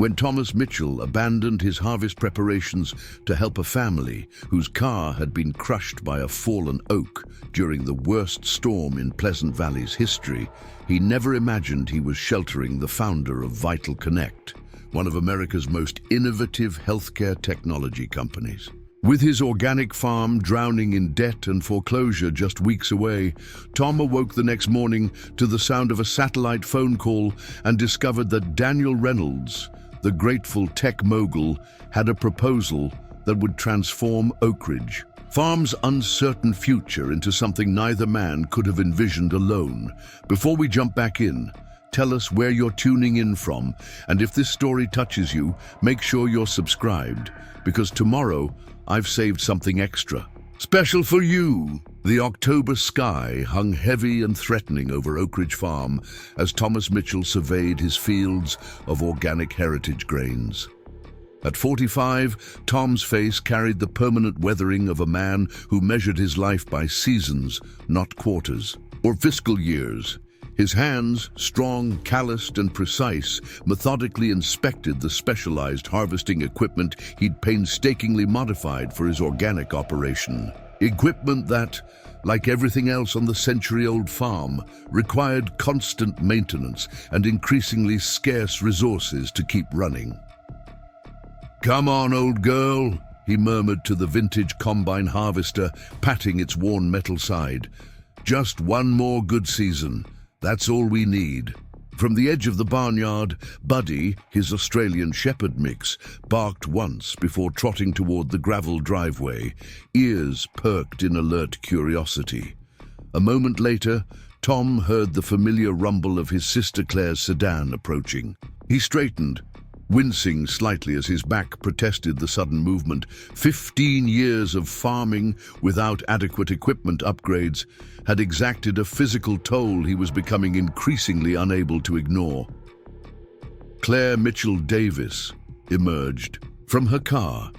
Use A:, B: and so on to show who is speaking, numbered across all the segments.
A: When Thomas Mitchell abandoned his harvest preparations to help a family whose car had been crushed by a fallen oak during the worst storm in Pleasant Valley's history, he never imagined he was sheltering the founder of VitalConnect, one of America's most innovative healthcare technology companies. With his organic farm drowning in debt and foreclosure just weeks away, Tom awoke the next morning to the sound of a satellite phone call and discovered that Daniel Reynolds, the grateful tech mogul, had a proposal that would transform Oakridge Farm's uncertain future into something neither man could have envisioned alone. Before we jump back in, tell us where you're tuning in from, and if this story touches you, make sure you're subscribed, because tomorrow I've saved something extra. Special for you! The October sky hung heavy and threatening over Oakridge Farm as Thomas Mitchell surveyed his fields of organic heritage grains. At 45, Tom's face carried the permanent weathering of a man who measured his life by seasons, not quarters, or fiscal years. His hands, strong, calloused, and precise, methodically inspected the specialized harvesting equipment he'd painstakingly modified for his organic operation. Equipment that, like everything else on the century-old farm, required constant maintenance and increasingly scarce resources to keep running. "Come on, old girl," he murmured to the vintage combine harvester, patting its worn metal side. "Just one more good season. That's all we need." From the edge of the barnyard, Buddy, his Australian shepherd mix, barked once before trotting toward the gravel driveway, ears perked in alert curiosity. A moment later, Tom heard the familiar rumble of his sister Claire's sedan approaching. He straightened, wincing slightly as his back protested the sudden movement. 15 years of farming without adequate equipment upgrades had exacted a physical toll he was becoming increasingly unable to ignore. Claire Mitchell Davis emerged from her car,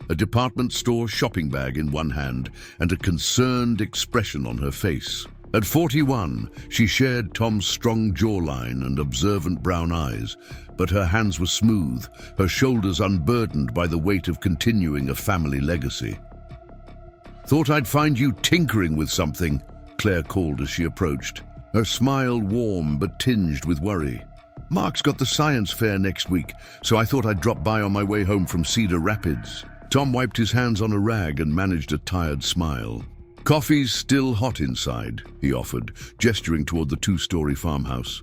A: a department store shopping bag in one hand and a concerned expression on her face. At 41, she shared Tom's strong jawline and observant brown eyes, but her hands were smooth, her shoulders unburdened by the weight of continuing a family legacy. "Thought I'd find you tinkering with something," Claire called as she approached, her smile warm but tinged with worry. "Mark's got the science fair next week, so I thought I'd drop by on my way home from Cedar Rapids." Tom wiped his hands on a rag and managed a tired smile. "Coffee's still hot inside," he offered, gesturing toward the two-story farmhouse.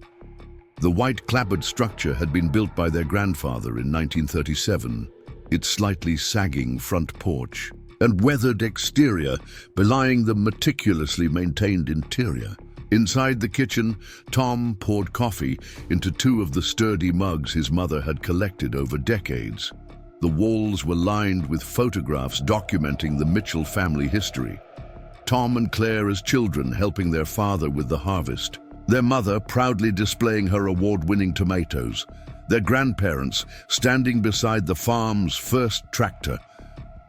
A: The white clapboard structure had been built by their grandfather in 1937, its slightly sagging front porch and weathered exterior belying the meticulously maintained interior. Inside the kitchen, Tom poured coffee into two of the sturdy mugs his mother had collected over decades. The walls were lined with photographs documenting the Mitchell family history. Tom and Claire as children helping their father with the harvest, their mother proudly displaying her award-winning tomatoes, their grandparents standing beside the farm's first tractor.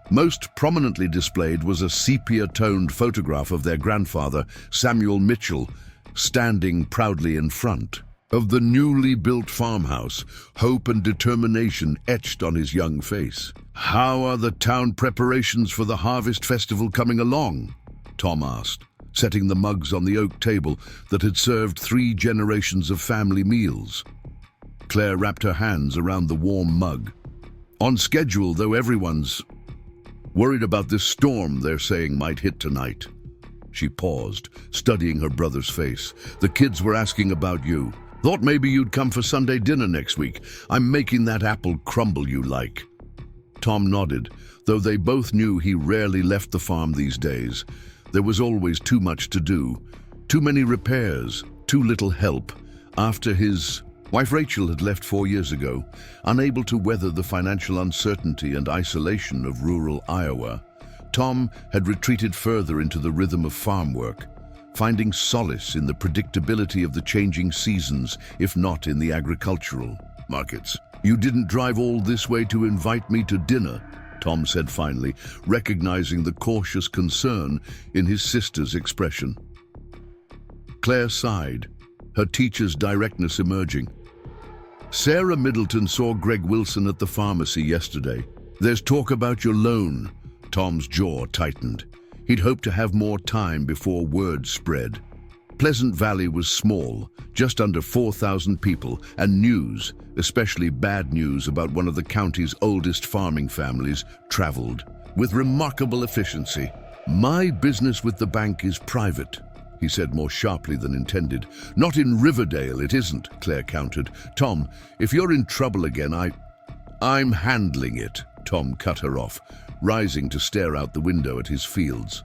A: Most prominently displayed was a sepia-toned photograph of their grandfather, Samuel Mitchell, standing proudly in front of the newly built farmhouse, hope and determination etched on his young face. "How are the town preparations for the harvest festival coming along?" Tom asked, setting the mugs on the oak table that had served 3 generations of family meals. Claire wrapped her hands around the warm mug. "On schedule, though everyone's worried about this storm they're saying might hit tonight." She paused, studying her brother's face. "The kids were asking about you. Thought maybe you'd come for Sunday dinner next week. I'm making that apple crumble you like." Tom nodded, though they both knew he rarely left the farm these days. There was always too much to do, too many repairs, too little help. After his wife Rachel had left 4 years ago, unable to weather the financial uncertainty and isolation of rural Iowa, Tom had retreated further into the rhythm of farm work, finding solace in the predictability of the changing seasons, if not in the agricultural markets. "You didn't drive all this way to invite me to dinner," Tom said finally, recognizing the cautious concern in his sister's expression. Claire sighed, her teacher's directness emerging. Sarah Middleton saw Greg Wilson at the pharmacy yesterday. There's talk about your loan. Tom's jaw tightened. He'd hoped to have more time before word spread. Pleasant Valley was small, just under 4,000 people, and news, especially bad news about one of the county's oldest farming families, traveled with remarkable efficiency. My business with the bank is private, he said more sharply than intended. Not in Riverdale, it isn't, Claire countered. Tom, if you're in trouble again, I'm handling it, Tom cut her off, rising to stare out the window at his fields.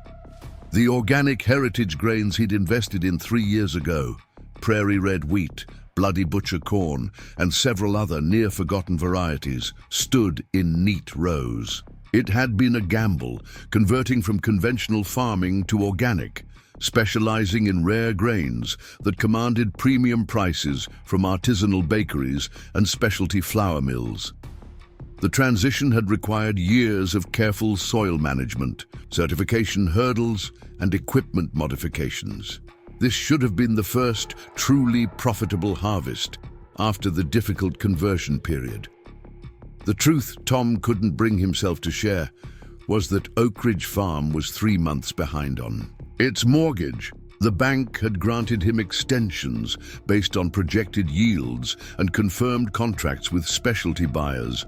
A: The organic heritage grains he'd invested in 3 years ago, prairie red wheat, bloody butcher corn, and several other near-forgotten varieties, stood in neat rows. It had been a gamble, converting from conventional farming to organic, specializing in rare grains that commanded premium prices from artisanal bakeries and specialty flour mills. The transition had required years of careful soil management, certification hurdles, and equipment modifications. This should have been the first truly profitable harvest after the difficult conversion period. The truth Tom couldn't bring himself to share was that Oakridge Farm was 3 months behind on its mortgage. The bank had granted him extensions based on projected yields and confirmed contracts with specialty buyers,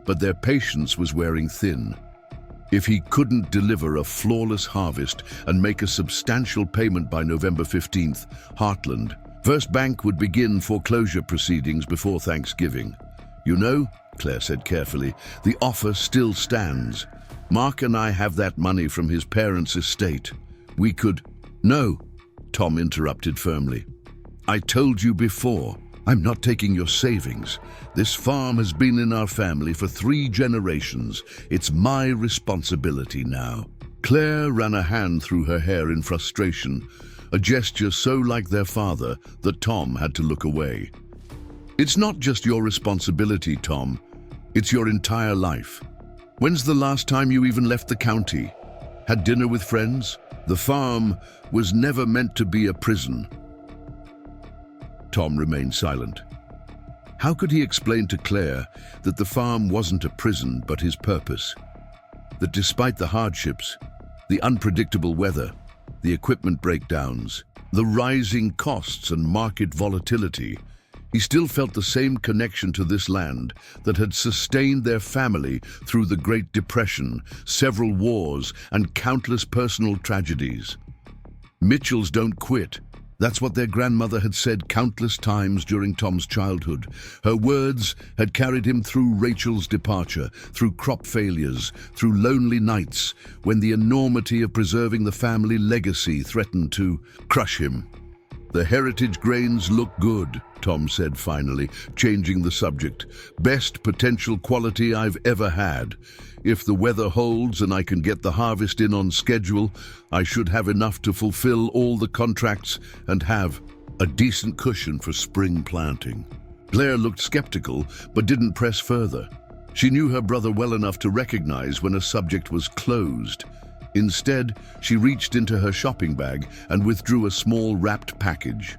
A: but their patience was wearing thin. If he couldn't deliver a flawless harvest and make a substantial payment by November 15th, Heartland First Bank would begin foreclosure proceedings before Thanksgiving. You know, Claire said carefully, the offer still stands. Mark and I have that money from his parents' estate. We could... No, Tom interrupted firmly. I told you before, I'm not taking your savings. This farm has been in our family for 3 generations. It's my responsibility now. Claire ran a hand through her hair in frustration, a gesture so like their father that Tom had to look away. It's not just your responsibility, Tom. It's your entire life. When's the last time you even left the county? Had dinner with friends? The farm was never meant to be a prison. Tom remained silent. How could he explain to Claire that the farm wasn't a prison but his purpose? That despite the hardships, the unpredictable weather, the equipment breakdowns, the rising costs and market volatility, he still felt the same connection to this land that had sustained their family through the Great Depression, several wars, and countless personal tragedies. Mitchells don't quit. That's what their grandmother had said countless times during Tom's childhood. Her words had carried him through Rachel's departure, through crop failures, through lonely nights, when the enormity of preserving the family legacy threatened to crush him. The heritage grains look good, Tom said finally, changing the subject. Best potential quality I've ever had. If the weather holds and I can get the harvest in on schedule, I should have enough to fulfill all the contracts and have a decent cushion for spring planting. Claire looked skeptical, but didn't press further. She knew her brother well enough to recognize when a subject was closed. Instead, she reached into her shopping bag and withdrew a small wrapped package.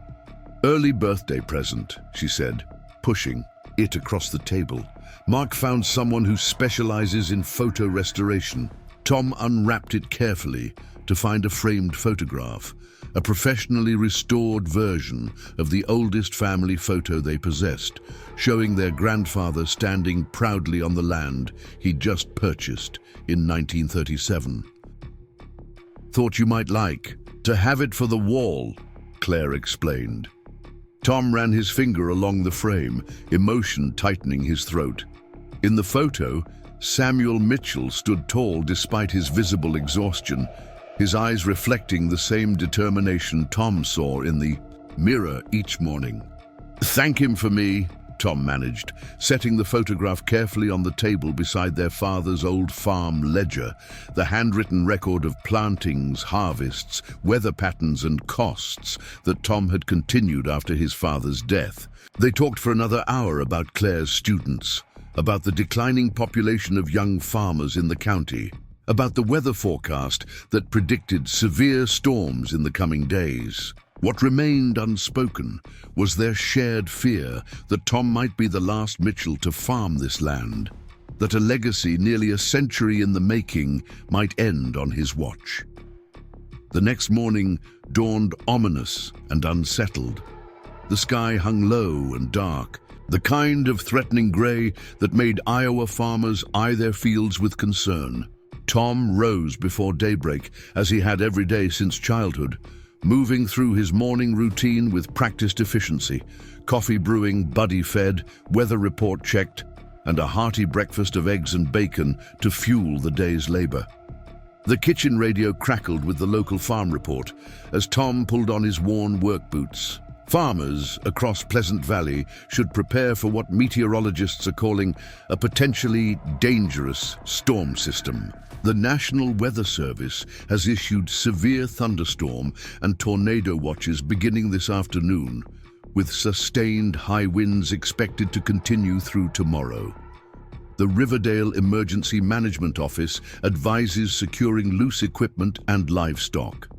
A: Early birthday present, she said, pushing it across the table. Mark found someone who specializes in photo restoration. Tom unwrapped it carefully to find a framed photograph, a professionally restored version of the oldest family photo they possessed, showing their grandfather standing proudly on the land he'd just purchased in 1937. Thought you might like to have it for the wall, Claire explained. Tom ran his finger along the frame, emotion tightening his throat. In the photo, Samuel Mitchell stood tall despite his visible exhaustion, his eyes reflecting the same determination Tom saw in the mirror each morning. Thank him for me, Tom managed, setting the photograph carefully on the table beside their father's old farm ledger, the handwritten record of plantings, harvests, weather patterns and costs that Tom had continued after his father's death. They talked for another hour about Claire's students, about the declining population of young farmers in the county, about the weather forecast that predicted severe storms in the coming days. What remained unspoken was their shared fear that Tom might be the last Mitchell to farm this land, that a legacy nearly a century in the making might end on his watch. The next morning dawned ominous and unsettled. The sky hung low and dark, the kind of threatening gray that made Iowa farmers eye their fields with concern. Tom rose before daybreak, as he had every day since childhood, moving through his morning routine with practiced efficiency, coffee brewing, buddy fed, weather report checked, and a hearty breakfast of eggs and bacon to fuel the day's labor. The kitchen radio crackled with the local farm report as Tom pulled on his worn work boots. Farmers across Pleasant Valley should prepare for what meteorologists are calling a potentially dangerous storm system. The National Weather Service has issued severe thunderstorm and tornado watches beginning this afternoon, with sustained high winds expected to continue through tomorrow. The Riverdale Emergency Management Office advises securing loose equipment and livestock.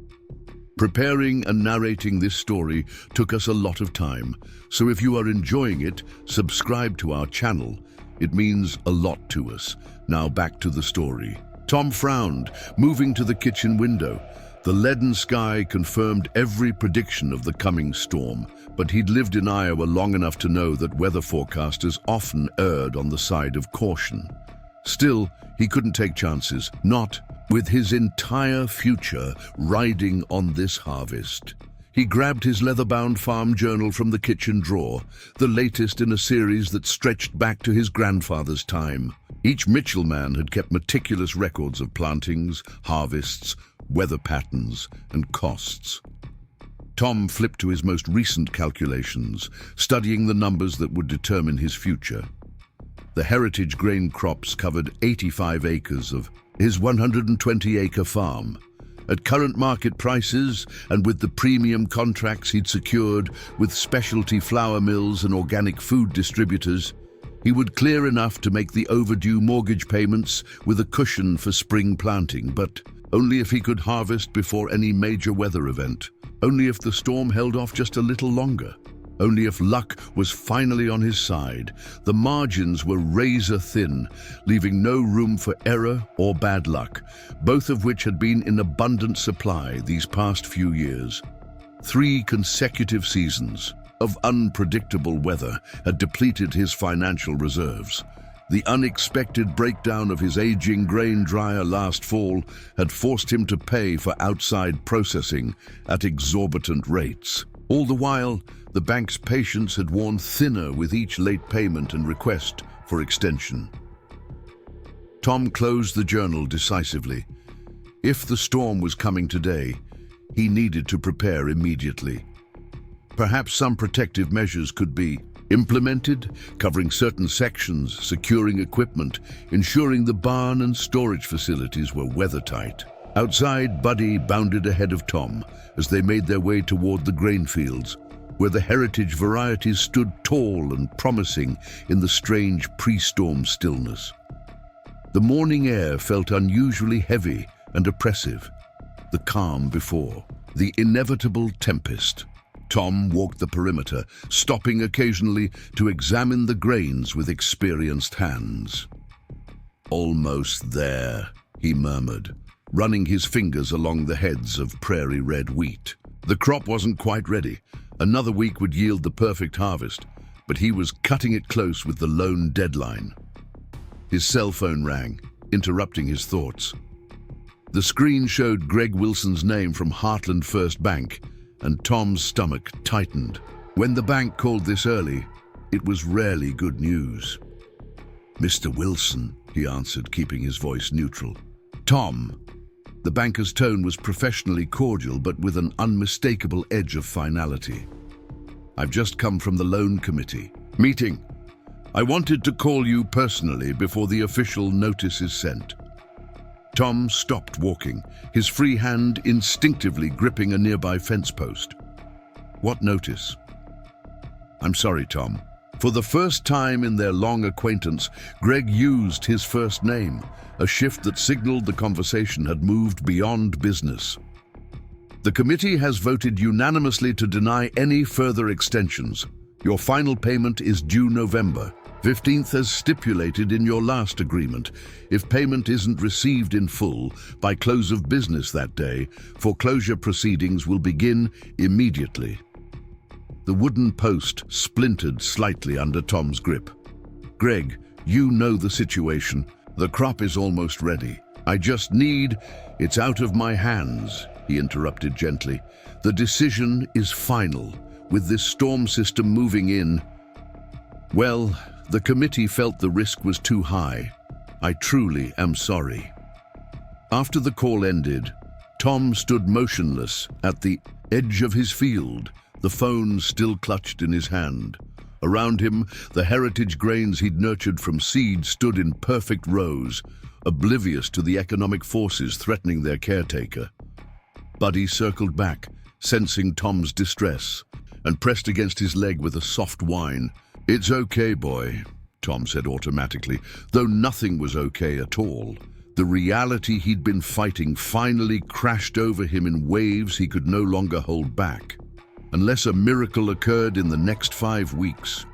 A: Preparing and narrating this story took us a lot of time, so if you are enjoying it, subscribe to our channel. It means a lot to us. Now back to the story. Tom frowned, moving to the kitchen window. The leaden sky confirmed every prediction of the coming storm, but he'd lived in Iowa long enough to know that weather forecasters often erred on the side of caution. Still, he couldn't take chances, not with his entire future riding on this harvest. He grabbed his leather-bound farm journal from the kitchen drawer, the latest in a series that stretched back to his grandfather's time. Each Mitchell man had kept meticulous records of plantings, harvests, weather patterns, and costs. Tom flipped to his most recent calculations, studying the numbers that would determine his future. The heritage grain crops covered 85 acres of his 120-acre farm. At current market prices, and with the premium contracts he'd secured with specialty flour mills and organic food distributors, he would clear enough to make the overdue mortgage payments with a cushion for spring planting, but only if he could harvest before any major weather event, only if the storm held off just a little longer, only if luck was finally on his side. The margins were razor thin, leaving no room for error or bad luck, both of which had been in abundant supply these past few years. 3 consecutive seasons of unpredictable weather had depleted his financial reserves. The unexpected breakdown of his aging grain dryer last fall had forced him to pay for outside processing at exorbitant rates. All the while, the bank's patience had worn thinner with each late payment and request for extension. Tom closed the journal decisively. If the storm was coming today, he needed to prepare immediately. Perhaps some protective measures could be implemented, covering certain sections, securing equipment, ensuring the barn and storage facilities were weathertight. Outside, Buddy bounded ahead of Tom as they made their way toward the grain fields, where the heritage varieties stood tall and promising in the strange pre-storm stillness. The morning air felt unusually heavy and oppressive, the calm before, the inevitable tempest. Tom walked the perimeter, stopping occasionally to examine the grains with experienced hands. "Almost there," he murmured, running his fingers along the heads of prairie red wheat. The crop wasn't quite ready. Another week would yield the perfect harvest, but he was cutting it close with the lone deadline. His cell phone rang, interrupting his thoughts. The screen showed Greg Wilson's name from Heartland First Bank, and Tom's stomach tightened. When the bank called this early, it was rarely good news. "Mr. Wilson," he answered, keeping his voice neutral. "Tom." The banker's tone was professionally cordial, but with an unmistakable edge of finality. "I've just come from the loan committee meeting. I wanted to call you personally before the official notice is sent." Tom stopped walking, his free hand instinctively gripping a nearby fence post. "What notice?" "I'm sorry, Tom." For the first time in their long acquaintance, Greg used his first name, a shift that signaled the conversation had moved beyond business. The committee has voted unanimously to deny any further extensions. Your final payment is due November 15th as stipulated in your last agreement. If payment isn't received in full by close of business that day, foreclosure proceedings will begin immediately. The wooden post splintered slightly under Tom's grip. Greg, you know the situation. The crop is almost ready. I just need... It's out of my hands, he interrupted gently. The decision is final. With this storm system moving in, well, the committee felt the risk was too high. I truly am sorry. After the call ended, Tom stood motionless at the edge of his field, the phone still clutched in his hand. Around him, the heritage grains he'd nurtured from seed stood in perfect rows, oblivious to the economic forces threatening their caretaker. Buddy circled back, sensing Tom's distress, and pressed against his leg with a soft whine. "It's okay, boy," Tom said automatically, though nothing was okay at all. The reality he'd been fighting finally crashed over him in waves he could no longer hold back. Unless a miracle occurred in the next 5 weeks,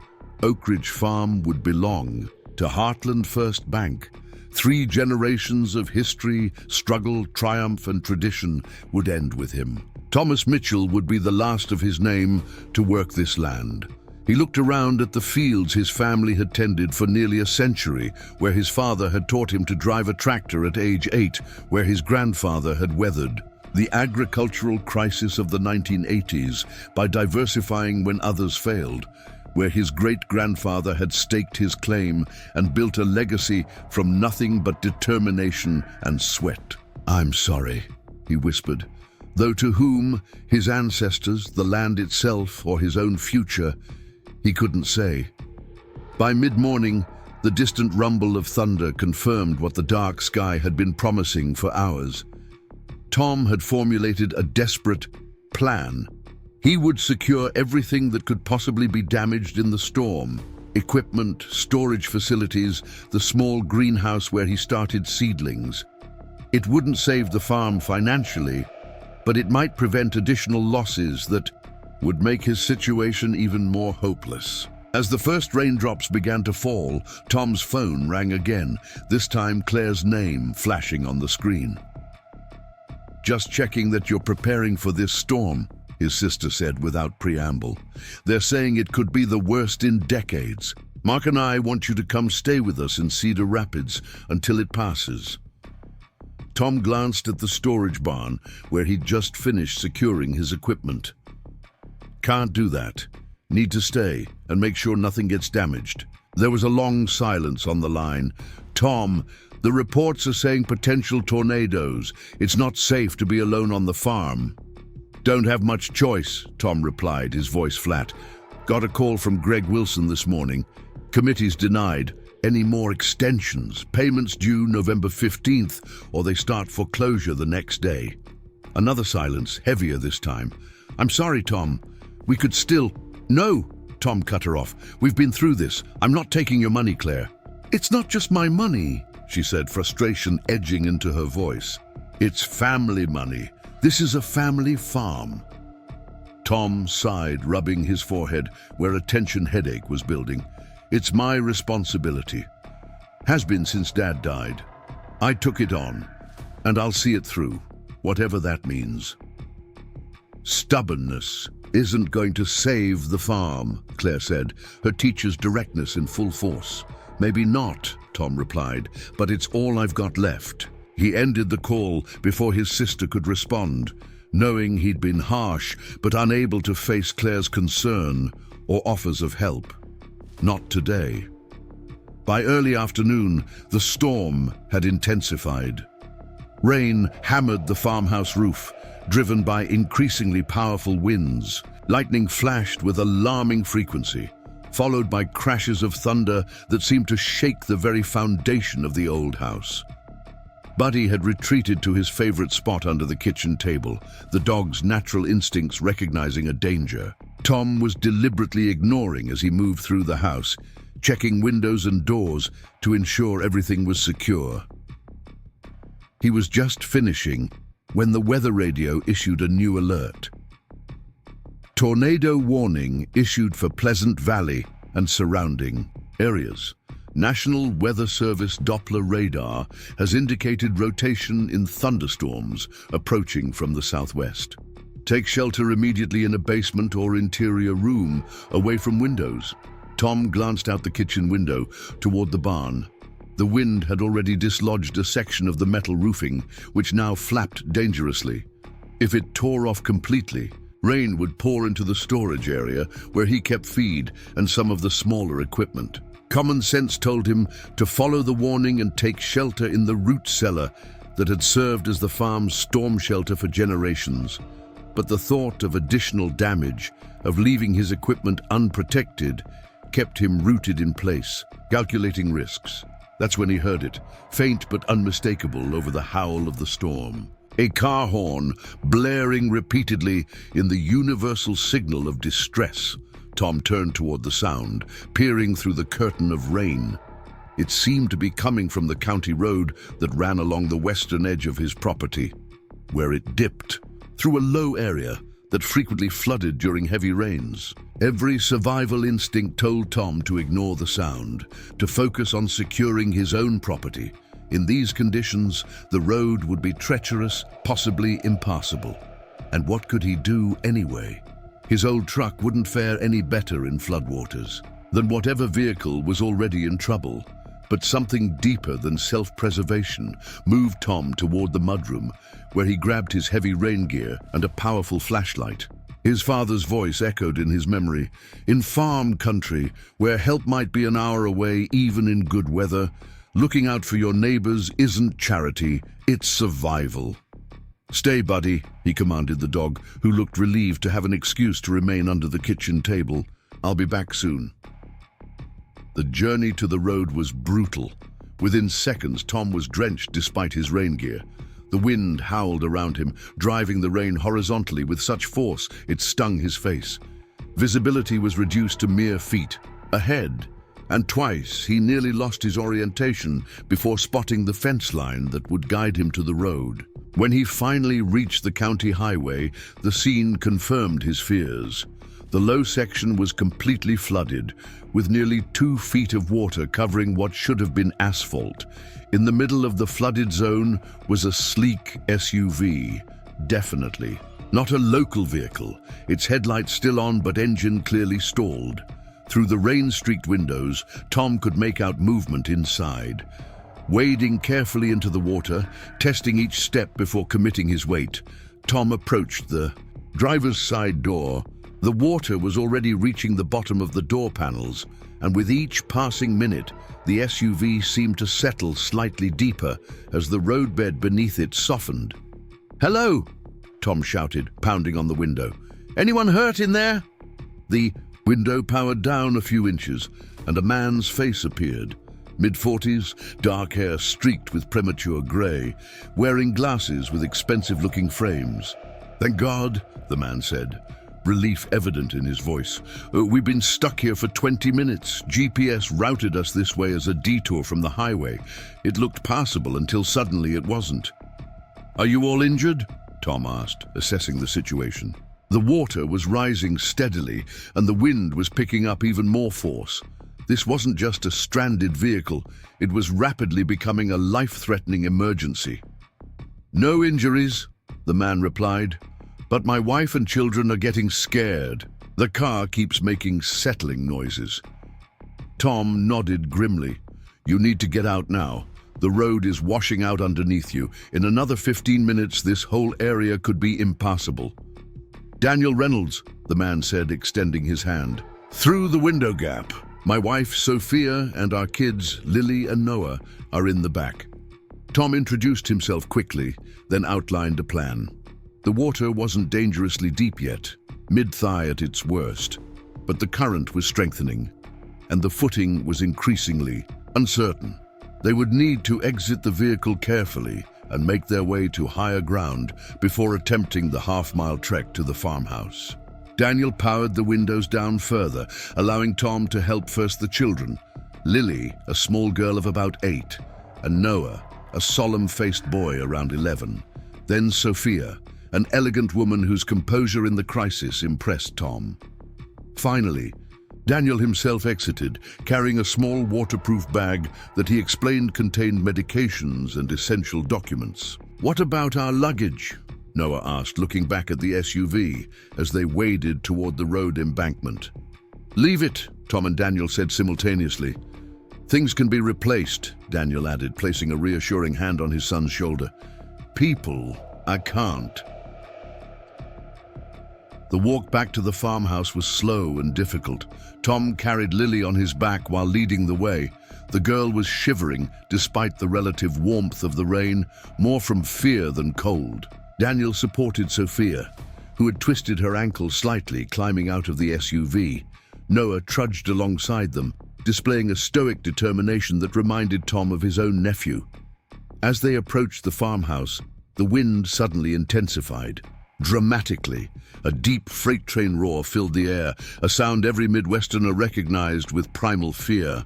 A: Oakridge Farm would belong to Heartland First Bank. 3 generations of history, struggle, triumph, and tradition would end with him. Thomas Mitchell would be the last of his name to work this land. He looked around at the fields his family had tended for nearly a century, where his father had taught him to drive a tractor at age 8, where his grandfather had weathered the agricultural crisis of the 1980s by diversifying when others failed, where his great-grandfather had staked his claim and built a legacy from nothing but determination and sweat. "I'm sorry," he whispered, though to whom, his ancestors, the land itself, or his own future, he couldn't say. By mid-morning, the distant rumble of thunder confirmed what the dark sky had been promising for hours. Tom had formulated a desperate plan. He would secure everything that could possibly be damaged in the storm: equipment, storage facilities, the small greenhouse where he started seedlings. It wouldn't save the farm financially, but it might prevent additional losses that would make his situation even more hopeless. As the first raindrops began to fall, Tom's phone rang again, this time Claire's name flashing on the screen. "Just checking that you're preparing for this storm," his sister said without preamble. "They're saying it could be the worst in decades. Mark and I want you to come stay with us in Cedar Rapids until it passes." Tom glanced at the storage barn where he'd just finished securing his equipment. "Can't do that. Need to stay and make sure nothing gets damaged." There was a long silence on the line. "Tom, the reports are saying potential tornadoes. It's not safe to be alone on the farm." "Don't have much choice," Tom replied, his voice flat. "Got a call from Greg Wilson this morning. Committee's denied. Any more extensions? Payments due November 15th, or they start foreclosure the next day." Another silence, heavier this time. "I'm sorry, Tom. We could still..." "No," Tom cut her off. "We've been through this. I'm not taking your money, Claire." "It's not just my money," she said, frustration edging into her voice. "It's family money. This is a family farm." Tom sighed, rubbing his forehead where a tension headache was building. "It's my responsibility. Has been since Dad died. I took it on, and I'll see it through, whatever that means." "Stubbornness isn't going to save the farm," Claire said, her teacher's directness in full force. "Maybe not," Tom replied, "but it's all I've got left." He ended the call before his sister could respond, knowing he'd been harsh but unable to face Claire's concern or offers of help. Not today. By early afternoon, the storm had intensified. Rain hammered the farmhouse roof, driven by increasingly powerful winds. Lightning flashed with alarming frequency, followed by crashes of thunder that seemed to shake the very foundation of the old house. Buddy had retreated to his favorite spot under the kitchen table, the dog's natural instincts recognizing a danger. Tom was deliberately ignoring as he moved through the house, checking windows and doors to ensure everything was secure. He was just finishing when the weather radio issued a new alert. Tornado warning issued for Pleasant Valley and surrounding areas. National Weather Service Doppler radar has indicated rotation in thunderstorms approaching from the southwest. Take shelter immediately in a basement or interior room, away from windows. Tom glanced out the kitchen window toward the barn. The wind had already dislodged a section of the metal roofing, which now flapped dangerously. If it tore off completely, rain would pour into the storage area where he kept feed and some of the smaller equipment. Common sense told him to follow the warning and take shelter in the root cellar that had served as the farm's storm shelter for generations. But the thought of additional damage, of leaving his equipment unprotected, kept him rooted in place, calculating risks. That's when he heard it, faint but unmistakable over the howl of the storm. A car horn blaring repeatedly in the universal signal of distress. Tom turned toward the sound, peering through the curtain of rain. It seemed to be coming from the county road that ran along the western edge of his property, where it dipped through a low area that frequently flooded during heavy rains. Every survival instinct told Tom to ignore the sound, to focus on securing his own property. In these conditions, the road would be treacherous, possibly impassable. And what could he do anyway? His old truck wouldn't fare any better in floodwaters than whatever vehicle was already in trouble. But something deeper than self-preservation moved Tom toward the mudroom, where he grabbed his heavy rain gear and a powerful flashlight. His father's voice echoed in his memory. In farm country, where help might be an hour away even in good weather, looking out for your neighbors isn't charity, it's survival. "Stay, buddy," he commanded the dog, who looked relieved to have an excuse to remain under the kitchen table. "I'll be back soon." The journey to the road was brutal. Within seconds, Tom was drenched despite his rain gear. The wind howled around him, driving the rain horizontally with such force it stung his face. Visibility was reduced to mere feet ahead, and twice he nearly lost his orientation before spotting the fence line that would guide him to the road. When he finally reached the county highway, the scene confirmed his fears. The low section was completely flooded, with nearly 2 feet of water covering what should have been asphalt. In the middle of the flooded zone was a sleek SUV, definitely not a local vehicle, its headlights still on but engine clearly stalled. Through the rain-streaked windows, Tom could make out movement inside. Wading carefully into the water, testing each step before committing his weight, Tom approached the driver's side door. The water was already reaching the bottom of the door panels, and with each passing minute, the SUV seemed to settle slightly deeper as the roadbed beneath it softened. "Hello!" Tom shouted, pounding on the window. "Anyone hurt in there?" The window powered down a few inches, and a man's face appeared. Mid-40s, dark hair streaked with premature gray, wearing glasses with expensive-looking frames. "Thank God," the man said, relief evident in his voice. "We've been stuck here for 20 minutes. GPS routed us this way as a detour from the highway. It looked passable until suddenly it wasn't." "Are you all injured?" Tom asked, assessing the situation. The water was rising steadily, and the wind was picking up even more force. This wasn't just a stranded vehicle, it was rapidly becoming a life-threatening emergency. "No injuries," the man replied, "but my wife and children are getting scared. The car keeps making settling noises." Tom nodded grimly. "You need to get out now. The road is washing out underneath you. In another 15 minutes, this whole area could be impassable." "Daniel Reynolds," the man said, extending his hand. "Through the window gap. My wife, Sophia, and our kids, Lily and Noah, are in the back." Tom introduced himself quickly, then outlined a plan. The water wasn't dangerously deep yet, mid-thigh at its worst, but the current was strengthening, and the footing was increasingly uncertain. They would need to exit the vehicle carefully and make their way to higher ground before attempting the half-mile trek to the farmhouse. Daniel powered the windows down further, allowing Tom to help first the children. Lily, a small girl of about 8, and Noah, a solemn-faced boy around 11. Then Sophia, an elegant woman whose composure in the crisis impressed Tom. Finally, Daniel himself exited, carrying a small waterproof bag that he explained contained medications and essential documents. "What about our luggage?" Noah asked, looking back at the SUV as they waded toward the road embankment. "Leave it," Tom and Daniel said simultaneously. "Things can be replaced," Daniel added, placing a reassuring hand on his son's shoulder. "People, I can't." The walk back to the farmhouse was slow and difficult. Tom carried Lily on his back while leading the way. The girl was shivering despite the relative warmth of the rain, more from fear than cold. Daniel supported Sophia, who had twisted her ankle slightly climbing out of the SUV. Noah trudged alongside them, displaying a stoic determination that reminded Tom of his own nephew. As they approached the farmhouse, the wind suddenly intensified. Dramatically, a deep freight train roar filled the air, a sound every Midwesterner recognized with primal fear.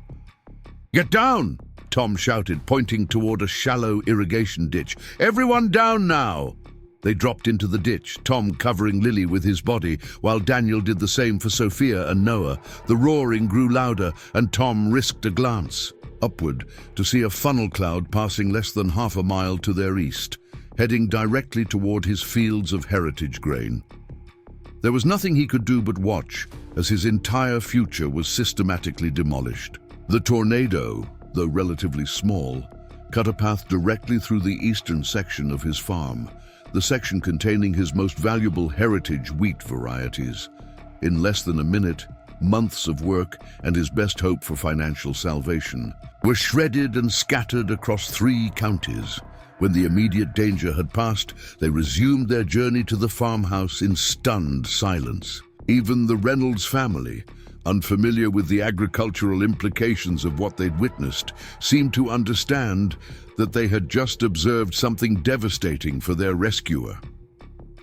A: "Get down!" Tom shouted, pointing toward a shallow irrigation ditch. "Everyone down now!" They dropped into the ditch, Tom covering Lily with his body, while Daniel did the same for Sophia and Noah. The roaring grew louder, and Tom risked a glance upward to see a funnel cloud passing less than half a mile to their east, heading directly toward his fields of heritage grain. There was nothing he could do but watch as his entire future was systematically demolished. The tornado, though relatively small, cut a path directly through the eastern section of his farm, the section containing his most valuable heritage wheat varieties. In less than a minute, months of work and his best hope for financial salvation were shredded and scattered across 3 counties. When the immediate danger had passed, they resumed their journey to the farmhouse in stunned silence. Even the Reynolds family, unfamiliar with the agricultural implications of what they'd witnessed, seemed to understand that they had just observed something devastating for their rescuer.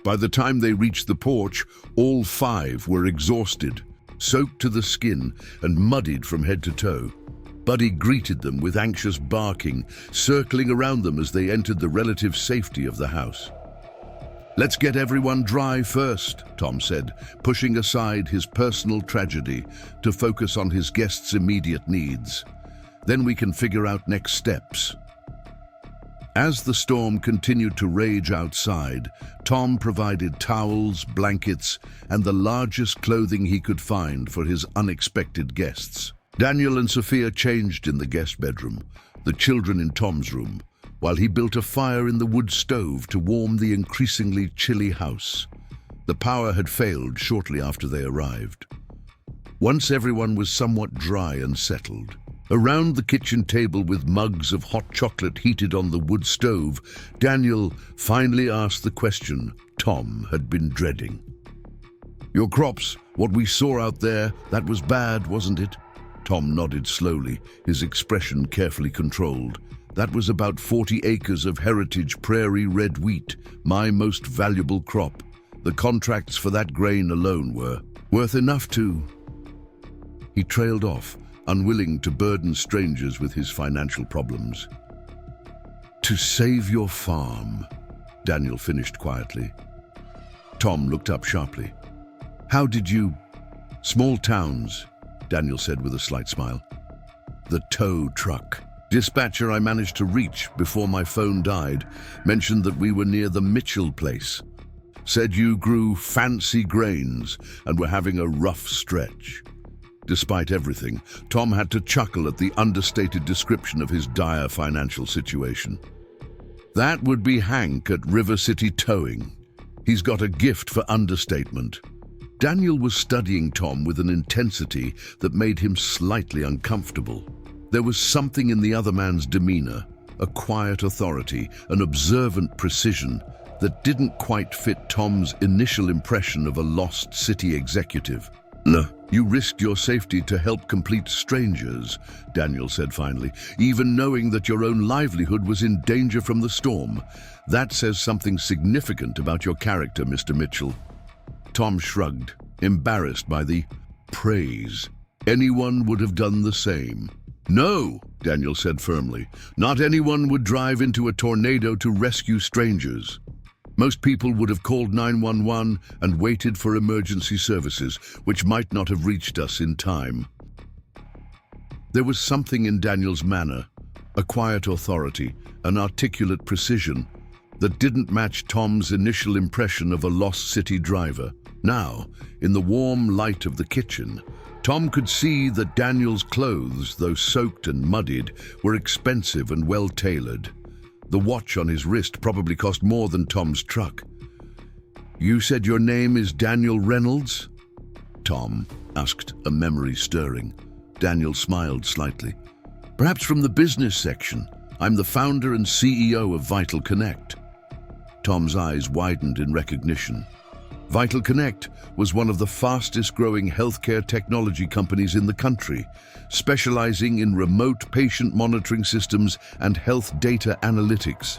A: By the time they reached the porch, all 5 were exhausted, soaked to the skin, and muddied from head to toe. Buddy greeted them with anxious barking, circling around them as they entered the relative safety of the house. "Let's get everyone dry first," Tom said, pushing aside his personal tragedy to focus on his guests' immediate needs. "Then we can figure out next steps." As the storm continued to rage outside, Tom provided towels, blankets, and the largest clothing he could find for his unexpected guests. Daniel and Sophia changed in the guest bedroom, the children in Tom's room, while he built a fire in the wood stove to warm the increasingly chilly house. The power had failed shortly after they arrived. Once everyone was somewhat dry and settled, around the kitchen table with mugs of hot chocolate heated on the wood stove, Daniel finally asked the question Tom had been dreading. "Your crops, what we saw out there, that was bad, wasn't it?" Tom nodded slowly, his expression carefully controlled. "That was about 40 acres of heritage prairie red wheat, my most valuable crop. The contracts for that grain alone were worth enough to..." He trailed off, unwilling to burden strangers with his financial problems. "To save your farm," Daniel finished quietly. Tom looked up sharply. "How did you..." "Small towns," Daniel said with a slight smile. "The tow truck dispatcher I managed to reach before my phone died mentioned that we were near the Mitchell place. Said you grew fancy grains and were having a rough stretch." Despite everything, Tom had to chuckle at the understated description of his dire financial situation. "That would be Hank at River City Towing. He's got a gift for understatement." Daniel was studying Tom with an intensity that made him slightly uncomfortable. There was something in the other man's demeanor, a quiet authority, an observant precision, that didn't quite fit Tom's initial impression of a lost city executive. "No, you risked your safety to help complete strangers," Daniel said finally, "even knowing that your own livelihood was in danger from the storm. That says something significant about your character, Mr. Mitchell." Tom shrugged, embarrassed by the praise. "Anyone would have done the same." "No," Daniel said firmly, "not anyone would drive into a tornado to rescue strangers." Most people would have called 911 and waited for emergency services, which might not have reached us in time. There was something in Daniel's manner, a quiet authority, an articulate precision, that didn't match Tom's initial impression of a lost city driver. Now, in the warm light of the kitchen, Tom could see that Daniel's clothes, though soaked and muddied, were expensive and well-tailored. The watch on his wrist probably cost more than Tom's truck. "You said your name is Daniel Reynolds?" Tom asked, a memory stirring. Daniel smiled slightly. "Perhaps from the business section. I'm the founder and CEO of VitalConnect." Tom's eyes widened in recognition. VitalConnect was one of the fastest-growing healthcare technology companies in the country, specializing in remote patient monitoring systems and health data analytics.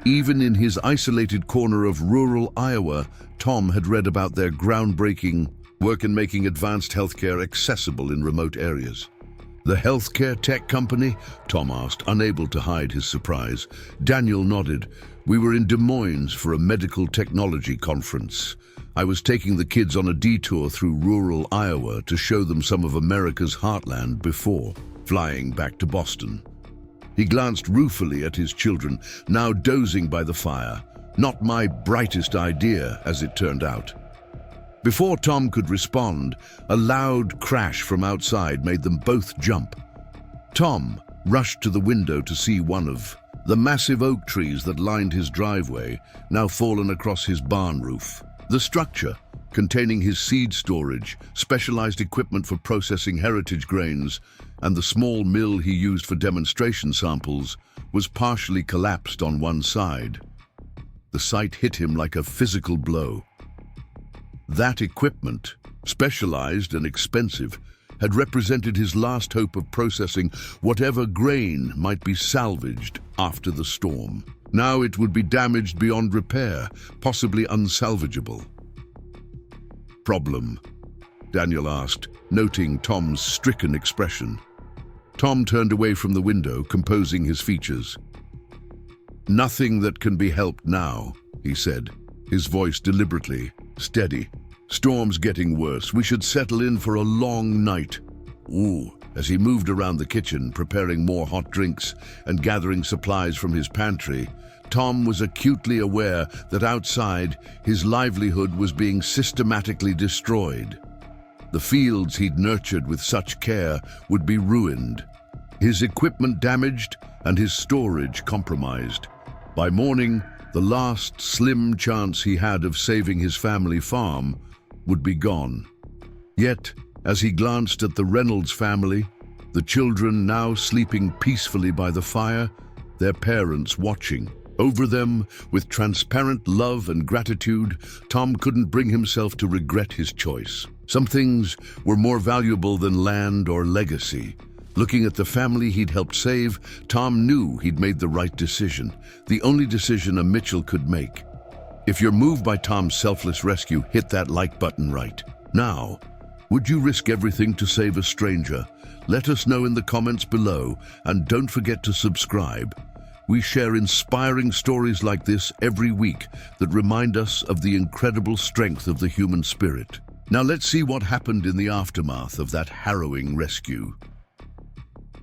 A: Even in his isolated corner of rural Iowa, Tom had read about their groundbreaking work in making advanced healthcare accessible in remote areas. "The healthcare tech company?" Tom asked, unable to hide his surprise. Daniel nodded. "We were in Des Moines for a medical technology conference. I was taking the kids on a detour through rural Iowa to show them some of America's heartland before flying back to Boston." He glanced ruefully at his children, now dozing by the fire. Not my brightest idea, as it turned out. Before Tom could respond, a loud crash from outside made them both jump. Tom rushed to the window to see one of the massive oak trees that lined his driveway, now fallen across his barn roof. The structure, containing his seed storage, specialized equipment for processing heritage grains, and the small mill he used for demonstration samples, was partially collapsed on one side. The sight hit him like a physical blow. That equipment, specialized and expensive, had represented his last hope of processing whatever grain might be salvaged after the storm. Now it would be damaged beyond repair, possibly unsalvageable. "Problem?" Daniel asked, noting Tom's stricken expression. Tom turned away from the window, composing his features. "Nothing that can be helped now," he said, his voice deliberately steady. "Storm's getting worse. We should settle in for a long night." "Ooh." As he moved around the kitchen, preparing more hot drinks and gathering supplies from his pantry, Tom was acutely aware that outside, his livelihood was being systematically destroyed. The fields he'd nurtured with such care would be ruined, his equipment damaged, and his storage compromised. By morning, the last slim chance he had of saving his family farm would be gone. Yet, as he glanced at the Reynolds family, the children now sleeping peacefully by the fire, their parents watching over them with transparent love and gratitude, Tom couldn't bring himself to regret his choice. Some things were more valuable than land or legacy. Looking at the family he'd helped save, Tom knew he'd made the right decision, the only decision a Mitchell could make. If you're moved by Tom's selfless rescue, hit that like button right now. Would you risk everything to save a stranger? Let us know in the comments below, and don't forget to subscribe. We share inspiring stories like this every week that remind us of the incredible strength of the human spirit. Now let's see what happened in the aftermath of that harrowing rescue.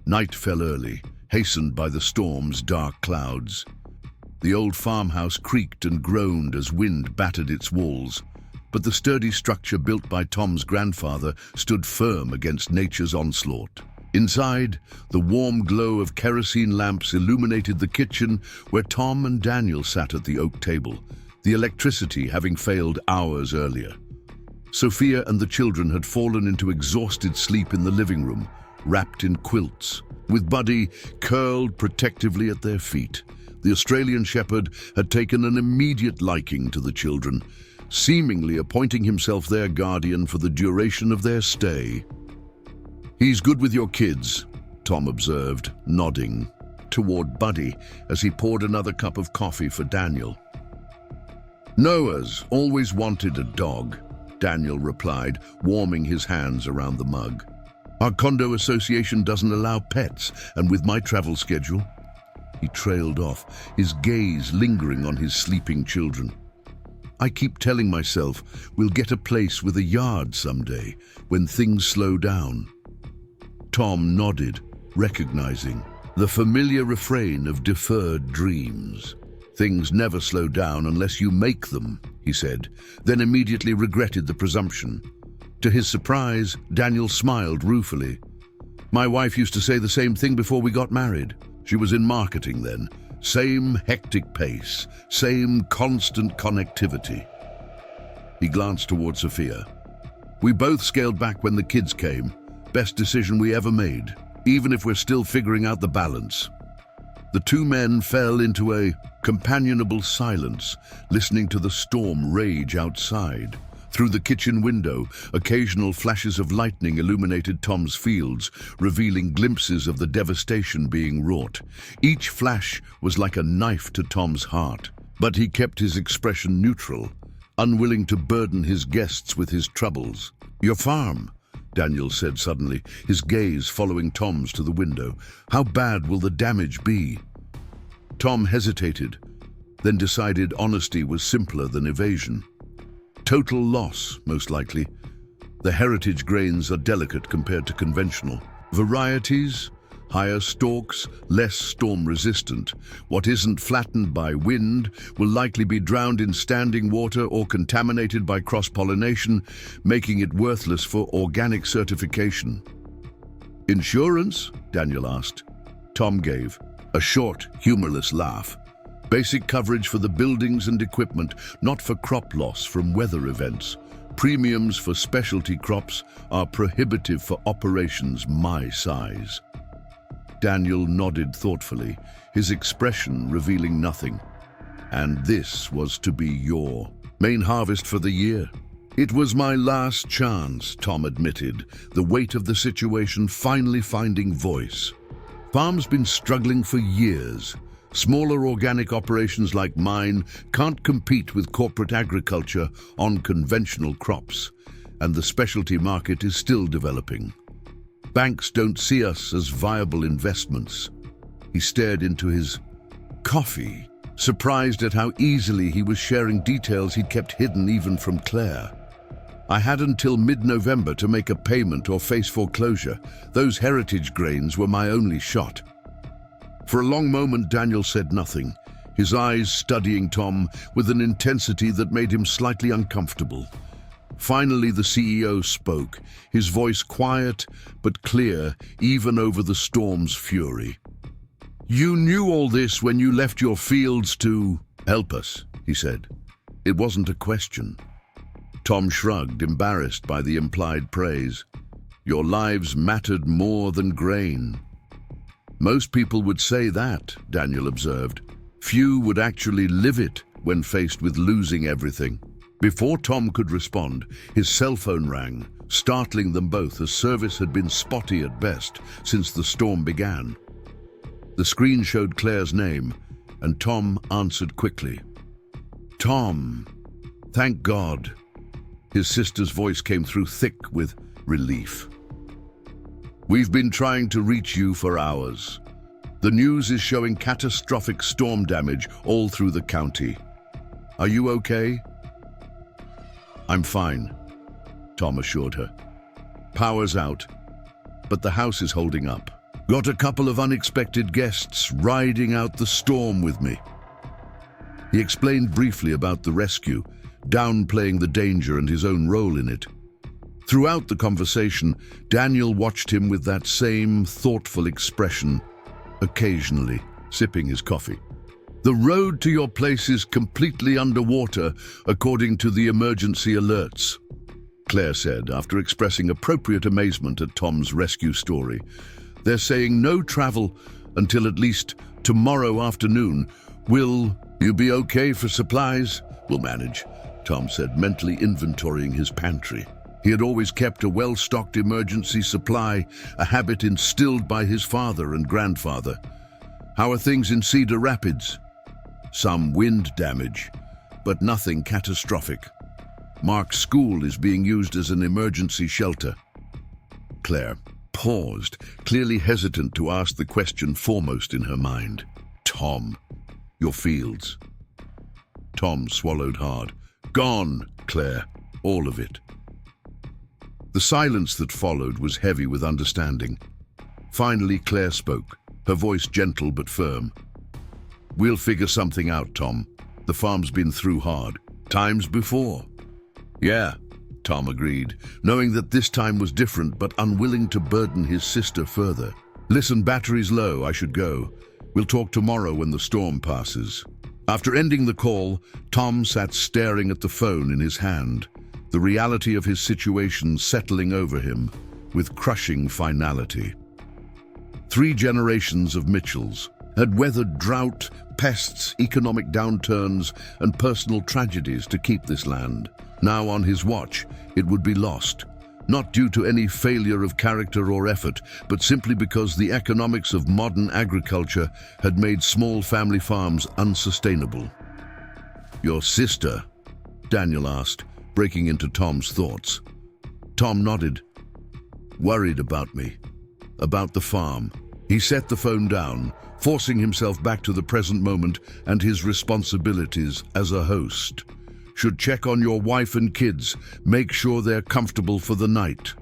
A: Night fell early, hastened by the storm's dark clouds. The old farmhouse creaked and groaned as wind battered its walls, but the sturdy structure built by Tom's grandfather stood firm against nature's onslaught. Inside, the warm glow of kerosene lamps illuminated the kitchen where Tom and Daniel sat at the oak table, the electricity having failed hours earlier. Sophia and the children had fallen into exhausted sleep in the living room, wrapped in quilts, with Buddy curled protectively at their feet. The Australian shepherd had taken an immediate liking to the children, seemingly appointing himself their guardian for the duration of their stay. "He's good with your kids," Tom observed, nodding toward Buddy as he poured another cup of coffee for Daniel. "Noah's always wanted a dog," Daniel replied, warming his hands around the mug. "Our condo association doesn't allow pets, and with my travel schedule..." He trailed off, his gaze lingering on his sleeping children. I keep telling myself we'll get a place with a yard someday, when things slow down." Tom nodded, recognizing the familiar refrain of deferred dreams. "Things never slow down unless you make them," he said, then immediately regretted the presumption. To his surprise, Daniel smiled ruefully. "My wife used to say the same thing before we got married. She was in marketing then. Same hectic pace, same constant connectivity." He glanced toward Sophia. "We both scaled back when the kids came. Best decision we ever made, even if we're still figuring out the balance." The two men fell into a companionable silence, listening to the storm rage outside. Through the kitchen window, occasional flashes of lightning illuminated Tom's fields, revealing glimpses of the devastation being wrought. Each flash was like a knife to Tom's heart, but he kept his expression neutral, unwilling to burden his guests with his troubles. "Your farm," Daniel said suddenly, his gaze following Tom's to the window. "How bad will the damage be?" Tom hesitated, then decided honesty was simpler than evasion. "Total loss, most likely. The heritage grains are delicate compared to conventional. Varieties, higher stalks, less storm-resistant. What isn't flattened by wind will likely be drowned in standing water or contaminated by cross-pollination, making it worthless for organic certification." "Insurance?" Daniel asked. Tom gave a short, humorless laugh. "Basic coverage for the buildings and equipment, not for crop loss from weather events. Premiums for specialty crops are prohibitive for operations my size." Daniel nodded thoughtfully, his expression revealing nothing. "And this was to be your main harvest for the year." "It was my last chance," Tom admitted, the weight of the situation finally finding voice. "Farm's been struggling for years. Smaller organic operations like mine can't compete with corporate agriculture on conventional crops, and the specialty market is still developing. Banks don't see us as viable investments." He stared into his coffee, surprised at how easily he was sharing details he'd kept hidden even from Claire. "I had until mid-November to make a payment or face foreclosure. Those heritage grains were my only shot." For a long moment, Daniel said nothing, his eyes studying Tom with an intensity that made him slightly uncomfortable. Finally, the CEO spoke, his voice quiet but clear even over the storm's fury. "You knew all this when you left your fields to help us," he said. It wasn't a question. Tom shrugged, embarrassed by the implied praise. "Your lives mattered more than grain." "Most people would say that," Daniel observed. "Few would actually live it when faced with losing everything." Before Tom could respond, his cell phone rang, startling them both as service had been spotty at best since the storm began. The screen showed Claire's name, and Tom answered quickly. "Tom, thank God." His sister's voice came through thick with relief. "We've been trying to reach you for hours. The news is showing catastrophic storm damage all through the county. Are you okay?" "I'm fine," Tom assured her. "Power's out, but the house is holding up. Got a couple of unexpected guests riding out the storm with me." He explained briefly about the rescue, downplaying the danger and his own role in it. Throughout the conversation, Daniel watched him with that same thoughtful expression, occasionally sipping his coffee. "The road to your place is completely underwater, according to the emergency alerts," Claire said, after expressing appropriate amazement at Tom's rescue story. "They're saying no travel until at least tomorrow afternoon. Will you be okay for supplies?" "We'll manage," Tom said, mentally inventorying his pantry. He had always kept a well-stocked emergency supply, a habit instilled by his father and grandfather. "How are things in Cedar Rapids?" "Some wind damage, but nothing catastrophic. Mark's school is being used as an emergency shelter." Claire paused, clearly hesitant to ask the question foremost in her mind. "Tom, your fields." Tom swallowed hard. Gone, Claire. All of it. The silence that followed was heavy with understanding. Finally, Claire spoke, her voice gentle but firm. We'll figure something out, Tom. The farm's been through hard times before. Yeah, Tom agreed, knowing that this time was different but unwilling to burden his sister further. Listen, battery's low, I should go. We'll talk tomorrow when the storm passes. After ending the call, Tom sat staring at the phone in his hand, the reality of his situation settling over him with crushing finality. 3 generations of Mitchells had weathered drought, pests, economic downturns, and personal tragedies to keep this land. Now on his watch, it would be lost, not due to any failure of character or effort, but simply because the economics of modern agriculture had made small family farms unsustainable. Your sister? Daniel asked, breaking into Tom's thoughts. Tom nodded. Worried about me, about the farm. He set the phone down, forcing himself back to the present moment and his responsibilities as a host. Should check on your wife and kids, make sure they're comfortable for the night.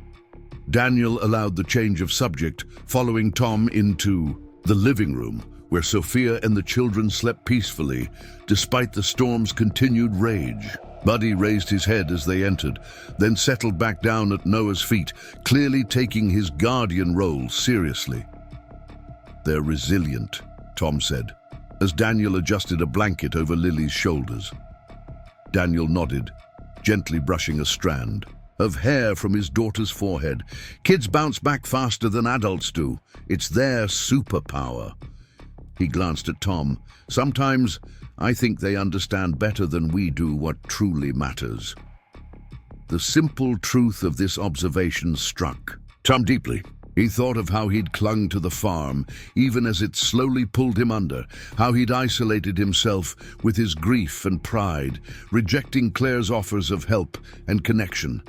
A: Daniel allowed the change of subject, following Tom into the living room, where Sophia and the children slept peacefully, despite the storm's continued rage. Buddy raised his head as they entered, then settled back down at Noah's feet, clearly taking his guardian role seriously. They're resilient, Tom said, as Daniel adjusted a blanket over Lily's shoulders. Daniel nodded, gently brushing a strand of hair from his daughter's forehead. Kids bounce back faster than adults do. It's their superpower. He glanced at Tom. Sometimes I think they understand better than we do what truly matters. The simple truth of this observation struck Tom deeply. He thought of how he'd clung to the farm, even as it slowly pulled him under, how he'd isolated himself with his grief and pride, rejecting Claire's offers of help and connection.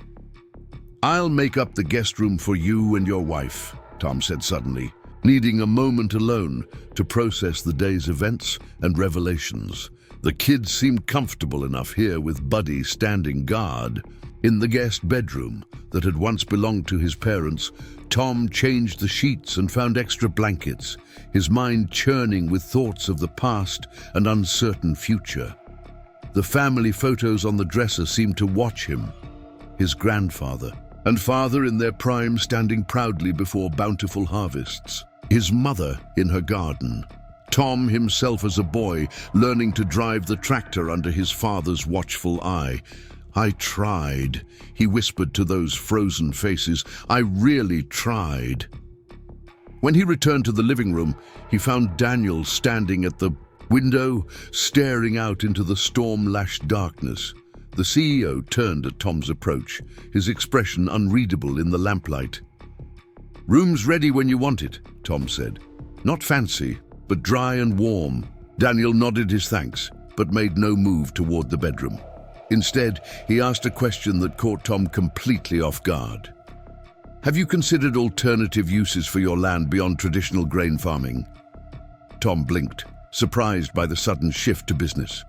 A: I'll make up the guest room for you and your wife, Tom said suddenly, needing a moment alone to process the day's events and revelations. The kids seemed comfortable enough here with Buddy standing guard. In the guest bedroom that had once belonged to his parents, Tom changed the sheets and found extra blankets, his mind churning with thoughts of the past and uncertain future. The family photos on the dresser seemed to watch him, his grandfather and father in their prime standing proudly before bountiful harvests, his mother in her garden, Tom himself as a boy learning to drive the tractor under his father's watchful eye. I tried, he whispered to those frozen faces. I really tried. When he returned to the living room, he found Daniel standing at the window, staring out into the storm-lashed darkness. The CEO turned at Tom's approach, his expression unreadable in the lamplight. Room's ready when you want it, Tom said. Not fancy, but dry and warm. Daniel nodded his thanks, but made no move toward the bedroom. Instead, he asked a question that caught Tom completely off guard. Have you considered alternative uses for your land beyond traditional grain farming? Tom blinked, surprised by the sudden shift to business.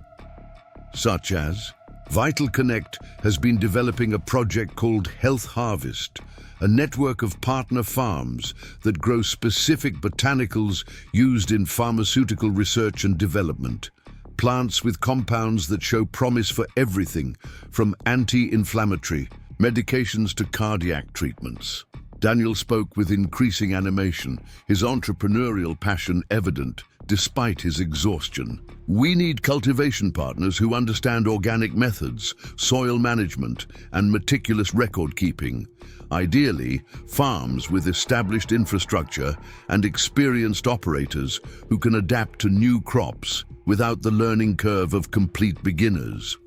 A: Such as? VitalConnect has been developing a project called Health Harvest, a network of partner farms that grow specific botanicals used in pharmaceutical research and development. Plants with compounds that show promise for everything, from anti-inflammatory medications to cardiac treatments. Daniel spoke with increasing animation, his entrepreneurial passion evident despite his exhaustion. We need cultivation partners who understand organic methods, soil management, and meticulous record keeping. Ideally, farms with established infrastructure and experienced operators who can adapt to new crops without the learning curve of complete beginners.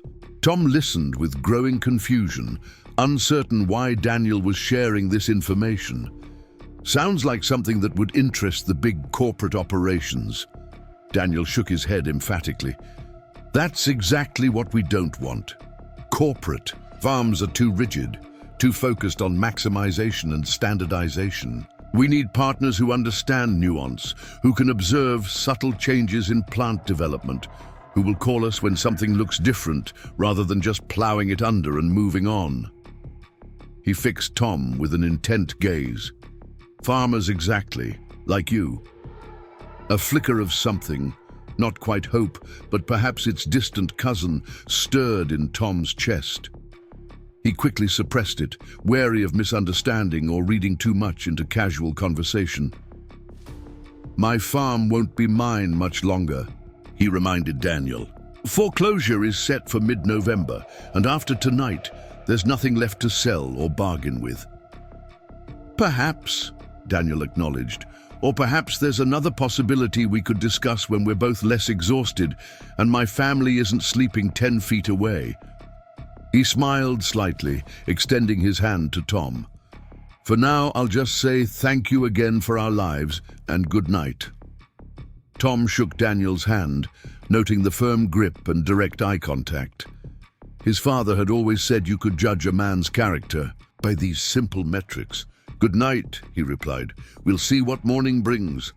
A: Tom listened with growing confusion, uncertain why Daniel was sharing this information. Sounds like something that would interest the big corporate operations. Daniel shook his head emphatically. That's exactly what we don't want. Corporate farms are too rigid, too focused on maximization and standardization. We need partners who understand nuance, who can observe subtle changes in plant development, who will call us when something looks different rather than just plowing it under and moving on. He fixed Tom with an intent gaze. Farmers exactly, like you. A flicker of something, not quite hope, but perhaps its distant cousin, stirred in Tom's chest. He quickly suppressed it, wary of misunderstanding or reading too much into casual conversation. "My farm won't be mine much longer," he reminded Daniel. "Foreclosure is set for mid-November, and after tonight, there's nothing left to sell or bargain with." "Perhaps," Daniel acknowledged, "or perhaps there's another possibility we could discuss when we're both less exhausted and my family isn't sleeping 10 feet away." He smiled slightly, extending his hand to Tom. "For now, I'll just say thank you again for our lives and good night." Tom shook Daniel's hand, noting the firm grip and direct eye contact. His father had always said you could judge a man's character by these simple metrics. "Good night," he replied. "We'll see what morning brings."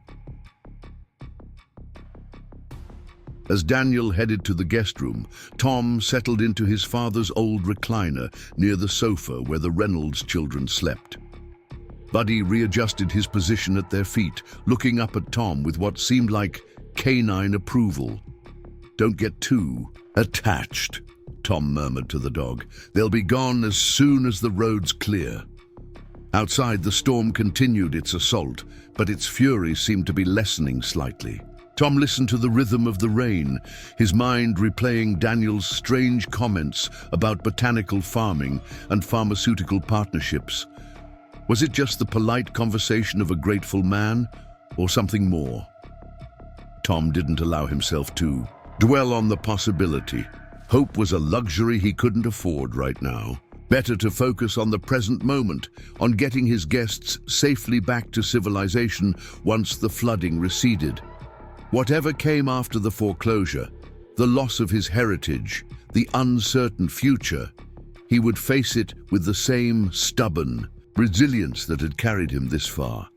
A: As Daniel headed to the guest room, Tom settled into his father's old recliner near the sofa where the Reynolds children slept. Buddy readjusted his position at their feet, looking up at Tom with what seemed like canine approval. "Don't get too attached," Tom murmured to the dog. "They'll be gone as soon as the road's clear." Outside, the storm continued its assault, but its fury seemed to be lessening slightly. Tom listened to the rhythm of the rain, his mind replaying Daniel's strange comments about botanical farming and pharmaceutical partnerships. Was it just the polite conversation of a grateful man, or something more? Tom didn't allow himself to dwell on the possibility. Hope was a luxury he couldn't afford right now. Better to focus on the present moment, on getting his guests safely back to civilization once the flooding receded. Whatever came after the foreclosure, the loss of his heritage, the uncertain future, he would face it with the same stubborn resilience that had carried him this far.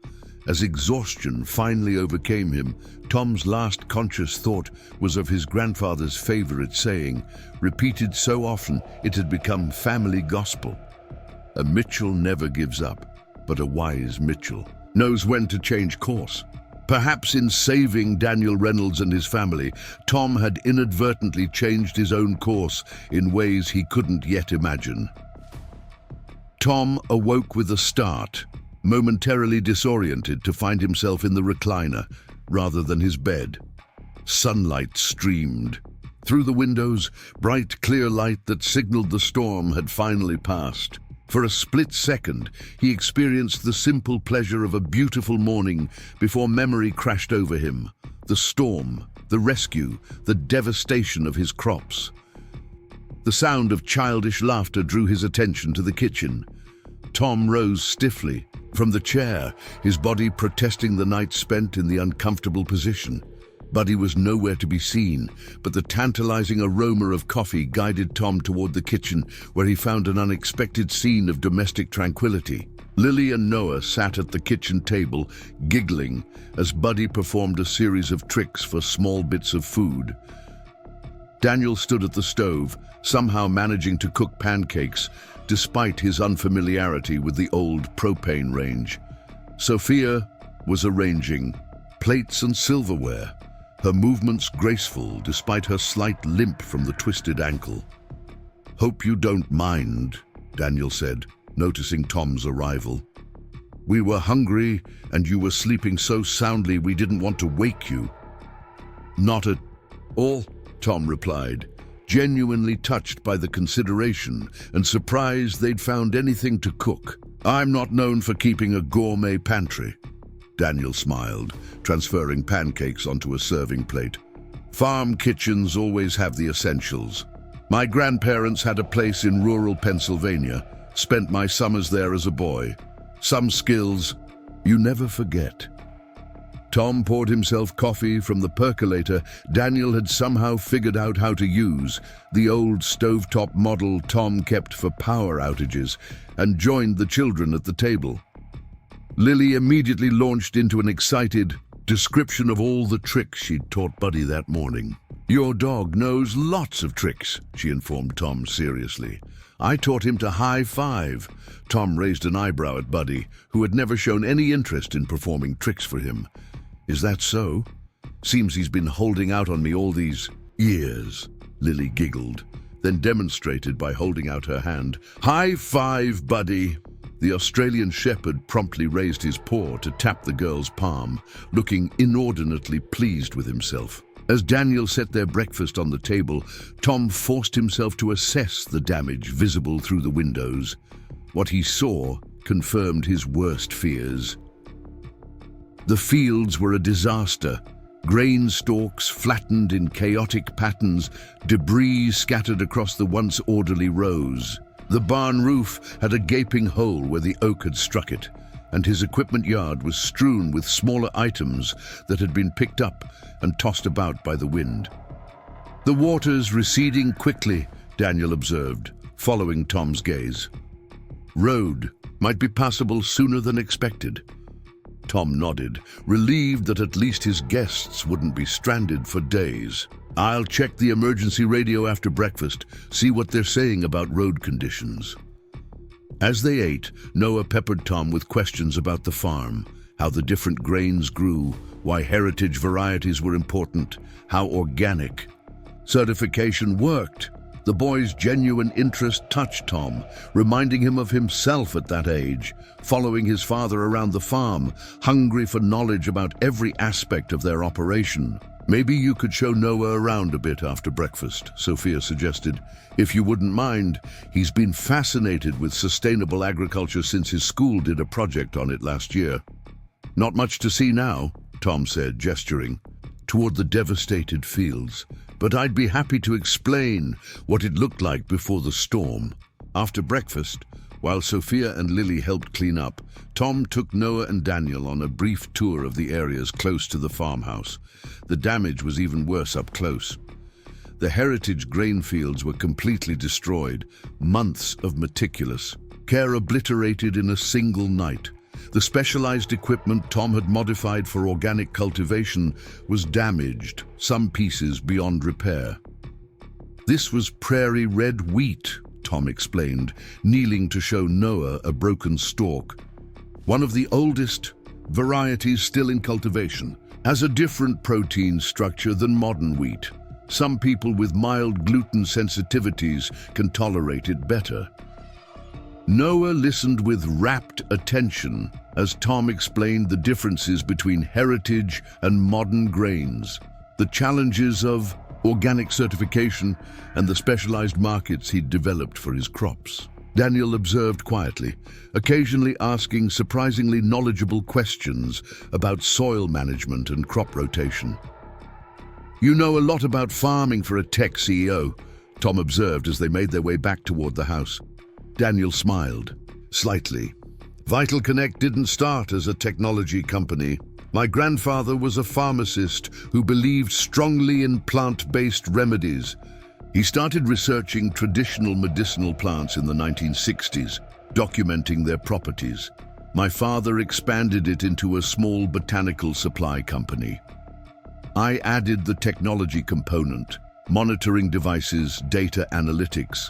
A: As exhaustion finally overcame him, Tom's last conscious thought was of his grandfather's favorite saying, repeated so often it had become family gospel. "A Mitchell never gives up, but a wise Mitchell knows when to change course." Perhaps in saving Daniel Reynolds and his family, Tom had inadvertently changed his own course in ways he couldn't yet imagine. Tom awoke with a start, momentarily disoriented to find himself in the recliner rather than his bed. Sunlight streamed. Through the windows, bright, clear light that signaled the storm had finally passed. For a split second, he experienced the simple pleasure of a beautiful morning before memory crashed over him. The storm, the rescue, the devastation of his crops. The sound of childish laughter drew his attention to the kitchen. Tom rose stiffly from the chair, his body protesting the night spent in the uncomfortable position. Buddy was nowhere to be seen, but the tantalizing aroma of coffee guided Tom toward the kitchen, where he found an unexpected scene of domestic tranquility. Lily and Noah sat at the kitchen table, giggling, as Buddy performed a series of tricks for small bits of food. Daniel stood at the stove, somehow managing to cook pancakes, despite his unfamiliarity with the old propane range. Sophia was arranging plates and silverware, her movements graceful despite her slight limp from the twisted ankle. "Hope you don't mind," Daniel said, noticing Tom's arrival. "We were hungry and you were sleeping so soundly we didn't want to wake you." "Not at all," Tom replied, genuinely touched by the consideration and surprised they'd found anything to cook. "I'm not known for keeping a gourmet pantry." Daniel smiled, transferring pancakes onto a serving plate. "Farm kitchens always have the essentials. My grandparents had a place in rural Pennsylvania, spent my summers there as a boy. Some skills you never forget." Tom poured himself coffee from the percolator Daniel had somehow figured out how to use, the old stovetop model Tom kept for power outages, and joined the children at the table. Lily immediately launched into an excited description of all the tricks she'd taught Buddy that morning. "Your dog knows lots of tricks," she informed Tom seriously. "I taught him to high five." Tom raised an eyebrow at Buddy, who had never shown any interest in performing tricks for him. "Is that so? Seems he's been holding out on me all these years," Lily giggled, then demonstrated by holding out her hand. "High five, Buddy." The Australian shepherd promptly raised his paw to tap the girl's palm, looking inordinately pleased with himself. As Daniel set their breakfast on the table, Tom forced himself to assess the damage visible through the windows. What he saw confirmed his worst fears. The fields were a disaster. Grain stalks flattened in chaotic patterns, debris scattered across the once orderly rows. The barn roof had a gaping hole where the oak had struck it, and his equipment yard was strewn with smaller items that had been picked up and tossed about by the wind. "The water's receding quickly," Daniel observed, following Tom's gaze. "Road might be passable sooner than expected." Tom nodded, relieved that at least his guests wouldn't be stranded for days. "I'll check the emergency radio after breakfast, see what they're saying about road conditions." As they ate, Noah peppered Tom with questions about the farm, how the different grains grew, why heritage varieties were important, how organic certification worked. The boy's genuine interest touched Tom, reminding him of himself at that age, following his father around the farm, hungry for knowledge about every aspect of their operation. "Maybe you could show Noah around a bit after breakfast," Sophia suggested. "If you wouldn't mind, he's been fascinated with sustainable agriculture since his school did a project on it last year." "Not much to see now," Tom said, gesturing toward the devastated fields. "But I'd be happy to explain what it looked like before the storm." After breakfast, while Sophia and Lily helped clean up, Tom took Noah and Daniel on a brief tour of the areas close to the farmhouse. The damage was even worse up close. The heritage grain fields were completely destroyed, months of meticulous care obliterated in a single night. The specialized equipment Tom had modified for organic cultivation was damaged, some pieces beyond repair. "This was prairie red wheat," Tom explained, kneeling to show Noah a broken stalk. "One of the oldest varieties still in cultivation, has a different protein structure than modern wheat. Some people with mild gluten sensitivities can tolerate it better." Noah listened with rapt attention as Tom explained the differences between heritage and modern grains, the challenges of organic certification, and the specialized markets he'd developed for his crops. Daniel observed quietly, occasionally asking surprisingly knowledgeable questions about soil management and crop rotation. "You know a lot about farming for a tech CEO," Tom observed as they made their way back toward the house. Daniel smiled, slightly. "VitalConnect didn't start as a technology company. My grandfather was a pharmacist who believed strongly in plant-based remedies. He started researching traditional medicinal plants in the 1960s, documenting their properties. My father expanded it into a small botanical supply company. I added the technology component, monitoring devices, data analytics.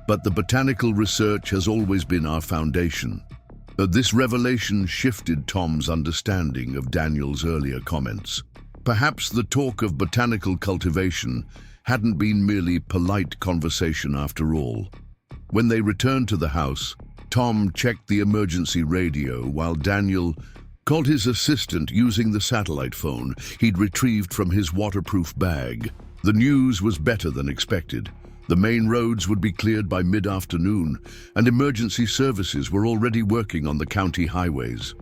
A: But the botanical research has always been our foundation." This revelation shifted Tom's understanding of Daniel's earlier comments. Perhaps the talk of botanical cultivation hadn't been merely polite conversation after all. When they returned to the house, Tom checked the emergency radio while Daniel called his assistant using the satellite phone he'd retrieved from his waterproof bag. The news was better than expected. The main roads would be cleared by mid-afternoon, and emergency services were already working on the county highways.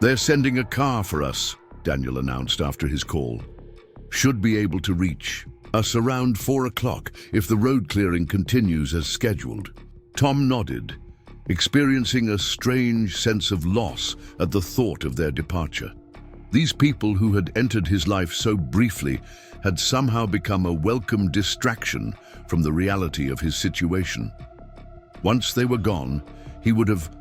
A: "They're sending a car for us," Daniel announced after his call. "Should be able to reach us around 4 o'clock if the road clearing continues as scheduled." Tom nodded, experiencing a strange sense of loss at the thought of their departure. These people who had entered his life so briefly had somehow become a welcome distraction from the reality of his situation. Once they were gone, he would have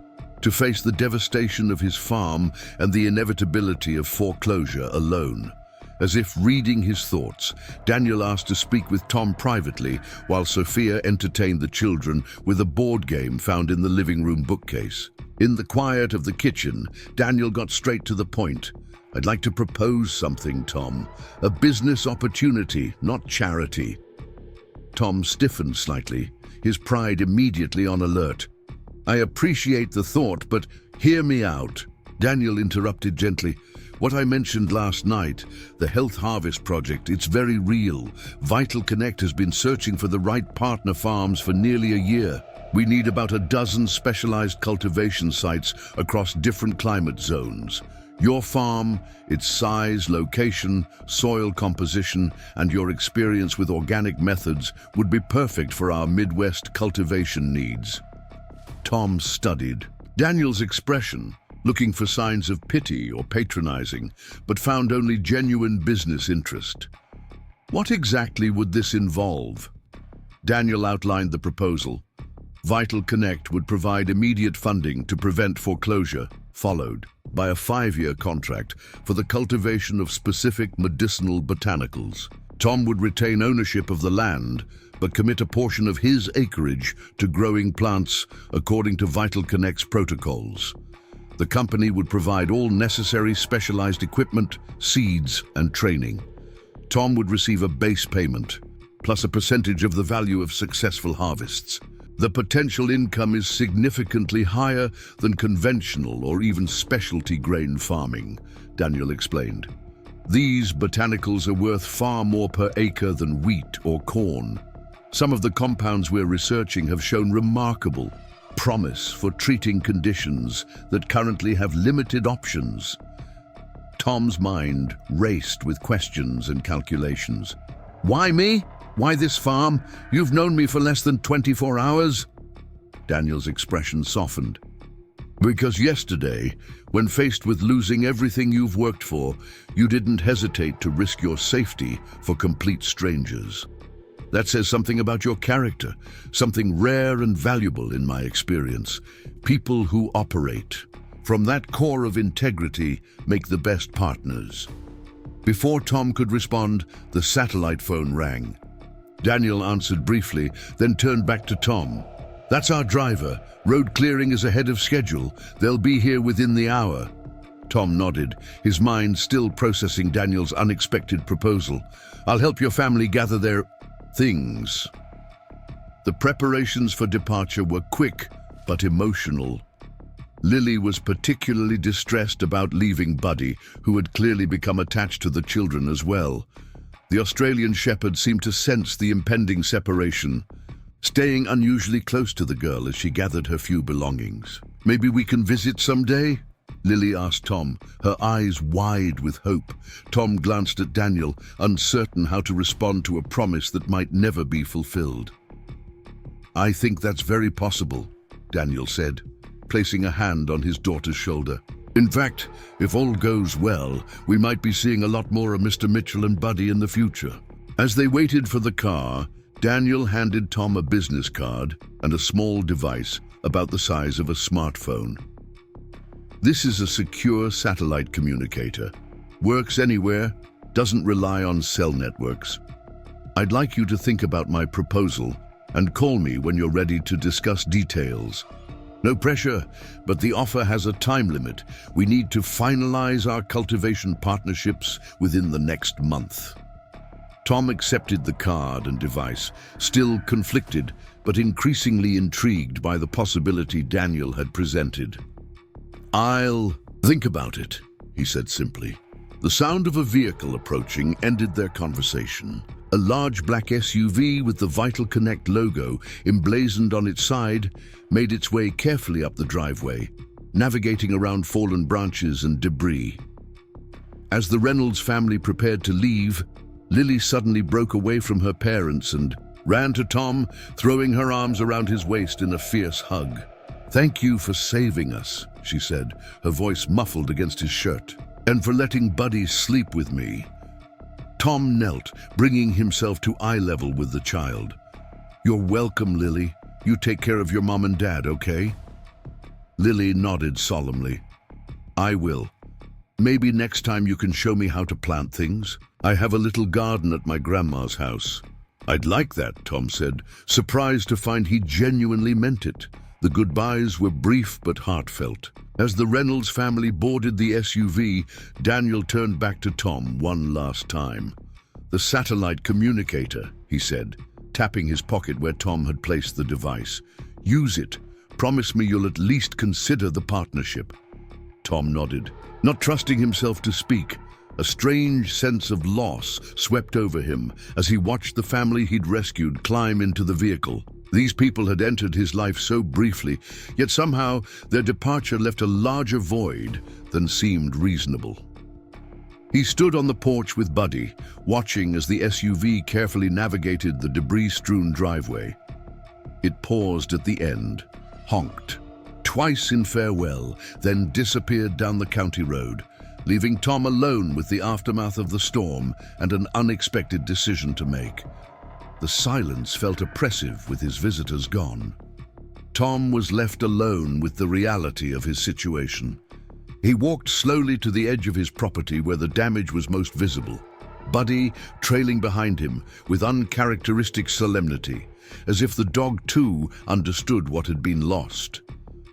A: to face the devastation of his farm and the inevitability of foreclosure alone. As if reading his thoughts, Daniel asked to speak with Tom privately while Sophia entertained the children with a board game found in the living room bookcase. In the quiet of the kitchen, Daniel got straight to the point. "I'd like to propose something, Tom. A business opportunity, not charity." Tom stiffened slightly, his pride immediately on alert. "I appreciate the thought, but hear me out." Daniel interrupted gently. "What I mentioned last night, the Health Harvest Project, it's very real. VitalConnect has been searching for the right partner farms for nearly a year. We need about a dozen specialized cultivation sites across different climate zones. Your farm, its size, location, soil composition, and your experience with organic methods would be perfect for our Midwest cultivation needs." Tom studied Daniel's expression, looking for signs of pity or patronizing, but found only genuine business interest. What exactly would this involve? Daniel outlined the proposal. VitalConnect would provide immediate funding to prevent foreclosure, followed by a 5-year contract for the cultivation of specific medicinal botanicals. Tom would retain ownership of the land, but commit a portion of his acreage to growing plants according to VitalConnect's protocols. The company would provide all necessary specialized equipment, seeds, and training. Tom would receive a base payment, plus a percentage of the value of successful harvests. The potential income is significantly higher than conventional or even specialty grain farming, Daniel explained. These botanicals are worth far more per acre than wheat or corn. Some of the compounds we're researching have shown remarkable promise for treating conditions that currently have limited options. Tom's mind raced with questions and calculations. "Why me? Why this farm? You've known me for less than 24 hours?" Daniel's expression softened. "Because yesterday, when faced with losing everything you've worked for, you didn't hesitate to risk your safety for complete strangers. That says something about your character, something rare and valuable in my experience. People who operate from that core of integrity make the best partners." Before Tom could respond, the satellite phone rang. Daniel answered briefly, then turned back to Tom. "That's our driver. Road clearing is ahead of schedule. They'll be here within the hour." Tom nodded, his mind still processing Daniel's unexpected proposal. "I'll help your family gather their things." The preparations for departure were quick but emotional. Lily was particularly distressed about leaving Buddy, who had clearly become attached to the children as well. The Australian shepherd seemed to sense the impending separation, staying unusually close to the girl as she gathered her few belongings. "Maybe we can visit someday?" Lily asked Tom, her eyes wide with hope. Tom glanced at Daniel, uncertain how to respond to a promise that might never be fulfilled. "I think that's very possible," Daniel said, placing a hand on his daughter's shoulder. "In fact, if all goes well, we might be seeing a lot more of Mr. Mitchell and Buddy in the future." As they waited for the car, Daniel handed Tom a business card and a small device about the size of a smartphone. "This is a secure satellite communicator. Works anywhere, doesn't rely on cell networks. I'd like you to think about my proposal and call me when you're ready to discuss details. No pressure, but the offer has a time limit. We need to finalize our cultivation partnerships within the next month." Tom accepted the card and device, still conflicted, but increasingly intrigued by the possibility Daniel had presented. "I'll think about it," he said simply. The sound of a vehicle approaching ended their conversation. A large black SUV with the VitalConnect logo emblazoned on its side made its way carefully up the driveway, navigating around fallen branches and debris. As the Reynolds family prepared to leave, Lily suddenly broke away from her parents and ran to Tom, throwing her arms around his waist in a fierce hug. "Thank you for saving us," she said, her voice muffled against his shirt, "and for letting Buddy sleep with me." Tom knelt, bringing himself to eye level with the child. "You're welcome, Lily. You take care of your mom and dad, okay?" Lily nodded solemnly. "I will. Maybe next time you can show me how to plant things. I have a little garden at my grandma's house. I'd like that, Tom said, surprised to find he genuinely meant it. The goodbyes were brief but heartfelt. As the Reynolds family boarded the SUV, Daniel turned back to Tom one last time. "The satellite communicator," he said, tapping his pocket where Tom had placed the device. "Use it. Promise me you'll at least consider the partnership." Tom nodded, not trusting himself to speak. A strange sense of loss swept over him as he watched the family he'd rescued climb into the vehicle. These people had entered his life so briefly, yet somehow their departure left a larger void than seemed reasonable. He stood on the porch with Buddy, watching as the SUV carefully navigated the debris-strewn driveway. It paused at the end, honked twice in farewell, then disappeared down the county road, leaving Tom alone with the aftermath of the storm and an unexpected decision to make. The silence felt oppressive with his visitors gone. Tom was left alone with the reality of his situation. He walked slowly to the edge of his property where the damage was most visible, Buddy trailing behind him with uncharacteristic solemnity, as if the dog too understood what had been lost.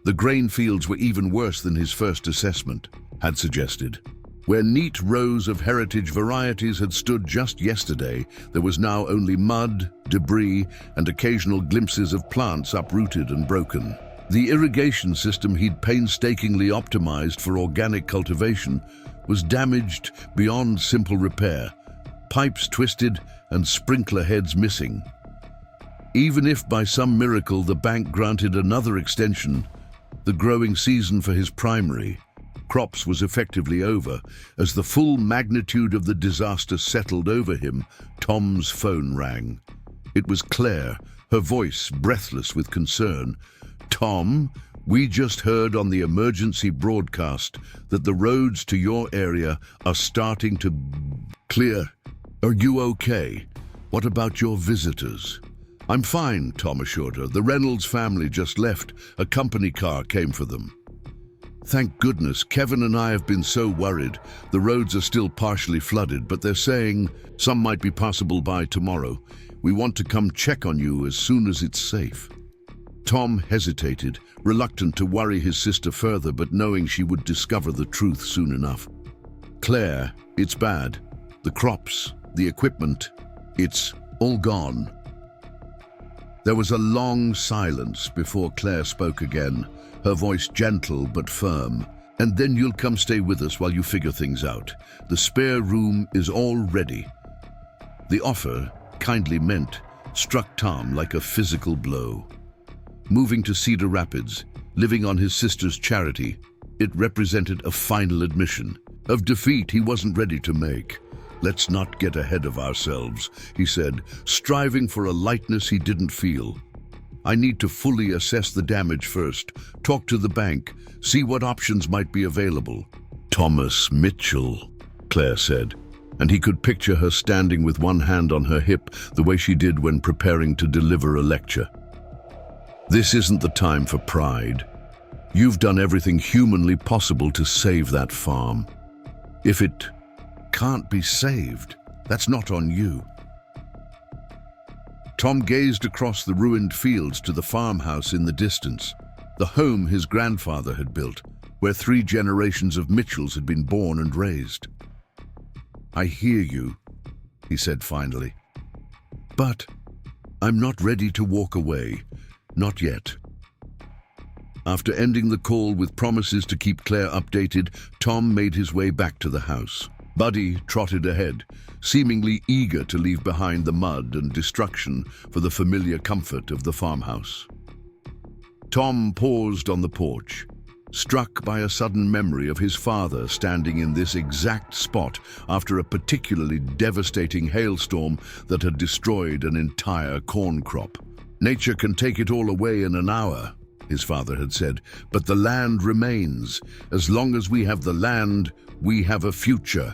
A: The grain fields were even worse than his first assessment had suggested. Where neat rows of heritage varieties had stood just yesterday, there was now only mud, debris, and occasional glimpses of plants uprooted and broken. The irrigation system he'd painstakingly optimized for organic cultivation was damaged beyond simple repair, pipes twisted and sprinkler heads missing. Even if by some miracle the bank granted another extension, the growing season for his primary crops was effectively over. As the full magnitude of the disaster settled over him, Tom's phone rang. It was Claire, her voice breathless with concern. "Tom, we just heard on the emergency broadcast that the roads to your area are starting to clear. Are you okay? What about your visitors?" "I'm fine," Tom assured her. "The Reynolds family just left. A company car came for them." "Thank goodness. Kevin and I have been so worried. The roads are still partially flooded, but they're saying some might be passable by tomorrow. We want to come check on you as soon as it's safe." Tom hesitated, reluctant to worry his sister further, but knowing she would discover the truth soon enough. "Claire, it's bad. The crops, the equipment, it's all gone." There was a long silence before Claire spoke again, her voice gentle but firm. "And then you'll come stay with us while you figure things out. The spare room is all ready." The offer, kindly meant, struck Tom like a physical blow. Moving to Cedar Rapids, living on his sister's charity, it represented a final admission of defeat he wasn't ready to make. "Let's not get ahead of ourselves," he said, striving for a lightness he didn't feel. "I need to fully assess the damage first, talk to the bank, see what options might be available." "Thomas Mitchell," Claire said, and he could picture her standing with one hand on her hip the way she did when preparing to deliver a lecture. "This isn't the time for pride. You've done everything humanly possible to save that farm. If it can't be saved, that's not on you." Tom gazed across the ruined fields to the farmhouse in the distance, the home his grandfather had built, where 3 generations of Mitchells had been born and raised. "I hear you," he said finally. "But I'm not ready to walk away. Not yet." After ending the call with promises to keep Claire updated, Tom made his way back to the house. Buddy trotted ahead, seemingly eager to leave behind the mud and destruction for the familiar comfort of the farmhouse. Tom paused on the porch, struck by a sudden memory of his father standing in this exact spot after a particularly devastating hailstorm that had destroyed an entire corn crop. "Nature can take it all away in an hour," his father had said, "but the land remains. As long as we have the land, we have a future."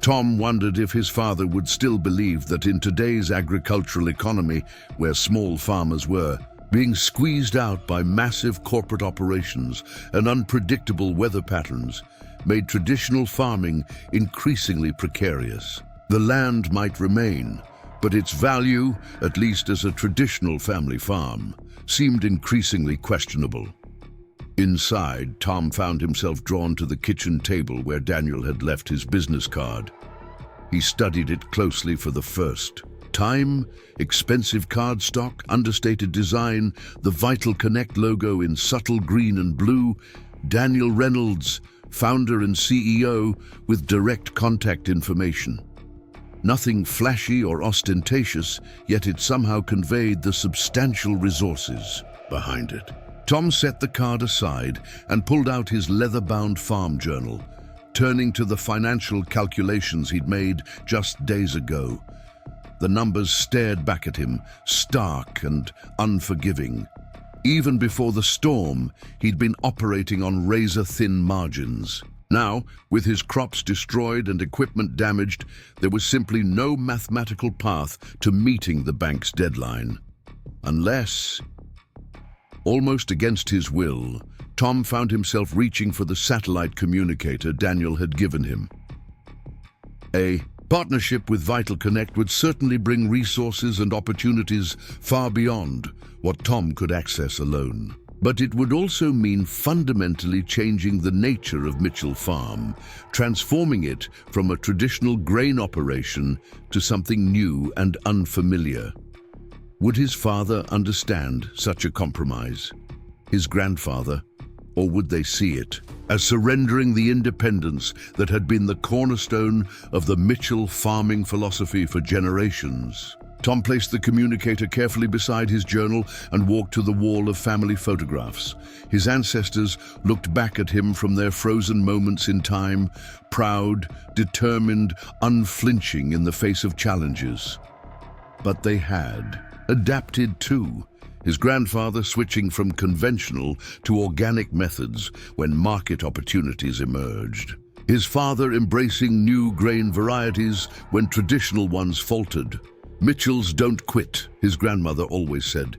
A: Tom wondered if his father would still believe that in today's agricultural economy, where small farmers were being squeezed out by massive corporate operations and unpredictable weather patterns, made traditional farming increasingly precarious. The land might remain, but its value, at least as a traditional family farm, seemed increasingly questionable. Inside, Tom found himself drawn to the kitchen table where Daniel had left his business card. He studied it closely for the first time. Expensive cardstock, understated design, the VitalConnect logo in subtle green and blue. Daniel Reynolds, founder and CEO, with direct contact information. Nothing flashy or ostentatious, yet it somehow conveyed the substantial resources behind it. Tom set the card aside and pulled out his leather-bound farm journal, turning to the financial calculations he'd made just days ago. The numbers stared back at him, stark and unforgiving. Even before the storm, he'd been operating on razor-thin margins. Now, with his crops destroyed and equipment damaged, there was simply no mathematical path to meeting the bank's deadline. Unless, almost against his will, Tom found himself reaching for the satellite communicator Daniel had given him. A partnership with VitalConnect would certainly bring resources and opportunities far beyond what Tom could access alone. But it would also mean fundamentally changing the nature of Mitchell Farm, transforming it from a traditional grain operation to something new and unfamiliar. Would his father understand such a compromise? His grandfather? Or would they see it as surrendering the independence that had been the cornerstone of the Mitchell farming philosophy for generations? Tom placed the communicator carefully beside his journal and walked to the wall of family photographs. His ancestors looked back at him from their frozen moments in time, proud, determined, unflinching in the face of challenges. But they had adapted too, his grandfather switching from conventional to organic methods when market opportunities emerged. His father embracing new grain varieties when traditional ones faltered. Mitchells don't quit, his grandmother always said,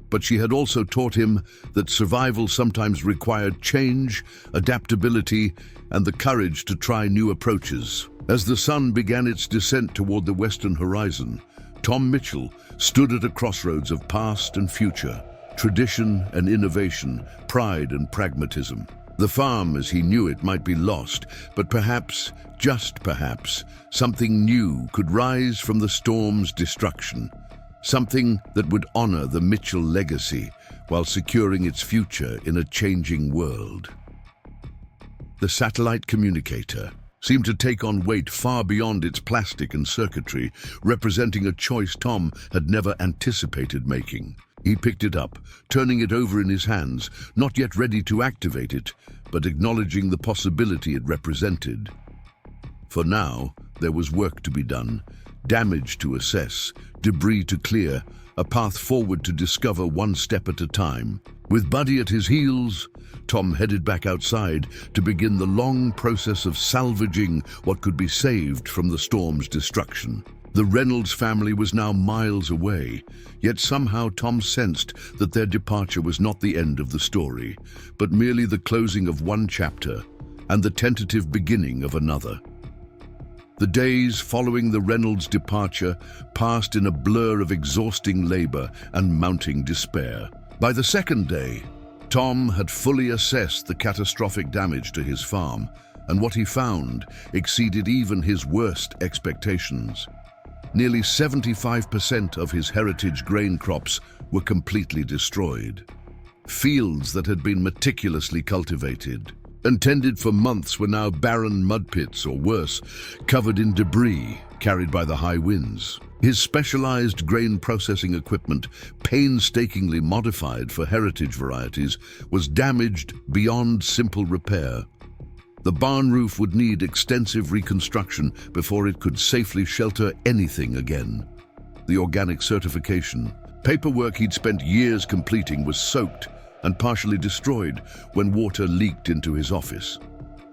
A: but she had also taught him that survival sometimes required change, adaptability, and the courage to try new approaches. As the sun began its descent toward the western horizon, Tom Mitchell stood at a crossroads of past and future, tradition and innovation, pride and pragmatism. The farm as he knew it might be lost, but perhaps, just perhaps, something new could rise from the storm's destruction, something that would honor the Mitchell legacy while securing its future in a changing world. The satellite communicator seemed to take on weight far beyond its plastic and circuitry, representing a choice Tom had never anticipated making. He picked it up, turning it over in his hands, not yet ready to activate it, but acknowledging the possibility it represented. For now, there was work to be done, damage to assess, debris to clear, a path forward to discover one step at a time. With Buddy at his heels, Tom headed back outside to begin the long process of salvaging what could be saved from the storm's destruction. The Reynolds family was now miles away, yet somehow Tom sensed that their departure was not the end of the story, but merely the closing of one chapter and the tentative beginning of another. The days following the Reynolds' departure passed in a blur of exhausting labor and mounting despair. By the second day, Tom had fully assessed the catastrophic damage to his farm, and what he found exceeded even his worst expectations. Nearly 75% of his heritage grain crops were completely destroyed. Fields that had been meticulously cultivated, intended for months, were now barren mud pits, or worse, covered in debris carried by the high winds. His specialized grain processing equipment, painstakingly modified for heritage varieties, was damaged beyond simple repair. The barn roof would need extensive reconstruction before it could safely shelter anything again. The organic certification, paperwork he'd spent years completing, was soaked and partially destroyed when water leaked into his office.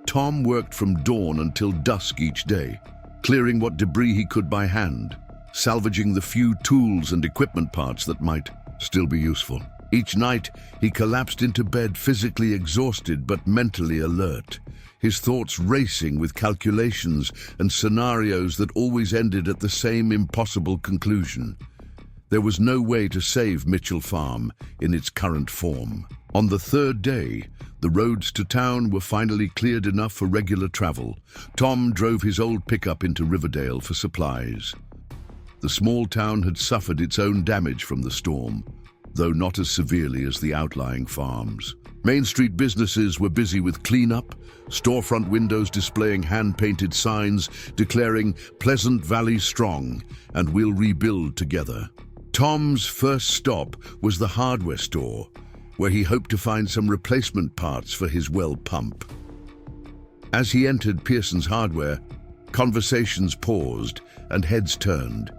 A: Tom worked from dawn until dusk each day, clearing what debris he could by hand, salvaging the few tools and equipment parts that might still be useful. Each night, he collapsed into bed physically exhausted but mentally alert, his thoughts racing with calculations and scenarios that always ended at the same impossible conclusion. There was no way to save Mitchell Farm in its current form. On the third day, the roads to town were finally cleared enough for regular travel. Tom drove his old pickup into Riverdale for supplies. The small town had suffered its own damage from the storm, though not as severely as the outlying farms. Main Street businesses were busy with cleanup, storefront windows displaying hand-painted signs declaring "Pleasant Valley Strong" and "We'll rebuild together." Tom's first stop was the hardware store, where he hoped to find some replacement parts for his well pump. As he entered Pearson's Hardware, conversations paused and heads turned.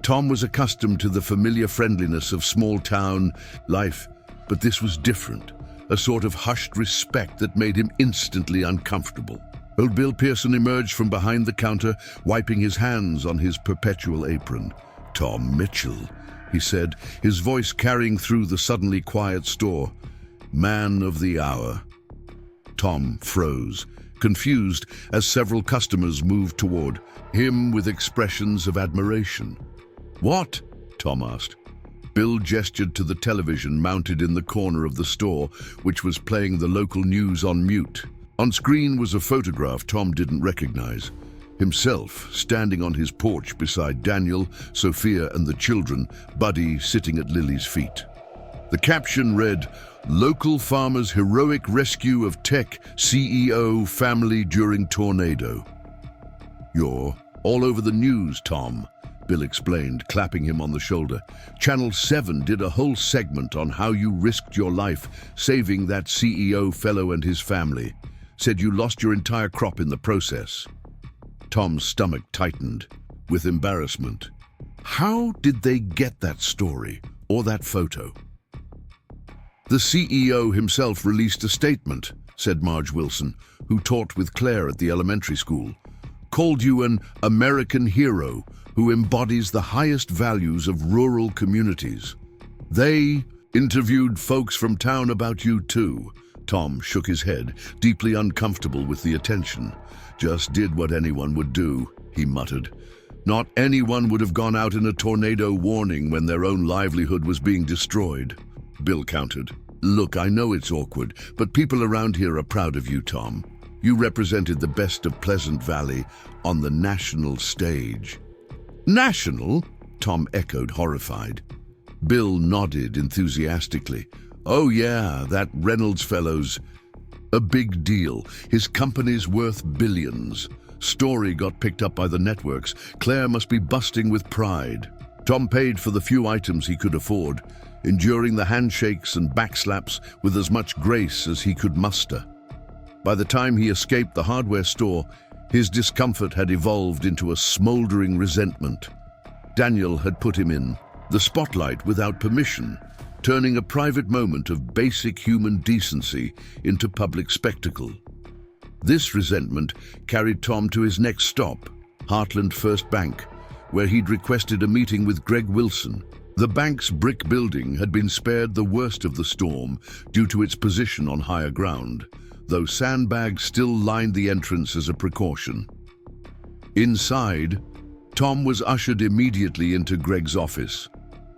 A: Tom was accustomed to the familiar friendliness of small-town life, but this was different, a sort of hushed respect that made him instantly uncomfortable. Old Bill Pearson emerged from behind the counter, wiping his hands on his perpetual apron. "Tom Mitchell," he said, his voice carrying through the suddenly quiet store. "Man of the hour." Tom froze, confused as several customers moved toward him with expressions of admiration. "What?" Tom asked. Bill gestured to the television mounted in the corner of the store, which was playing the local news on mute. On screen was a photograph Tom didn't recognize. Himself, standing on his porch beside Daniel, Sophia, and the children, Buddy sitting at Lily's feet. The caption read, "Local farmers' heroic rescue of tech CEO family during tornado." "You're all over the news, Tom," Bill explained, clapping him on the shoulder. "Channel 7 did a whole segment on how you risked your life saving that CEO fellow and his family. Said you lost your entire crop in the process." Tom's stomach tightened with embarrassment. How did they get that story or that photo? "The CEO himself released a statement," said Marge Wilson, who taught with Claire at the elementary school. "Called you an American hero who embodies the highest values of rural communities. They interviewed folks from town about you too." Tom shook his head, deeply uncomfortable with the attention. "Just did what anyone would do," he muttered. "Not anyone would have gone out in a tornado warning when their own livelihood was being destroyed." Bill countered. "Look, I know it's awkward, but people around here are proud of you, Tom. You represented the best of Pleasant Valley on the national stage." "National?" Tom echoed, horrified. Bill nodded enthusiastically. "Oh yeah, that Reynolds fellow's a big deal. His company's worth billions. Story got picked up by the networks. Claire must be busting with pride." Tom paid for the few items he could afford, enduring the handshakes and backslaps with as much grace as he could muster. By the time he escaped the hardware store, his discomfort had evolved into a smoldering resentment. Daniel had put him in the spotlight without permission, turning a private moment of basic human decency into public spectacle. This resentment carried Tom to his next stop, Heartland First Bank, where he'd requested a meeting with Greg Wilson. The bank's brick building had been spared the worst of the storm due to its position on higher ground, though sandbags still lined the entrance as a precaution. Inside, Tom was ushered immediately into Greg's office,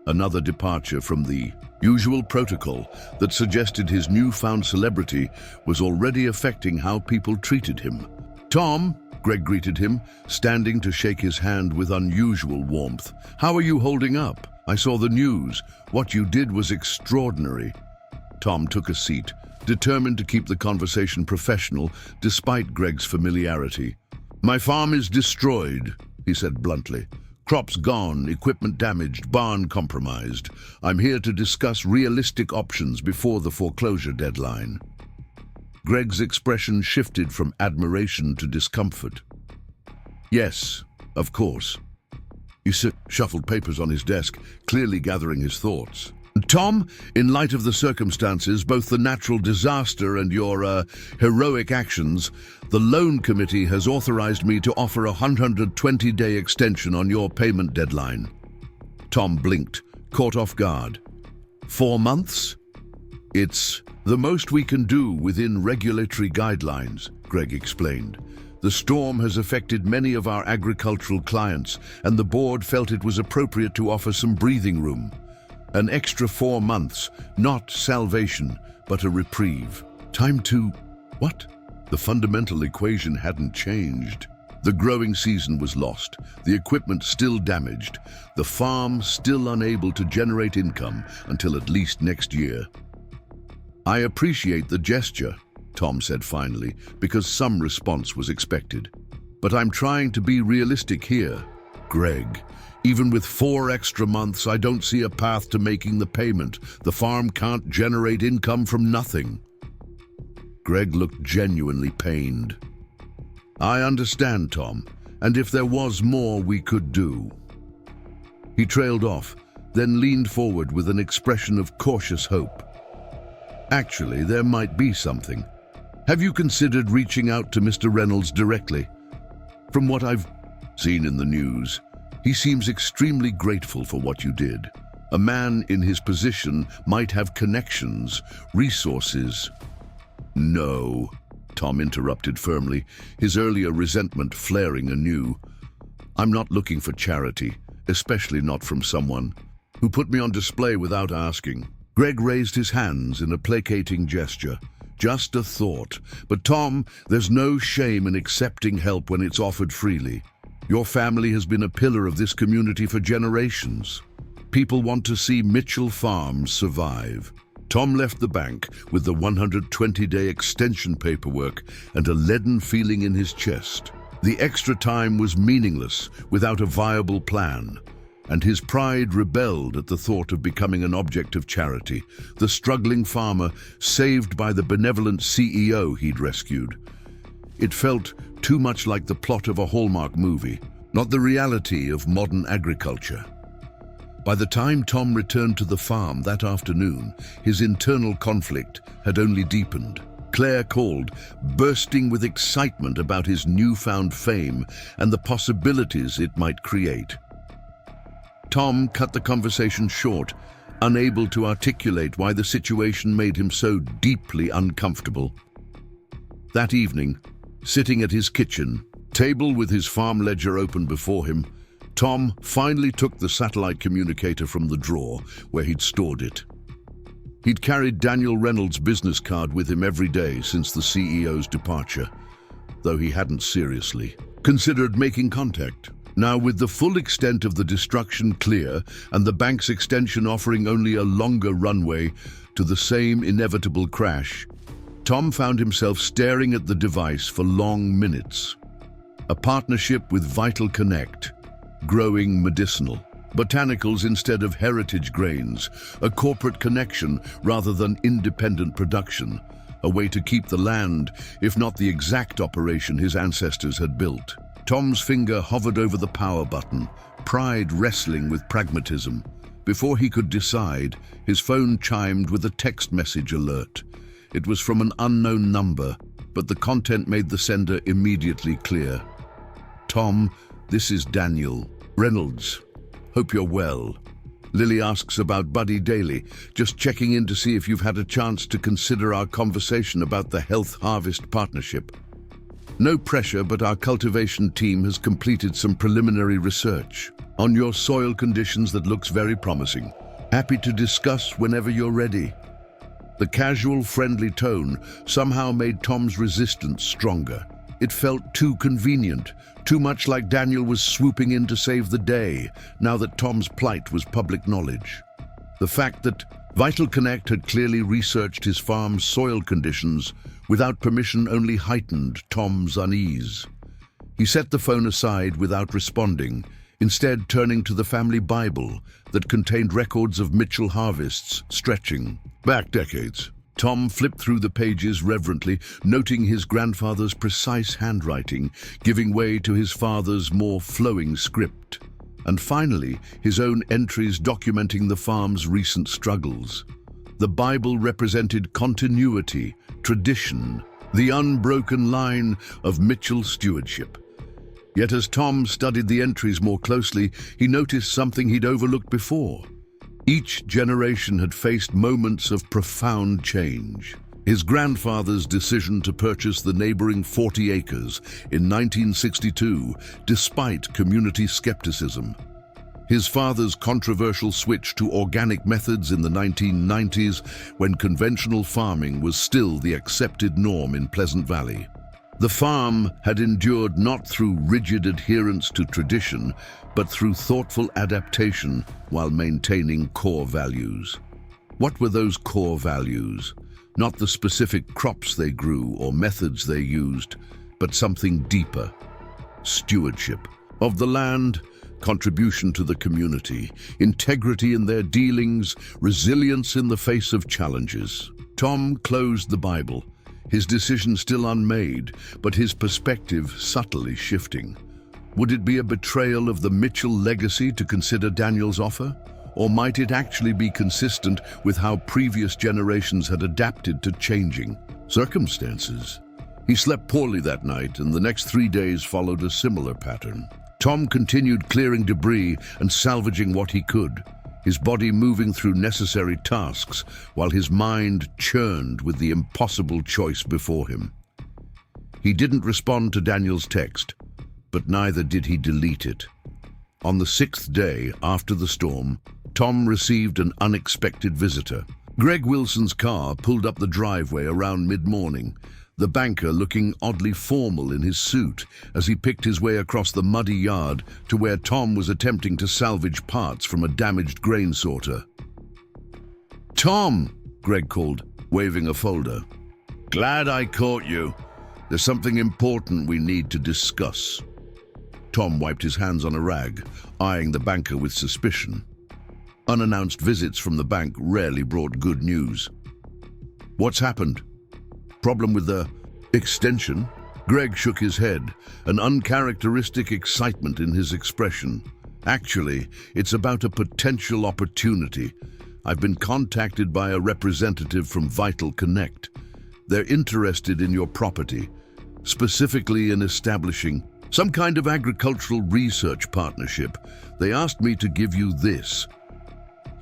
A: another departure from the usual protocol that suggested his newfound celebrity was already affecting how people treated him. "Tom," Greg greeted him, standing to shake his hand with unusual warmth. "How are you holding up? I saw the news. What you did was extraordinary." Tom took a seat, determined to keep the conversation professional despite Greg's familiarity. "My farm is destroyed," he said bluntly. "Crops gone, equipment damaged, barn compromised. I'm here to discuss realistic options before the foreclosure deadline." Greg's expression shifted from admiration to discomfort. "Yes, of course." He shuffled papers on his desk, clearly gathering his thoughts. "Tom, in light of the circumstances, both the natural disaster and your heroic actions, the loan committee has authorized me to offer a 120-day extension on your payment deadline." Tom blinked, caught off guard. 4 months? It's the most we can do within regulatory guidelines, Greg explained. The storm has affected many of our agricultural clients, and the board felt it was appropriate to offer some breathing room. An extra 4 months, not salvation, but a reprieve. Time to... what? The fundamental equation hadn't changed. The growing season was lost, the equipment still damaged, the farm still unable to generate income until at least next year. I appreciate the gesture, Tom said finally, because some response was expected. But I'm trying to be realistic here. Greg, even with 4 extra months, I don't see a path to making the payment. The farm can't generate income from nothing. Greg looked genuinely pained. I understand, Tom, and if there was more we could do. He trailed off, then leaned forward with an expression of cautious hope. Actually, there might be something. Have you considered reaching out to Mr. Reynolds directly? From what I've seen in the news, he seems extremely grateful for what you did. A man in his position might have connections, resources. No, Tom interrupted firmly, his earlier resentment flaring anew. I'm not looking for charity, especially not from someone who put me on display without asking. Greg raised his hands in a placating gesture. Just a thought. But Tom, there's no shame in accepting help when it's offered freely. Your family has been a pillar of this community for generations. People want to see Mitchell Farms survive. Tom left the bank with the 120-day extension paperwork and a leaden feeling in his chest. The extra time was meaningless without a viable plan, and his pride rebelled at the thought of becoming an object of charity, the struggling farmer saved by the benevolent CEO he'd rescued. It felt too much like the plot of a Hallmark movie, not the reality of modern agriculture. By the time Tom returned to the farm that afternoon, his internal conflict had only deepened. Claire called, bursting with excitement about his newfound fame and the possibilities it might create. Tom cut the conversation short, unable to articulate why the situation made him so deeply uncomfortable. That evening, sitting at his kitchen table with his farm ledger open before him, Tom finally took the satellite communicator from the drawer where he'd stored it. He'd carried Daniel Reynolds' business card with him every day since the CEO's departure, though he hadn't seriously considered making contact. Now, with the full extent of the destruction clear and the bank's extension offering only a longer runway to the same inevitable crash, Tom found himself staring at the device for long minutes. A partnership with VitalConnect, growing medicinal botanicals instead of heritage grains, a corporate connection rather than independent production, a way to keep the land, if not the exact operation his ancestors had built. Tom's finger hovered over the power button, pride wrestling with pragmatism. Before he could decide, his phone chimed with a text message alert. It was from an unknown number, but the content made the sender immediately clear. Tom, this is Daniel Reynolds. Hope you're well. Lily asks about Buddy Daly, just checking in to see if you've had a chance to consider our conversation about the Health Harvest Partnership. No pressure, but our cultivation team has completed some preliminary research on your soil conditions that looks very promising. Happy to discuss whenever you're ready. The casual, friendly tone somehow made Tom's resistance stronger. It felt too convenient, too much like Daniel was swooping in to save the day, now that Tom's plight was public knowledge. The fact that VitalConnect had clearly researched his farm's soil conditions without permission only heightened Tom's unease. He set the phone aside without responding, instead turning to the family Bible that contained records of Mitchell harvests stretching back decades. Tom flipped through the pages reverently, noting his grandfather's precise handwriting, giving way to his father's more flowing script, and finally his own entries documenting the farm's recent struggles. The Bible represented continuity, tradition, the unbroken line of Mitchell stewardship. Yet as Tom studied the entries more closely, he noticed something he'd overlooked before. Each generation had faced moments of profound change. His grandfather's decision to purchase the neighboring 40 acres in 1962, despite community skepticism. His father's controversial switch to organic methods in the 1990s, when conventional farming was still the accepted norm in Pleasant Valley. The farm had endured not through rigid adherence to tradition, but through thoughtful adaptation while maintaining core values. What were those core values? Not the specific crops they grew or methods they used, but something deeper. Stewardship of the land, contribution to the community, integrity in their dealings, resilience in the face of challenges. Tom closed the Bible, his decision still unmade, but his perspective subtly shifting. Would it be a betrayal of the Mitchell legacy to consider Daniel's offer? Or might it actually be consistent with how previous generations had adapted to changing circumstances? He slept poorly that night, and the next 3 days followed a similar pattern. Tom continued clearing debris and salvaging what he could, his body moving through necessary tasks while his mind churned with the impossible choice before him. He didn't respond to Daniel's text, but neither did he delete it. On the 6th day after the storm, Tom received an unexpected visitor. Greg Wilson's car pulled up the driveway around mid-morning, the banker looking oddly formal in his suit as he picked his way across the muddy yard to where Tom was attempting to salvage parts from a damaged grain sorter. "Tom," Greg called, waving a folder. "Glad I caught you. There's something important we need to discuss." Tom wiped his hands on a rag, eyeing the banker with suspicion. Unannounced visits from the bank rarely brought good news. "What's happened? Problem with the extension?" Greg shook his head, an uncharacteristic excitement in his expression. "Actually, it's about a potential opportunity. I've been contacted by a representative from VitalConnect. They're interested in your property, specifically in establishing some kind of agricultural research partnership. They asked me to give you this."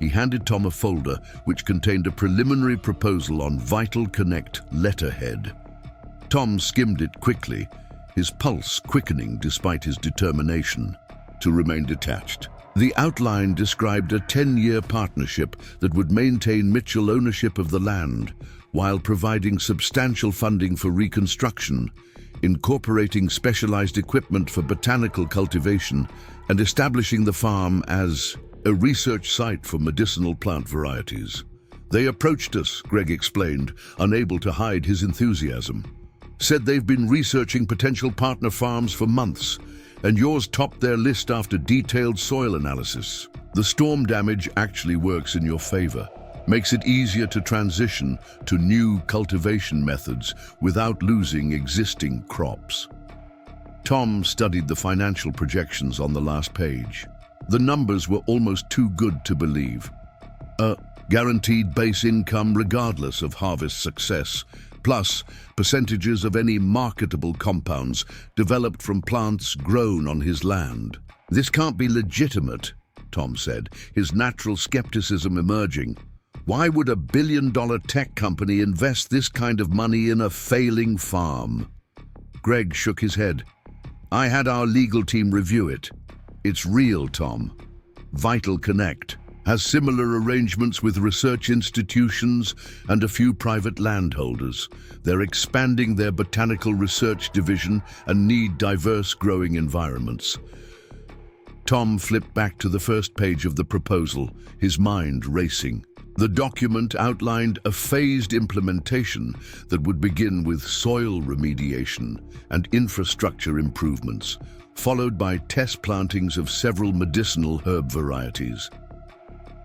A: He handed Tom a folder which contained a preliminary proposal on VitalConnect letterhead. Tom skimmed it quickly, his pulse quickening despite his determination to remain detached. The outline described a 10-year partnership that would maintain Mitchell ownership of the land while providing substantial funding for reconstruction, incorporating specialized equipment for botanical cultivation, and establishing the farm as a research site for medicinal plant varieties. "They approached us," Greg explained, unable to hide his enthusiasm. "Said they've been researching potential partner farms for months, and yours topped their list after detailed soil analysis. The storm damage actually works in your favor, makes it easier to transition to new cultivation methods without losing existing crops." Tom studied the financial projections on the last page. The numbers were almost too good to believe. A guaranteed base income regardless of harvest success, plus percentages of any marketable compounds developed from plants grown on his land. "This can't be legitimate," Tom said, his natural skepticism emerging. "Why would a billion-dollar tech company invest this kind of money in a failing farm?" Greg shook his head. "I had our legal team review it. It's real, Tom. VitalConnect has similar arrangements with research institutions and a few private landholders. They're expanding their botanical research division and need diverse growing environments." Tom flipped back to the first page of the proposal, his mind racing. The document outlined a phased implementation that would begin with soil remediation and infrastructure improvements, followed by test plantings of several medicinal herb varieties.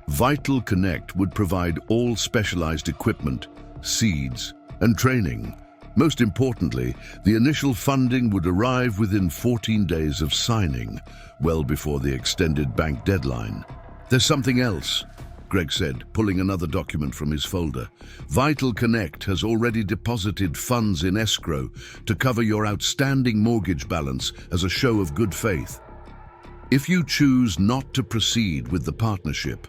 A: VitalConnect would provide all specialized equipment, seeds, and training. Most importantly, the initial funding would arrive within 14 days of signing, well before the extended bank deadline. "There's something else," Greg said, pulling another document from his folder. "VitalConnect has already deposited funds in escrow to cover your outstanding mortgage balance as a show of good faith. If you choose not to proceed with the partnership,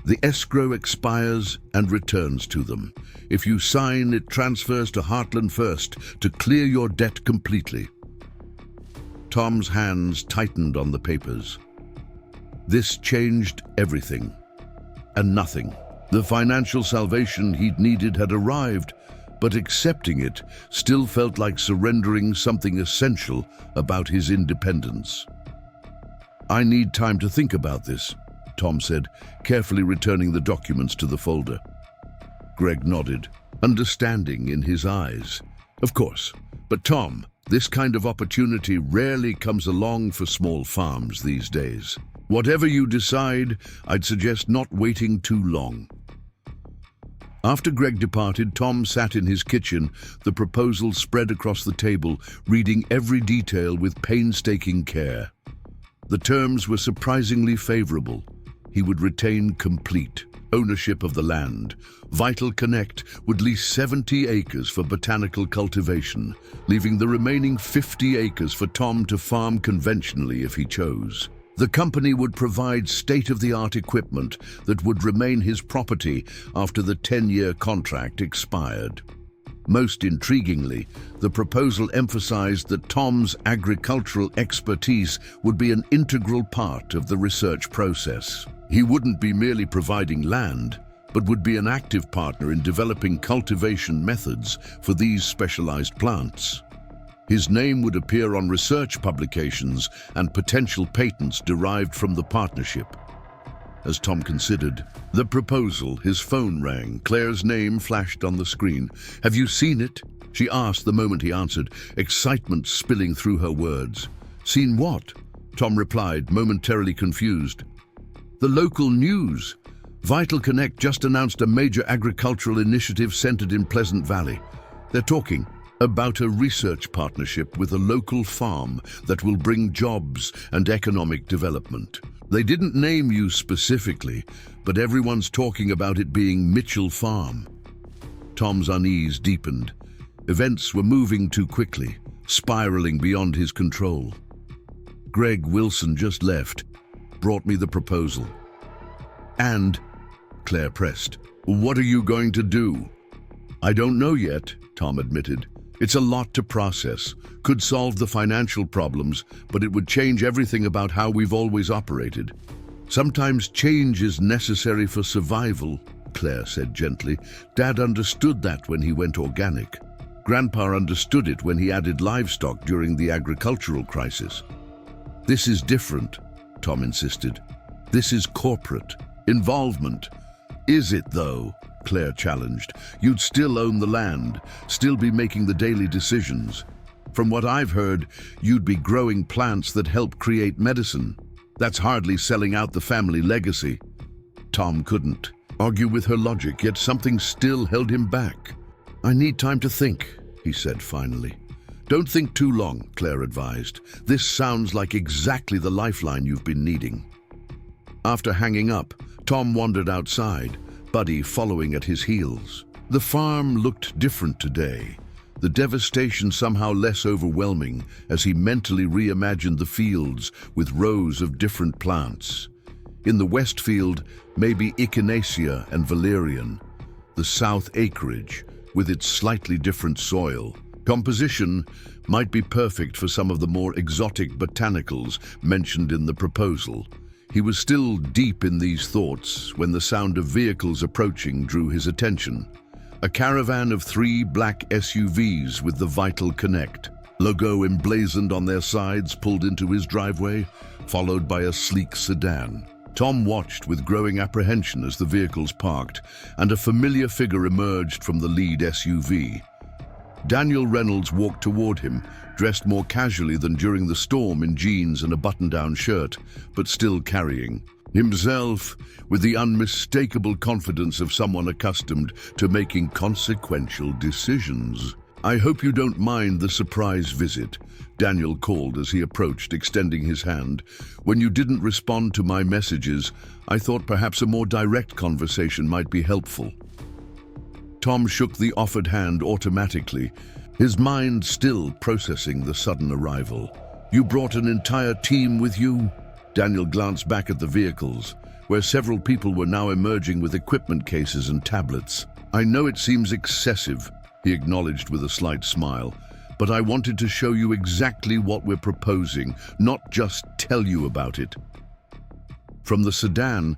A: The escrow expires and returns to them. If you sign, it transfers to Heartland First to clear your debt completely. Tom's hands tightened on the papers. This changed everything. And nothing. The financial salvation he'd needed had arrived, but accepting it still felt like surrendering something essential about his independence. "I need time to think about this," Tom said, carefully returning the documents to the folder. Greg nodded, understanding in his eyes. "Of course. But Tom, this kind of opportunity rarely comes along for small farms these days. Whatever you decide, I'd suggest not waiting too long." After Greg departed, Tom sat in his kitchen, the proposal spread across the table, reading every detail with painstaking care. The terms were surprisingly favorable. He would retain complete ownership of the land. VitalConnect would lease 70 acres for botanical cultivation, leaving the remaining 50 acres for Tom to farm conventionally if he chose. The company would provide state-of-the-art equipment that would remain his property after the 10-year contract expired. Most intriguingly, the proposal emphasized that Tom's agricultural expertise would be an integral part of the research process. He wouldn't be merely providing land, but would be an active partner in developing cultivation methods for these specialized plants. His name would appear on research publications and potential patents derived from the partnership. As Tom considered the proposal, his phone rang. Claire's name flashed on the screen. "Have you seen it?" she asked the moment he answered, excitement spilling through her words. "Seen what?" Tom replied, momentarily confused. "The local news. VitalConnect just announced a major agricultural initiative centered in Pleasant Valley. They're talking about a research partnership with a local farm that will bring jobs and economic development. They didn't name you specifically, but everyone's talking about it being Mitchell Farm." Tom's unease deepened. Events were moving too quickly, spiraling beyond his control. "Greg Wilson just left, brought me the proposal." "And," Claire pressed, "what are you going to do?" "I don't know yet," Tom admitted. "It's a lot to process. Could solve the financial problems, but it would change everything about how we've always operated." "Sometimes change is necessary for survival," Claire said gently. "Dad understood that when he went organic. Grandpa understood it when he added livestock during the agricultural crisis." "This is different," Tom insisted. "This is corporate involvement." "Is it, though?" Claire challenged. "You'd still own the land, still be making the daily decisions. From what I've heard, you'd be growing plants that help create medicine. That's hardly selling out the family legacy." Tom couldn't argue with her logic, yet something still held him back. "I need time to think," he said finally. "Don't think too long," Claire advised. "This sounds like exactly the lifeline you've been needing." After hanging up, Tom wandered outside, Buddy following at his heels. The farm looked different today, the devastation somehow less overwhelming as he mentally reimagined the fields with rows of different plants. In the west field, maybe echinacea and valerian. The south acreage, with its slightly different soil. Composition might be perfect for some of the more exotic botanicals mentioned in the proposal. He was still deep in these thoughts when the sound of vehicles approaching drew his attention. A caravan of 3 black SUVs with the VitalConnect logo emblazoned on their sides pulled into his driveway, followed by a sleek sedan. Tom watched with growing apprehension as the vehicles parked, and a familiar figure emerged from the lead SUV. Daniel Reynolds walked toward him, dressed more casually than during the storm in jeans and a button-down shirt, but still carrying himself with the unmistakable confidence of someone accustomed to making consequential decisions. "I hope you don't mind the surprise visit," Daniel called as he approached, extending his hand. "When you didn't respond to my messages, I thought perhaps a more direct conversation might be helpful." Tom shook the offered hand automatically, his mind still processing the sudden arrival. "You brought an entire team with you?" Daniel glanced back at the vehicles, where several people were now emerging with equipment cases and tablets. "I know it seems excessive," he acknowledged with a slight smile, "but I wanted to show you exactly what we're proposing, not just tell you about it." From the sedan,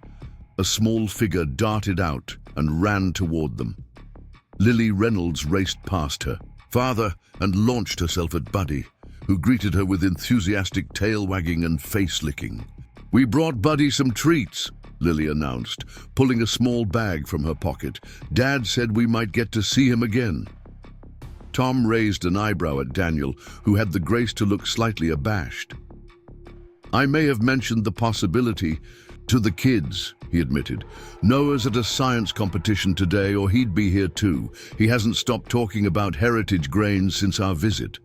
A: a small figure darted out and ran toward them. Lily Reynolds raced past her, father, and launched herself at Buddy, who greeted her with enthusiastic tail-wagging and face-licking. "We brought Buddy some treats," Lily announced, pulling a small bag from her pocket. "Dad said we might get to see him again." Tom raised an eyebrow at Daniel, who had the grace to look slightly abashed. "I may have mentioned the possibility to the kids," he admitted. "Noah's at a science competition today, or he'd be here too. He hasn't stopped talking about heritage grains since our visit."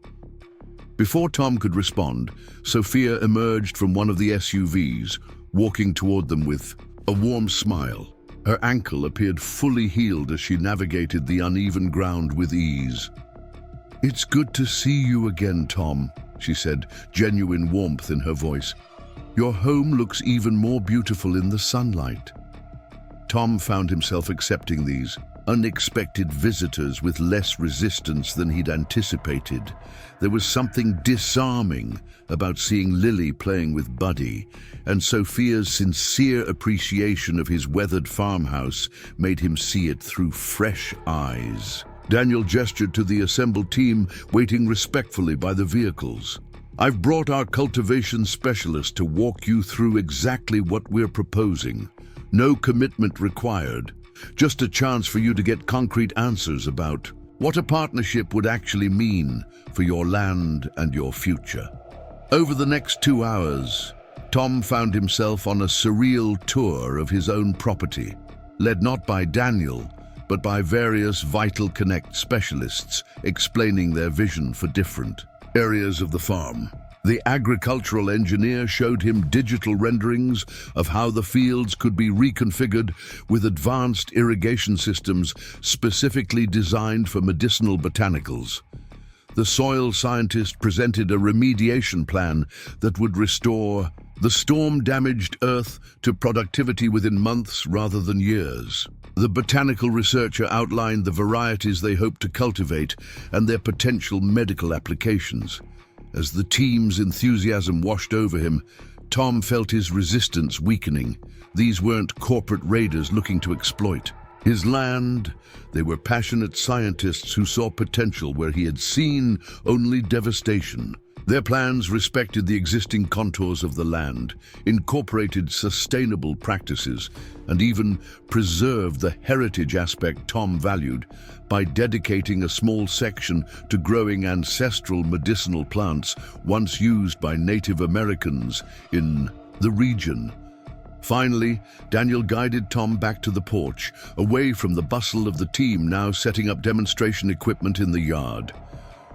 A: Before Tom could respond, Sophia emerged from one of the SUVs, walking toward them with a warm smile. Her ankle appeared fully healed as she navigated the uneven ground with ease. "It's good to see you again, Tom," she said, genuine warmth in her voice. "Your home looks even more beautiful in the sunlight." Tom found himself accepting these unexpected visitors with less resistance than he'd anticipated. There was something disarming about seeing Lily playing with Buddy, and Sophia's sincere appreciation of his weathered farmhouse made him see it through fresh eyes. Daniel gestured to the assembled team, waiting respectfully by the vehicles. "I've brought our cultivation specialist to walk you through exactly what we're proposing. No commitment required. Just a chance for you to get concrete answers about what a partnership would actually mean for your land and your future." Over the next 2 hours, Tom found himself on a surreal tour of his own property, led not by Daniel, but by various VitalConnect specialists explaining their vision for different areas of the farm. The agricultural engineer showed him digital renderings of how the fields could be reconfigured with advanced irrigation systems specifically designed for medicinal botanicals. The soil scientist presented a remediation plan that would restore the storm-damaged earth to productivity within months rather than years. The botanical researcher outlined the varieties they hoped to cultivate and their potential medical applications. As the team's enthusiasm washed over him, Tom felt his resistance weakening. These weren't corporate raiders looking to exploit his land. They were passionate scientists who saw potential where he had seen only devastation. Their plans respected the existing contours of the land, incorporated sustainable practices, and even preserved the heritage aspect Tom valued by dedicating a small section to growing ancestral medicinal plants once used by Native Americans in the region. Finally, Daniel guided Tom back to the porch, away from the bustle of the team now setting up demonstration equipment in the yard.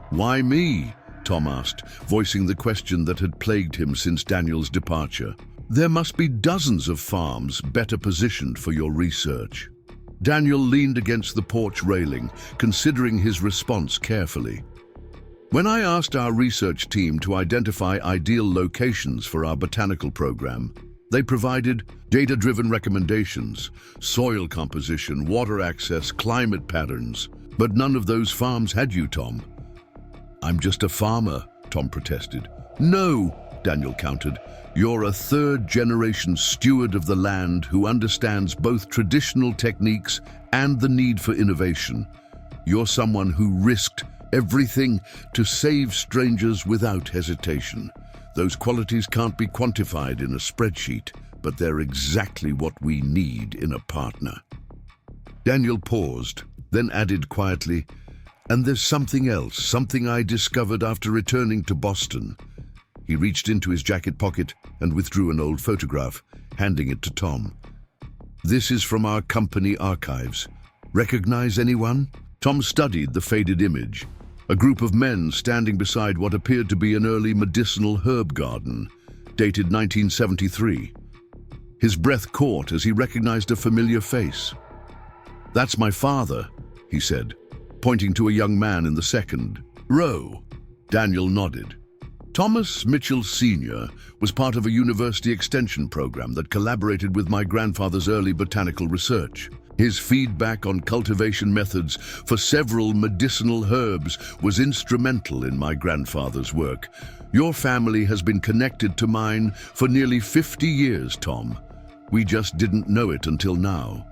A: "Why me?" Tom asked, voicing the question that had plagued him since Daniel's departure. "There must be dozens of farms better positioned for your research." Daniel leaned against the porch railing, considering his response carefully. "When I asked our research team to identify ideal locations for our botanical program, they provided data-driven recommendations, soil composition, water access, climate patterns. But none of those farms had you, Tom." "I'm just a farmer," Tom protested. "No," Daniel countered. "You're a third-generation steward of the land who understands both traditional techniques and the need for innovation. You're someone who risked everything to save strangers without hesitation. Those qualities can't be quantified in a spreadsheet, but they're exactly what we need in a partner." Daniel paused, then added quietly, "And there's something else, something I discovered after returning to Boston." He reached into his jacket pocket and withdrew an old photograph, handing it to Tom. "This is from our company archives. Recognize anyone?" Tom studied the faded image. A group of men standing beside what appeared to be an early medicinal herb garden, dated 1973. His breath caught as he recognized a familiar face. "That's my father," he said, pointing to a young man in the second row. Daniel nodded. Thomas Mitchell Sr. was part of a university extension program that collaborated with my grandfather's early botanical research. His feedback on cultivation methods for several medicinal herbs was instrumental in my grandfather's work. Your family has been connected to mine for nearly 50 years, Tom. We just didn't know it until now.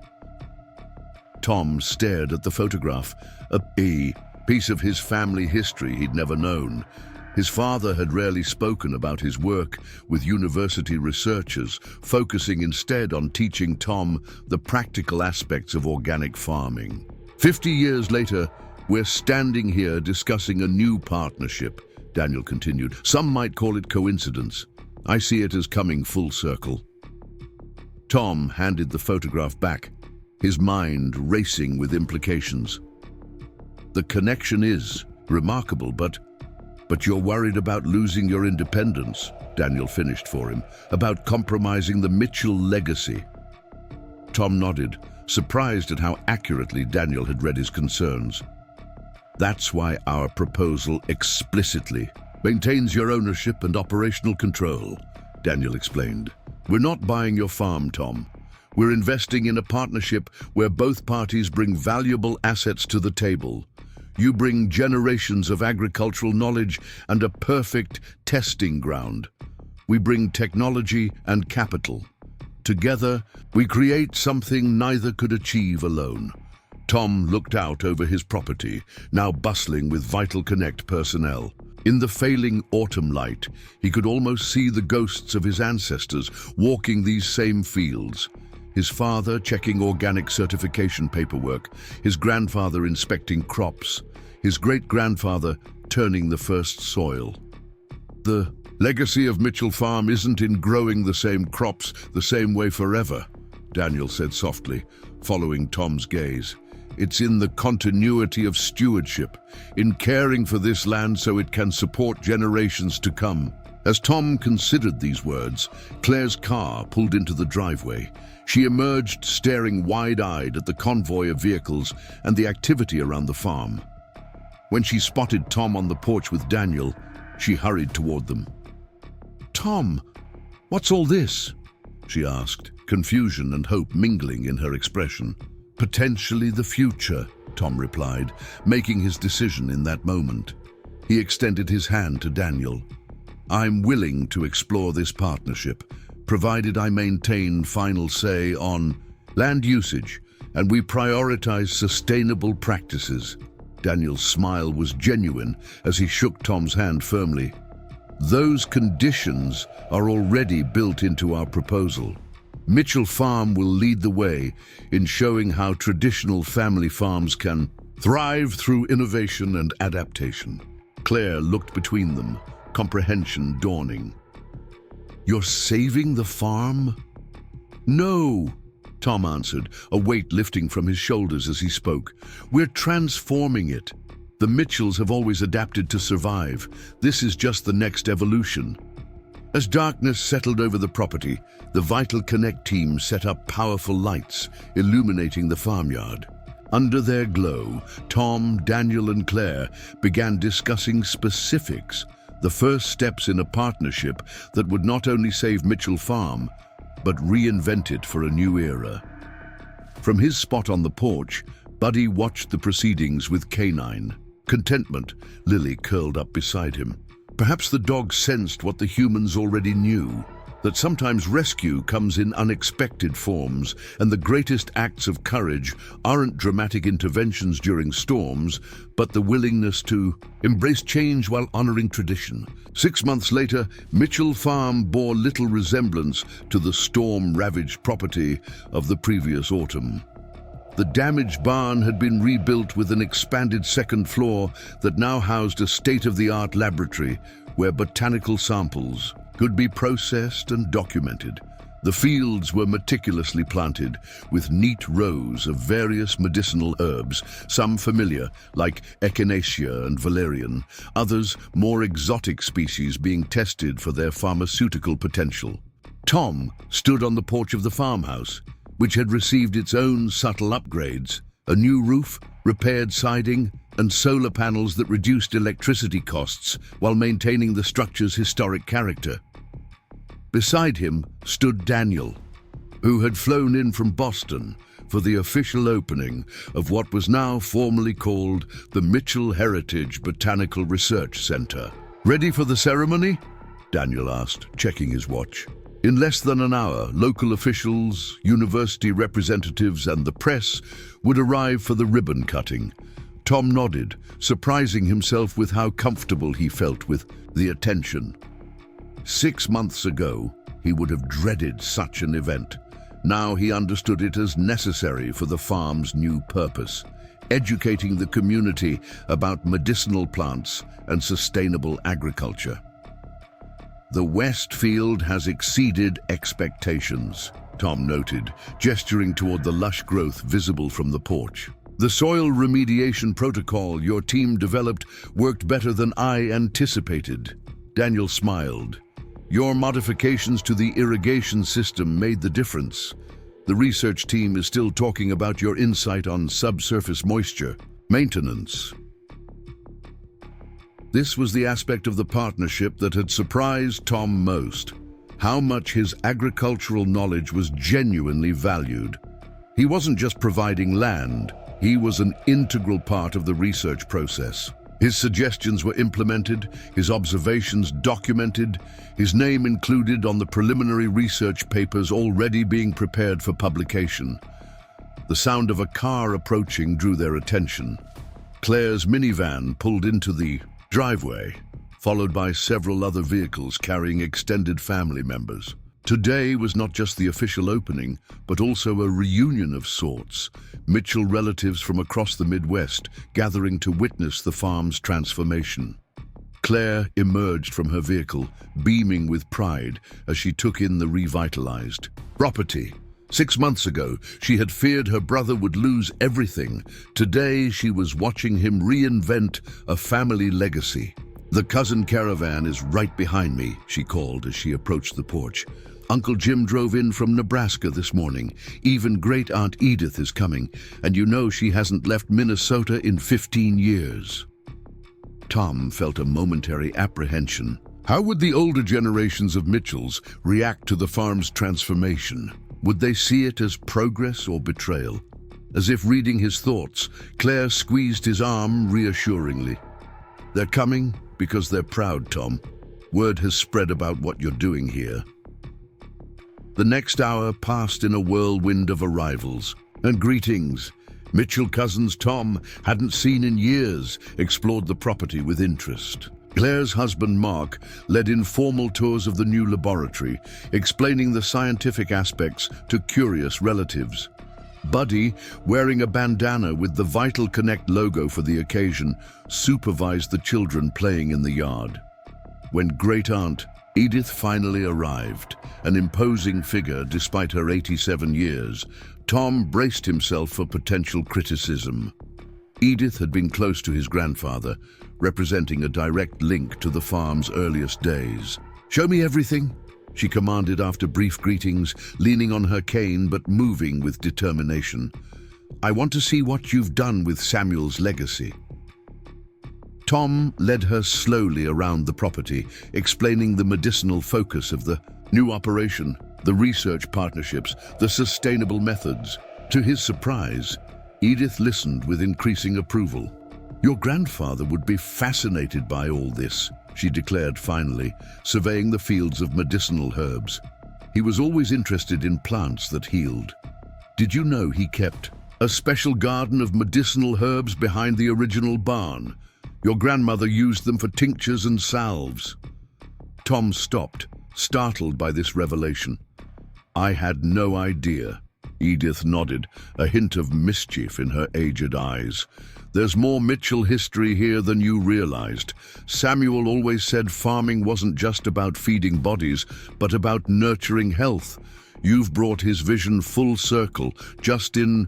A: Tom stared at the photograph, a piece of his family history he'd never known. His father had rarely spoken about his work with university researchers, focusing instead on teaching Tom the practical aspects of organic farming. 50 years later, we're standing here discussing a new partnership, Daniel continued. Some might call it coincidence. I see it as coming full circle. Tom handed the photograph back, his mind racing with implications. The connection is remarkable, but you're worried about losing your independence, Daniel finished for him, about compromising the Mitchell legacy. Tom nodded, surprised at how accurately Daniel had read his concerns. That's why our proposal explicitly maintains your ownership and operational control, Daniel explained. We're not buying your farm, Tom. We're investing in a partnership where both parties bring valuable assets to the table. You bring generations of agricultural knowledge and a perfect testing ground. We bring technology and capital. Together, we create something neither could achieve alone. Tom looked out over his property, now bustling with VitalConnect personnel. In the failing autumn light, he could almost see the ghosts of his ancestors walking these same fields. His father checking organic certification paperwork, his grandfather inspecting crops, his great-grandfather turning the first soil. The legacy of Mitchell Farm isn't in growing the same crops the same way forever, Daniel said softly, following Tom's gaze. It's in the continuity of stewardship, in caring for this land so it can support generations to come. As Tom considered these words, Claire's car pulled into the driveway. She emerged, staring wide-eyed at the convoy of vehicles and the activity around the farm. When she spotted Tom on the porch with Daniel, she hurried toward them. "Tom, what's all this?" she asked, confusion and hope mingling in her expression. "Potentially the future," Tom replied, making his decision in that moment. He extended his hand to Daniel. "I'm willing to explore this partnership, provided I maintain final say on land usage and we prioritize sustainable practices." Daniel's smile was genuine as he shook Tom's hand firmly. "Those conditions are already built into our proposal. Mitchell Farm will lead the way in showing how traditional family farms can thrive through innovation and adaptation." Claire looked between them, comprehension dawning. "You're saving the farm?" "No," Tom answered, a weight lifting from his shoulders as he spoke. "We're transforming it. The Mitchells have always adapted to survive. This is just the next evolution." As darkness settled over the property, the VitalConnect team set up powerful lights, illuminating the farmyard. Under their glow, Tom, Daniel, and Claire began discussing specifics, the first steps in a partnership that would not only save Mitchell Farm, but reinvent it for a new era. From his spot on the porch, Buddy watched the proceedings with canine contentment, Lily curled up beside him. Perhaps the dog sensed what the humans already knew, that sometimes rescue comes in unexpected forms, and the greatest acts of courage aren't dramatic interventions during storms, but the willingness to embrace change while honoring tradition. 6 months later, Mitchell Farm bore little resemblance to the storm-ravaged property of the previous autumn. The damaged barn had been rebuilt with an expanded second floor that now housed a state-of-the-art laboratory where botanical samples could be processed and documented. The fields were meticulously planted with neat rows of various medicinal herbs, some familiar, like echinacea and valerian, others more exotic species being tested for their pharmaceutical potential. Tom stood on the porch of the farmhouse, which had received its own subtle upgrades, a new roof, repaired siding, and solar panels that reduced electricity costs while maintaining the structure's historic character. Beside him stood Daniel, who had flown in from Boston for the official opening of what was now formally called the Mitchell Heritage Botanical Research Center. "Ready for the ceremony?" Daniel asked, checking his watch. In less than an hour, local officials, university representatives, and the press would arrive for the ribbon cutting. Tom nodded, surprising himself with how comfortable he felt with the attention. 6 months ago, he would have dreaded such an event. Now he understood it as necessary for the farm's new purpose, educating the community about medicinal plants and sustainable agriculture. "The West Field has exceeded expectations," Tom noted, gesturing toward the lush growth visible from the porch. "The soil remediation protocol your team developed worked better than I anticipated." Daniel smiled. "Your modifications to the irrigation system made the difference. The research team is still talking about your insight on subsurface moisture maintenance." This was the aspect of the partnership that had surprised Tom most, how much his agricultural knowledge was genuinely valued. He wasn't just providing land, he was an integral part of the research process. His suggestions were implemented, his observations documented, his name included on the preliminary research papers already being prepared for publication. The sound of a car approaching drew their attention. Claire's minivan pulled into the driveway, followed by several other vehicles carrying extended family members. Today was not just the official opening, but also a reunion of sorts. Mitchell relatives from across the Midwest gathering to witness the farm's transformation. Claire emerged from her vehicle, beaming with pride as she took in the revitalized property. 6 months ago, she had feared her brother would lose everything. Today, she was watching him reinvent a family legacy. "The cousin caravan is right behind me," she called as she approached the porch. "Uncle Jim drove in from Nebraska this morning. Even great-aunt Edith is coming, and you know she hasn't left Minnesota in 15 years. Tom felt a momentary apprehension. How would the older generations of Mitchells react to the farm's transformation? Would they see it as progress or betrayal? As if reading his thoughts, Claire squeezed his arm reassuringly. "They're coming because they're proud, Tom. Word has spread about what you're doing here." The next hour passed in a whirlwind of arrivals and greetings. Mitchell cousins Tom, hadn't seen in years, explored the property with interest. Claire's husband Mark led informal tours of the new laboratory, explaining the scientific aspects to curious relatives. Buddy, wearing a bandana with the VitalConnect logo for the occasion, supervised the children playing in the yard. When great-aunt Edith finally arrived, an imposing figure despite her 87 years, Tom braced himself for potential criticism. Edith had been close to his grandfather, representing a direct link to the farm's earliest days. "Show me everything," she commanded after brief greetings, leaning on her cane but moving with determination. "I want to see what you've done with Samuel's legacy." Tom led her slowly around the property, explaining the medicinal focus of the new operation, the research partnerships, the sustainable methods. To his surprise, Edith listened with increasing approval. "Your grandfather would be fascinated by all this," she declared finally, surveying the fields of medicinal herbs. "He was always interested in plants that healed. Did you know he kept a special garden of medicinal herbs behind the original barn? Your grandmother used them for tinctures and salves." Tom stopped, startled by this revelation. "I had no idea." Edith nodded, a hint of mischief in her aged eyes. "There's more Mitchell history here than you realized. Samuel always said farming wasn't just about feeding bodies, but about nurturing health. You've brought his vision full circle, just in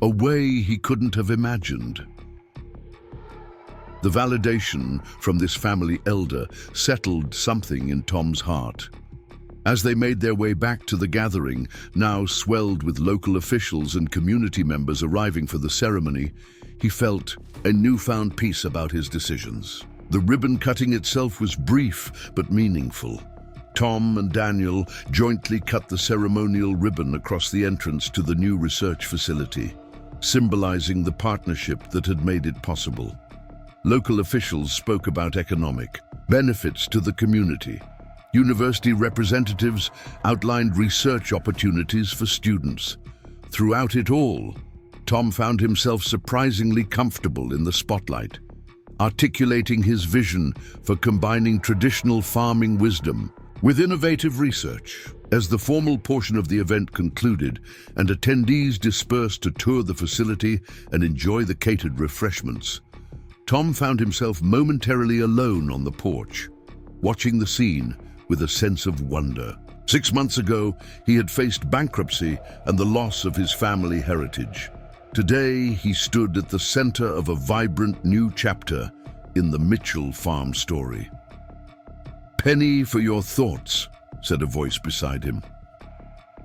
A: a way he couldn't have imagined." The validation from this family elder settled something in Tom's heart. As they made their way back to the gathering, now swelled with local officials and community members arriving for the ceremony, he felt a newfound peace about his decisions. The ribbon cutting itself was brief but meaningful. Tom and Daniel jointly cut the ceremonial ribbon across the entrance to the new research facility, symbolizing the partnership that had made it possible. Local officials spoke about economic benefits to the community. University representatives outlined research opportunities for students. Throughout it all, Tom found himself surprisingly comfortable in the spotlight, articulating his vision for combining traditional farming wisdom with innovative research. As the formal portion of the event concluded and attendees dispersed to tour the facility and enjoy the catered refreshments, Tom found himself momentarily alone on the porch, watching the scene with a sense of wonder. 6 months ago, he had faced bankruptcy and the loss of his family heritage. Today, he stood at the center of a vibrant new chapter in the Mitchell Farm story. "Penny for your thoughts," said a voice beside him.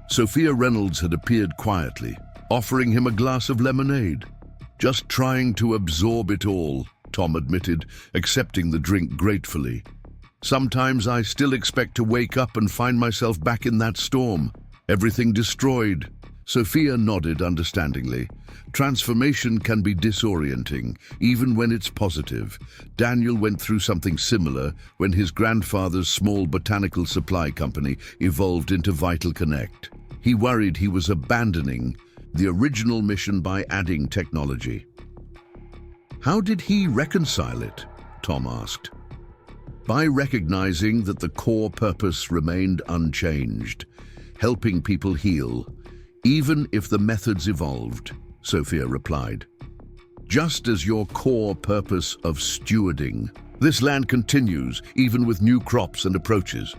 A: Sophia Reynolds had appeared quietly, offering him a glass of lemonade. "Just trying to absorb it all," Tom admitted, accepting the drink gratefully. "Sometimes I still expect to wake up and find myself back in that storm, everything destroyed." Sophia nodded understandingly. Transformation can be disorienting, even when it's positive. Daniel went through something similar when his grandfather's small botanical supply company evolved into VitalConnect. He worried he was abandoning the original mission by adding technology. "How did he reconcile it?" Tom asked. "By recognizing that the core purpose remained unchanged, helping people heal, even if the methods evolved," Sophia replied. "Just as your core purpose of stewarding. This land continues, even with new crops and approaches."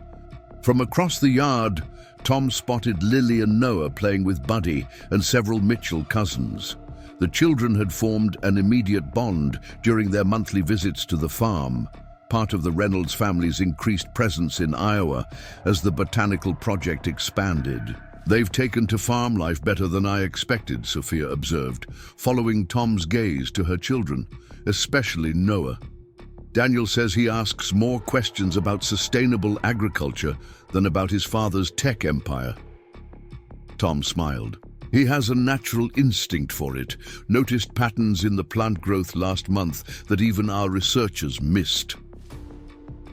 A: From across the yard, Tom spotted Lily and Noah playing with Buddy and several Mitchell cousins. The children had formed an immediate bond during their monthly visits to the farm, part of the Reynolds family's increased presence in Iowa as the botanical project expanded. "They've taken to farm life better than I expected," Sophia observed, following Tom's gaze to her children, especially Noah. "Daniel says he asks more questions about sustainable agriculture than about his father's tech empire." Tom smiled. "He has a natural instinct for it, noticed patterns in the plant growth last month that even our researchers missed."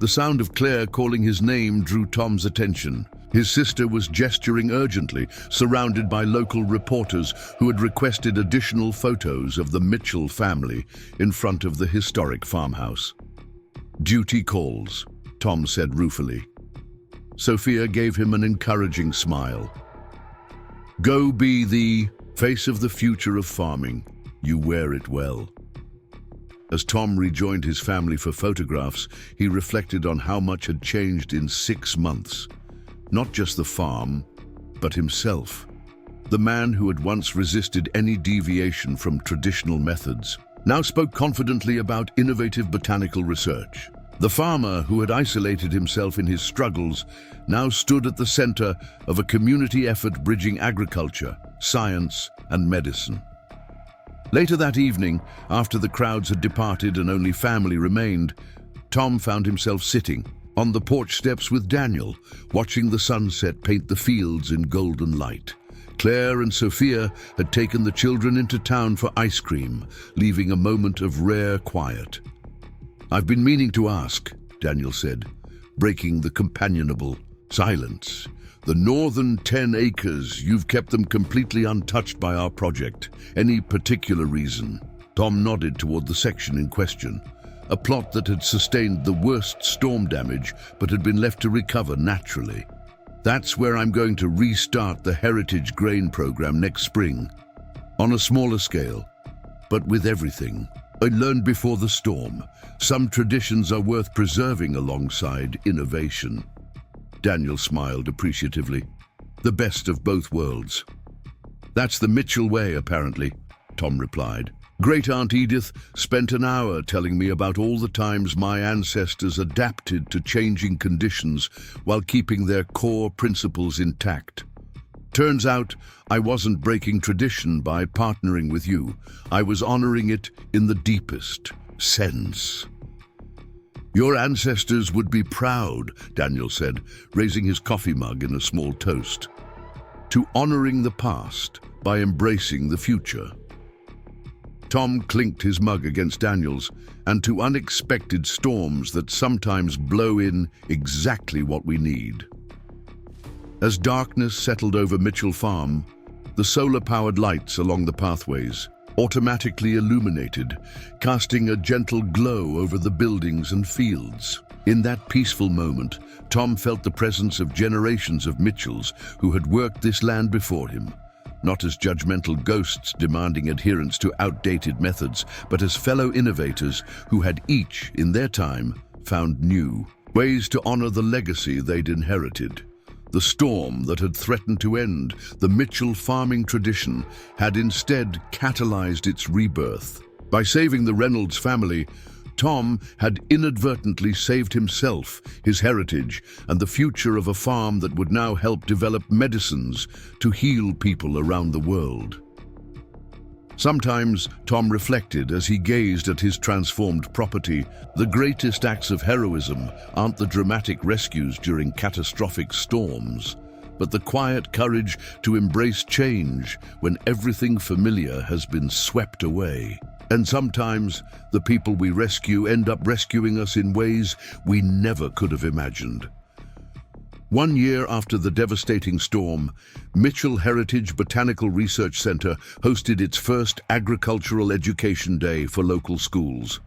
A: The sound of Claire calling his name drew Tom's attention. His sister was gesturing urgently, surrounded by local reporters who had requested additional photos of the Mitchell family in front of the historic farmhouse. "Duty calls," Tom said ruefully. Sophia gave him an encouraging smile. "Go be the face of the future of farming. You wear it well." As Tom rejoined his family for photographs, he reflected on how much had changed in 6 months. Not just the farm, but himself. The man who had once resisted any deviation from traditional methods now spoke confidently about innovative botanical research. The farmer who had isolated himself in his struggles now stood at the center of a community effort bridging agriculture, science, and medicine. Later that evening, after the crowds had departed and only family remained, Tom found himself sitting on the porch steps with Daniel, watching the sunset paint the fields in golden light. Claire and Sophia had taken the children into town for ice cream, leaving a moment of rare quiet. "I've been meaning to ask," Daniel said, breaking the companionable silence. "The northern 10 acres, you've kept them completely untouched by our project. Any particular reason?" Tom nodded toward the section in question. A plot that had sustained the worst storm damage but had been left to recover naturally. "That's where I'm going to restart the Heritage Grain Program next spring. On a smaller scale, but with everything I learned before the storm. Some traditions are worth preserving alongside innovation." Daniel smiled appreciatively. "The best of both worlds." "That's the Mitchell way, apparently," Tom replied. Great-Aunt Edith spent an hour telling me about all the times my ancestors adapted to changing conditions while keeping their core principles intact. Turns out, I wasn't breaking tradition by partnering with you. I was honoring it in the deepest sense. Your ancestors would be proud, Daniel said, raising his coffee mug in a small toast, to honoring the past by embracing the future. Tom clinked his mug against Daniel's, and to unexpected storms that sometimes blow in exactly what we need. As darkness settled over Mitchell Farm, the solar-powered lights along the pathways automatically illuminated, casting a gentle glow over the buildings and fields. In that peaceful moment, Tom felt the presence of generations of Mitchells who had worked this land before him, not as judgmental ghosts demanding adherence to outdated methods, but as fellow innovators who had each, in their time, found new ways to honor the legacy they'd inherited. The storm that had threatened to end the Mitchell farming tradition had instead catalyzed its rebirth. By saving the Reynolds family, Tom had inadvertently saved himself, his heritage, and the future of a farm that would now help develop medicines to heal people around the world. Sometimes, Tom reflected as he gazed at his transformed property, the greatest acts of heroism aren't the dramatic rescues during catastrophic storms, but the quiet courage to embrace change when everything familiar has been swept away. And sometimes, the people we rescue end up rescuing us in ways we never could have imagined. 1 year after the devastating storm, Mitchell Heritage Botanical Research Center hosted its first agricultural education day for local schools.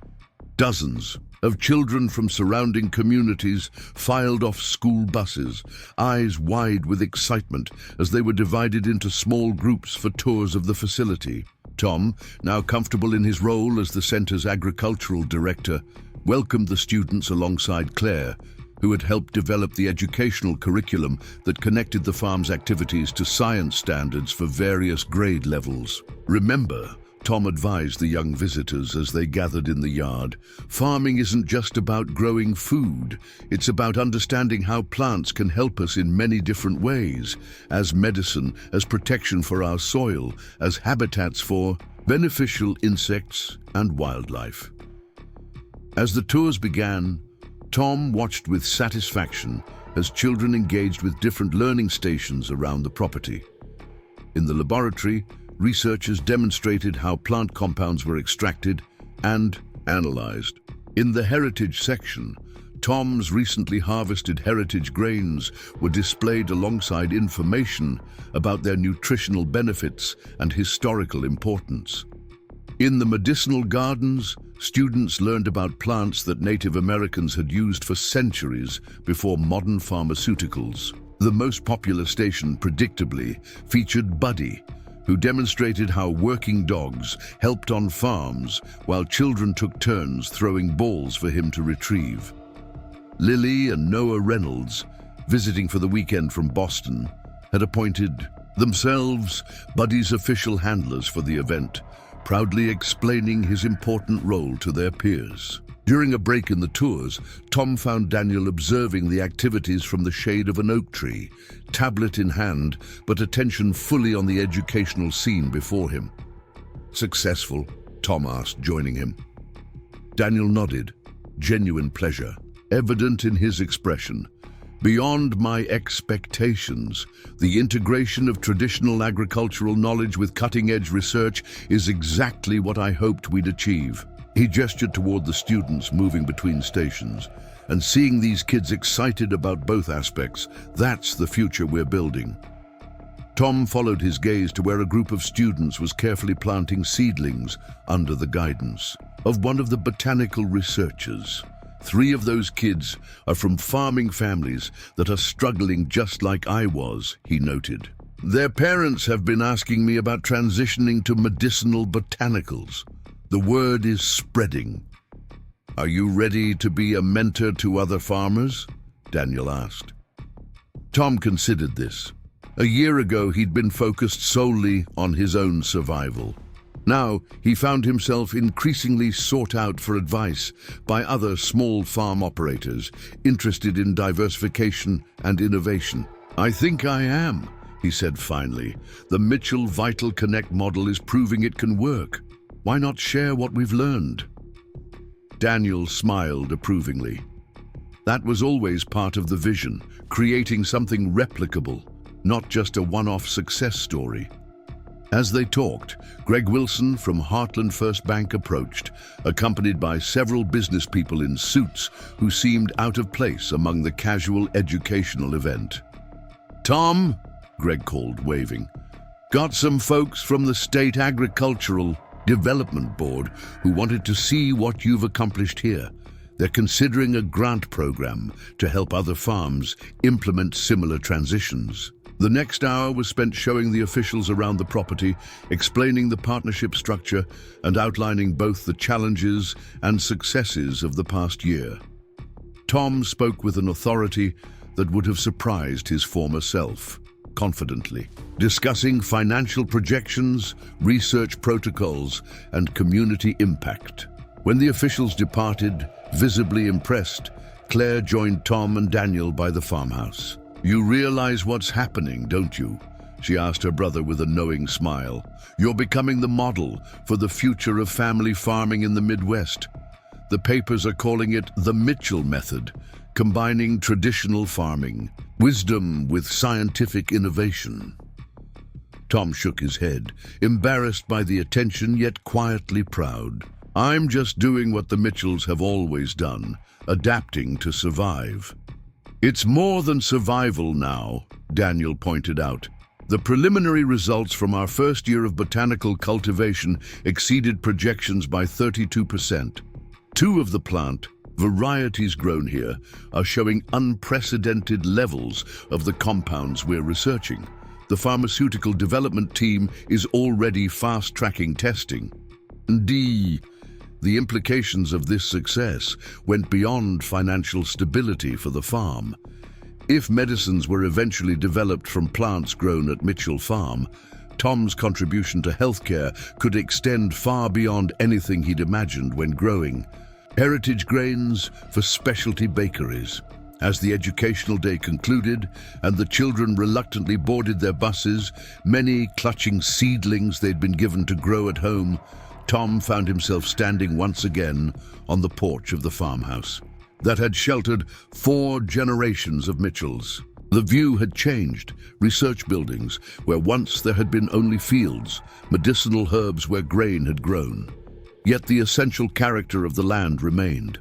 A: Dozens of children from surrounding communities filed off school buses, eyes wide with excitement as they were divided into small groups for tours of the facility. Tom, now comfortable in his role as the center's agricultural director, welcomed the students alongside Claire, who had helped develop the educational curriculum that connected the farm's activities to science standards for various grade levels. Remember, Tom advised the young visitors as they gathered in the yard, farming isn't just about growing food, it's about understanding how plants can help us in many different ways, as medicine, as protection for our soil, as habitats for beneficial insects and wildlife. As the tours began, Tom watched with satisfaction as children engaged with different learning stations around the property. In the laboratory, researchers demonstrated how plant compounds were extracted and analyzed. In the heritage section, Tom's recently harvested heritage grains were displayed alongside information about their nutritional benefits and historical importance. In the medicinal gardens, students learned about plants that Native Americans had used for centuries before modern pharmaceuticals. The most popular station, predictably, featured Buddy, who demonstrated how working dogs helped on farms while children took turns throwing balls for him to retrieve. Lily and Noah Reynolds, visiting for the weekend from Boston, had appointed themselves Buddy's official handlers for the event, proudly explaining his important role to their peers. During a break in the tours, Tom found Daniel observing the activities from the shade of an oak tree, tablet in hand, but attention fully on the educational scene before him. Successful? Tom asked, joining him. Daniel nodded, genuine pleasure evident in his expression. Beyond my expectations, the integration of traditional agricultural knowledge with cutting-edge research is exactly what I hoped we'd achieve. He gestured toward the students moving between stations, and seeing these kids excited about both aspects, that's the future we're building. Tom followed his gaze to where a group of students was carefully planting seedlings under the guidance of one of the botanical researchers. 3 of those kids are from farming families that are struggling just like I was, he noted. Their parents have been asking me about transitioning to medicinal botanicals. The word is spreading. Are you ready to be a mentor to other farmers? Daniel asked. Tom considered this. A year ago, he'd been focused solely on his own survival. Now, he found himself increasingly sought out for advice by other small farm operators interested in diversification and innovation. "I think I am," he said finally. "The Mitchell VitalConnect model is proving it can work. Why not share what we've learned?" Daniel smiled approvingly. That was always part of the vision, creating something replicable, not just a one-off success story. As they talked, Greg Wilson from Heartland First Bank approached, accompanied by several business people in suits who seemed out of place among the casual educational event. "Tom," Greg called, waving, "got some folks from the State Agricultural Development Board who wanted to see what you've accomplished here. They're considering a grant program to help other farms implement similar transitions." The next hour was spent showing the officials around the property, explaining the partnership structure and outlining both the challenges and successes of the past year. Tom spoke with an authority that would have surprised his former self, confidently, discussing financial projections, research protocols, and community impact. When the officials departed, visibly impressed, Claire joined Tom and Daniel by the farmhouse. "You realize what's happening, don't you?" she asked her brother with a knowing smile. "You're becoming the model for the future of family farming in the Midwest. The papers are calling it the Mitchell method, combining traditional farming, wisdom with scientific innovation." Tom shook his head, embarrassed by the attention yet quietly proud. "I'm just doing what the Mitchells have always done, adapting to survive." "It's more than survival now," Daniel pointed out. "The preliminary results from our first year of botanical cultivation exceeded projections by 32%. Two of the plant varieties grown here are showing unprecedented levels of the compounds we're researching. The pharmaceutical development team is already fast-tracking testing. The implications of this success went beyond financial stability for the farm. If medicines were eventually developed from plants grown at Mitchell Farm, Tom's contribution to healthcare could extend far beyond anything he'd imagined when growing heritage grains for specialty bakeries. As the educational day concluded and the children reluctantly boarded their buses, many clutching seedlings they'd been given to grow at home, Tom found himself standing once again on the porch of the farmhouse that had sheltered 4 generations of Mitchells. The view had changed. Research buildings where once there had been only fields, medicinal herbs where grain had grown. Yet the essential character of the land remained.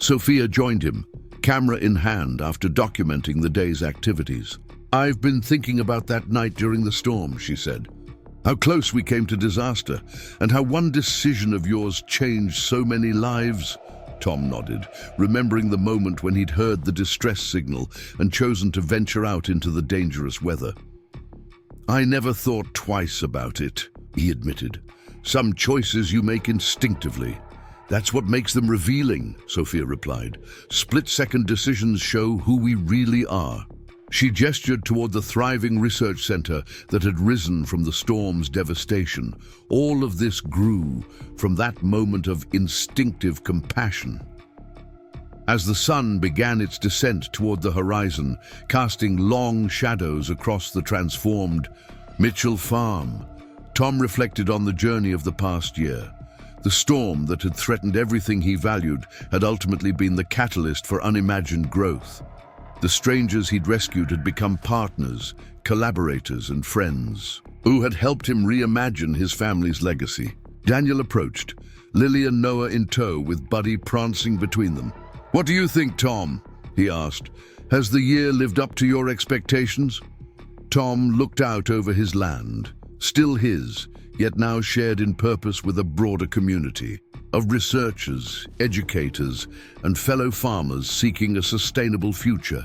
A: Sophia joined him, camera in hand, after documenting the day's activities. "I've been thinking about that night during the storm," she said. "How close we came to disaster, and how one decision of yours changed so many lives." Tom nodded, remembering the moment when he'd heard the distress signal and chosen to venture out into the dangerous weather. "I never thought twice about it," he admitted. "Some choices you make instinctively. That's what makes them revealing," Sophia replied. "Split-second decisions show who we really are." She gestured toward the thriving research center that had risen from the storm's devastation. All of this grew from that moment of instinctive compassion. As the sun began its descent toward the horizon, casting long shadows across the transformed Mitchell Farm, Tom reflected on the journey of the past year. The storm that had threatened everything he valued had ultimately been the catalyst for unimagined growth. The strangers he'd rescued had become partners, collaborators, and friends who had helped him reimagine his family's legacy. Daniel approached, Lily and Noah in tow with Buddy prancing between them. "What do you think, Tom?" he asked. "Has the year lived up to your expectations?" Tom looked out over his land, still his, yet now shared in purpose with a broader community of researchers, educators, and fellow farmers seeking a sustainable future.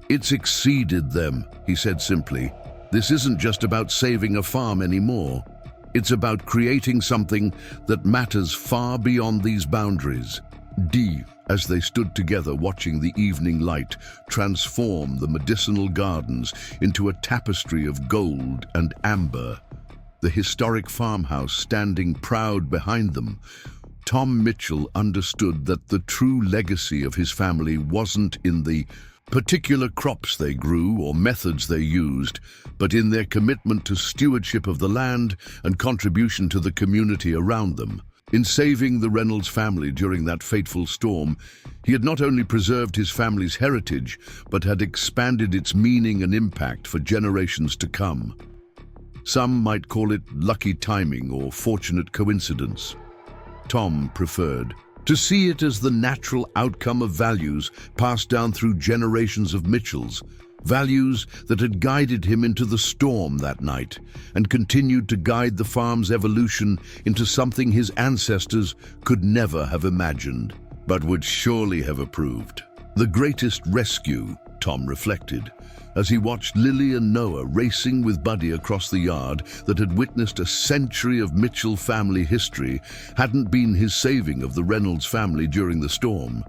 A: "It's exceeded them," he said simply. "This isn't just about saving a farm anymore. It's about creating something that matters far beyond these boundaries." As they stood together watching the evening light transform the medicinal gardens into a tapestry of gold and amber, the historic farmhouse standing proud behind them, Tom Mitchell understood that the true legacy of his family wasn't in the particular crops they grew or methods they used, but in their commitment to stewardship of the land and contribution to the community around them. In saving the Reynolds family during that fateful storm, he had not only preserved his family's heritage, but had expanded its meaning and impact for generations to come. Some might call it lucky timing or fortunate coincidence. Tom preferred to see it as the natural outcome of values passed down through generations of Mitchells, values that had guided him into the storm that night and continued to guide the farm's evolution into something his ancestors could never have imagined, but would surely have approved. The greatest rescue, Tom reflected, as he watched Lily and Noah racing with Buddy across the yard that had witnessed a century of Mitchell family history, hadn't been his saving of the Reynolds family during the storm.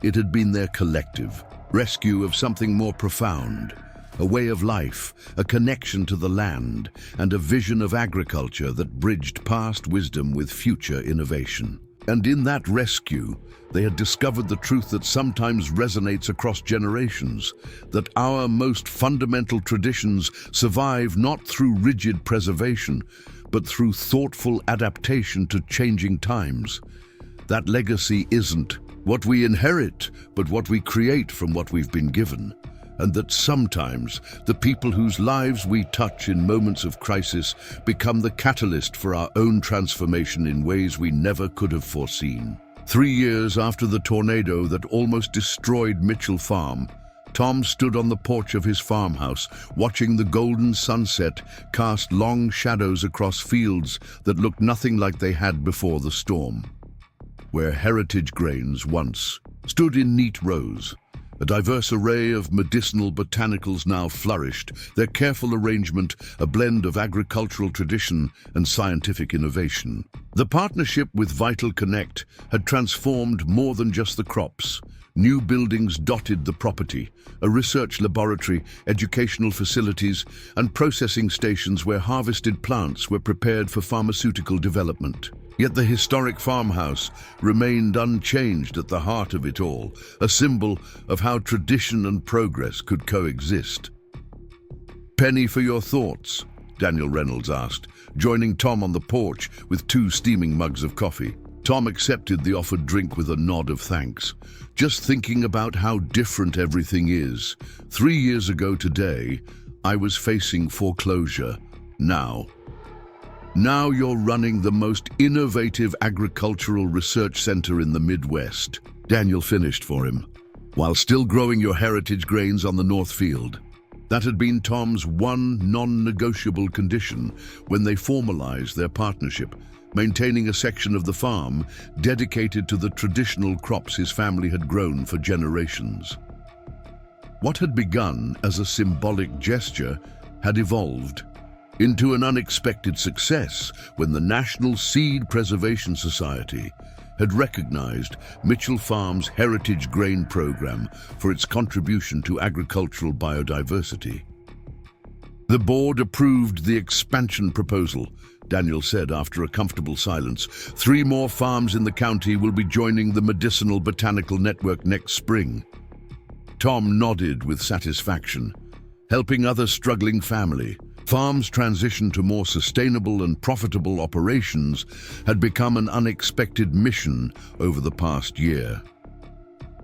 A: It had been their collective rescue of something more profound, a way of life, a connection to the land, and a vision of agriculture that bridged past wisdom with future innovation. And in that rescue, they had discovered the truth that sometimes resonates across generations, that our most fundamental traditions survive not through rigid preservation, but through thoughtful adaptation to changing times. That legacy isn't what we inherit, but what we create from what we've been given. And that sometimes the people whose lives we touch in moments of crisis become the catalyst for our own transformation in ways we never could have foreseen. 3 years after the tornado that almost destroyed Mitchell Farm, Tom stood on the porch of his farmhouse, watching the golden sunset cast long shadows across fields that looked nothing like they had before the storm. Where heritage grains once stood in neat rows, a diverse array of medicinal botanicals now flourished, their careful arrangement a blend of agricultural tradition and scientific innovation. The partnership with VitalConnect had transformed more than just the crops. New buildings dotted the property, a research laboratory, educational facilities, and processing stations where harvested plants were prepared for pharmaceutical development. Yet the historic farmhouse remained unchanged at the heart of it all, a symbol of how tradition and progress could coexist. "Penny for your thoughts?" Daniel Reynolds asked, joining Tom on the porch with 2 steaming mugs of coffee. Tom accepted the offered drink with a nod of thanks. "Just thinking about how different everything is. 3 years ago today, I was facing foreclosure. Now you're running the most innovative agricultural research center in the Midwest." Daniel finished for him. "While still growing your heritage grains on the North Field." That had been Tom's one non-negotiable condition when they formalized their partnership, maintaining a section of the farm dedicated to the traditional crops his family had grown for generations. What had begun as a symbolic gesture had evolved into an unexpected success when the National Seed Preservation Society had recognized Mitchell Farm's Heritage Grain Program for its contribution to agricultural biodiversity. "The board approved the expansion proposal," Daniel said after a comfortable silence. 3 more farms in the county will be joining the Medicinal Botanical Network next spring." Tom nodded with satisfaction. Helping other struggling farms transition to more sustainable and profitable operations had become an unexpected mission over the past year.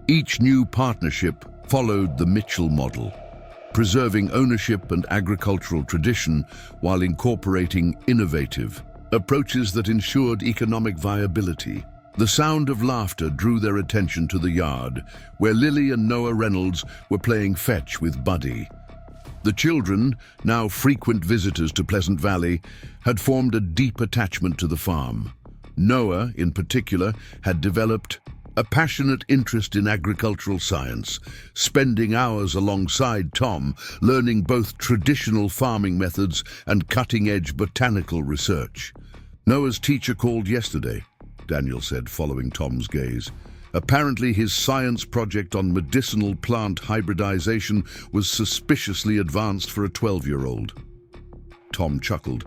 A: Each new partnership followed the Mitchell model, preserving ownership and agricultural tradition while incorporating innovative approaches that ensured economic viability. The sound of laughter drew their attention to the yard, where Lily and Noah Reynolds were playing fetch with Buddy. The children, now frequent visitors to Pleasant Valley, had formed a deep attachment to the farm. Noah, in particular, had developed a passionate interest in agricultural science, spending hours alongside Tom, learning both traditional farming methods and cutting-edge botanical research. "Noah's teacher called yesterday," Daniel said, following Tom's gaze. "Apparently his science project on medicinal plant hybridization was suspiciously advanced for a 12-year-old. Tom chuckled.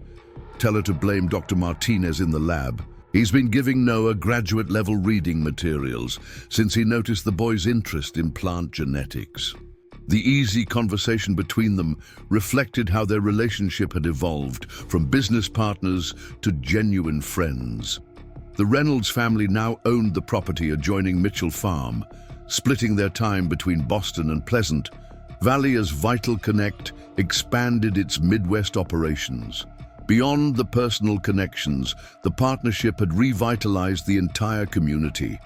A: Tell her to blame Dr. Martinez in the lab. He's been giving Noah graduate-level reading materials since he noticed the boy's interest in plant genetics. The easy conversation between them reflected how their relationship had evolved from business partners to genuine friends. The Reynolds family now owned the property adjoining Mitchell Farm, splitting their time between Boston and Pleasant Valley as VitalConnect expanded its Midwest operations. Beyond the personal connections, the partnership had revitalized the entire community.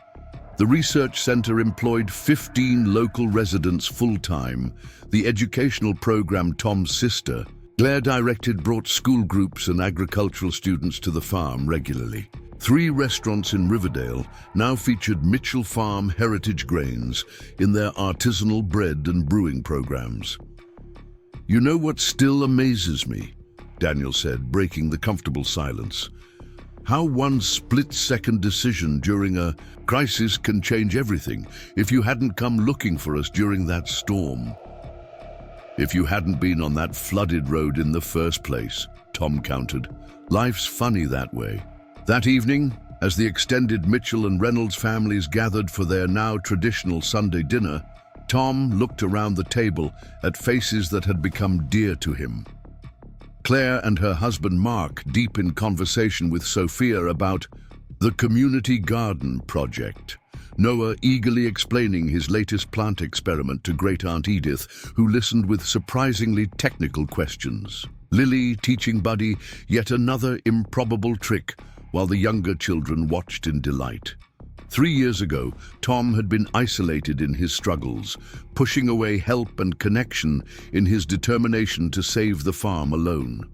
A: The research center employed 15 local residents full-time. The educational program Tom's sister, Claire, directed brought school groups and agricultural students to the farm regularly. 3 restaurants in Riverdale now featured Mitchell Farm heritage grains in their artisanal bread and brewing programs. "You know what still amazes me?" Daniel said, breaking the comfortable silence. "How one split-second decision during a crisis can change everything. If you hadn't come looking for us during that storm. If you hadn't been on that flooded road in the first place," Tom countered. "Life's funny that way." That evening, as the extended Mitchell and Reynolds families gathered for their now traditional Sunday dinner, Tom looked around the table at faces that had become dear to him. Claire and her husband Mark deep in conversation with Sophia about the community garden project. Noah eagerly explaining his latest plant experiment to Great-Aunt Edith, who listened with surprisingly technical questions. Lily teaching Buddy yet another improbable trick, while the younger children watched in delight. 3 years ago, Tom had been isolated in his struggles, pushing away help and connection in his determination to save the farm alone.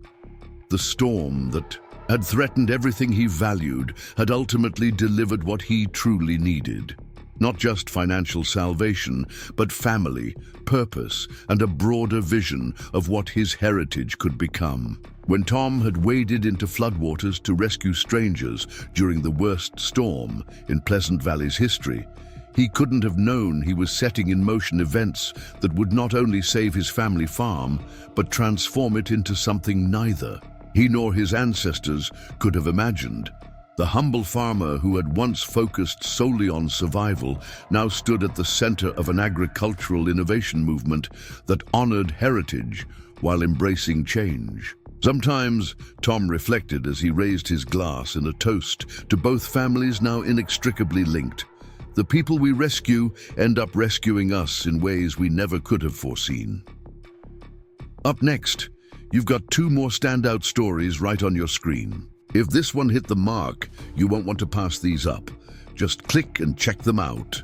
A: The storm that had threatened everything he valued had ultimately delivered what he truly needed. Not just financial salvation, but family, purpose, and a broader vision of what his heritage could become. When Tom had waded into floodwaters to rescue strangers during the worst storm in Pleasant Valley's history, he couldn't have known he was setting in motion events that would not only save his family farm, but transform it into something neither he nor his ancestors could have imagined. The humble farmer who had once focused solely on survival now stood at the center of an agricultural innovation movement that honored heritage while embracing change. Sometimes, Tom reflected as he raised his glass in a toast to both families now inextricably linked. The people we rescue end up rescuing us in ways we never could have foreseen. Up next, you've got 2 more standout stories right on your screen. If this one hit the mark, you won't want to pass these up. Just click and check them out.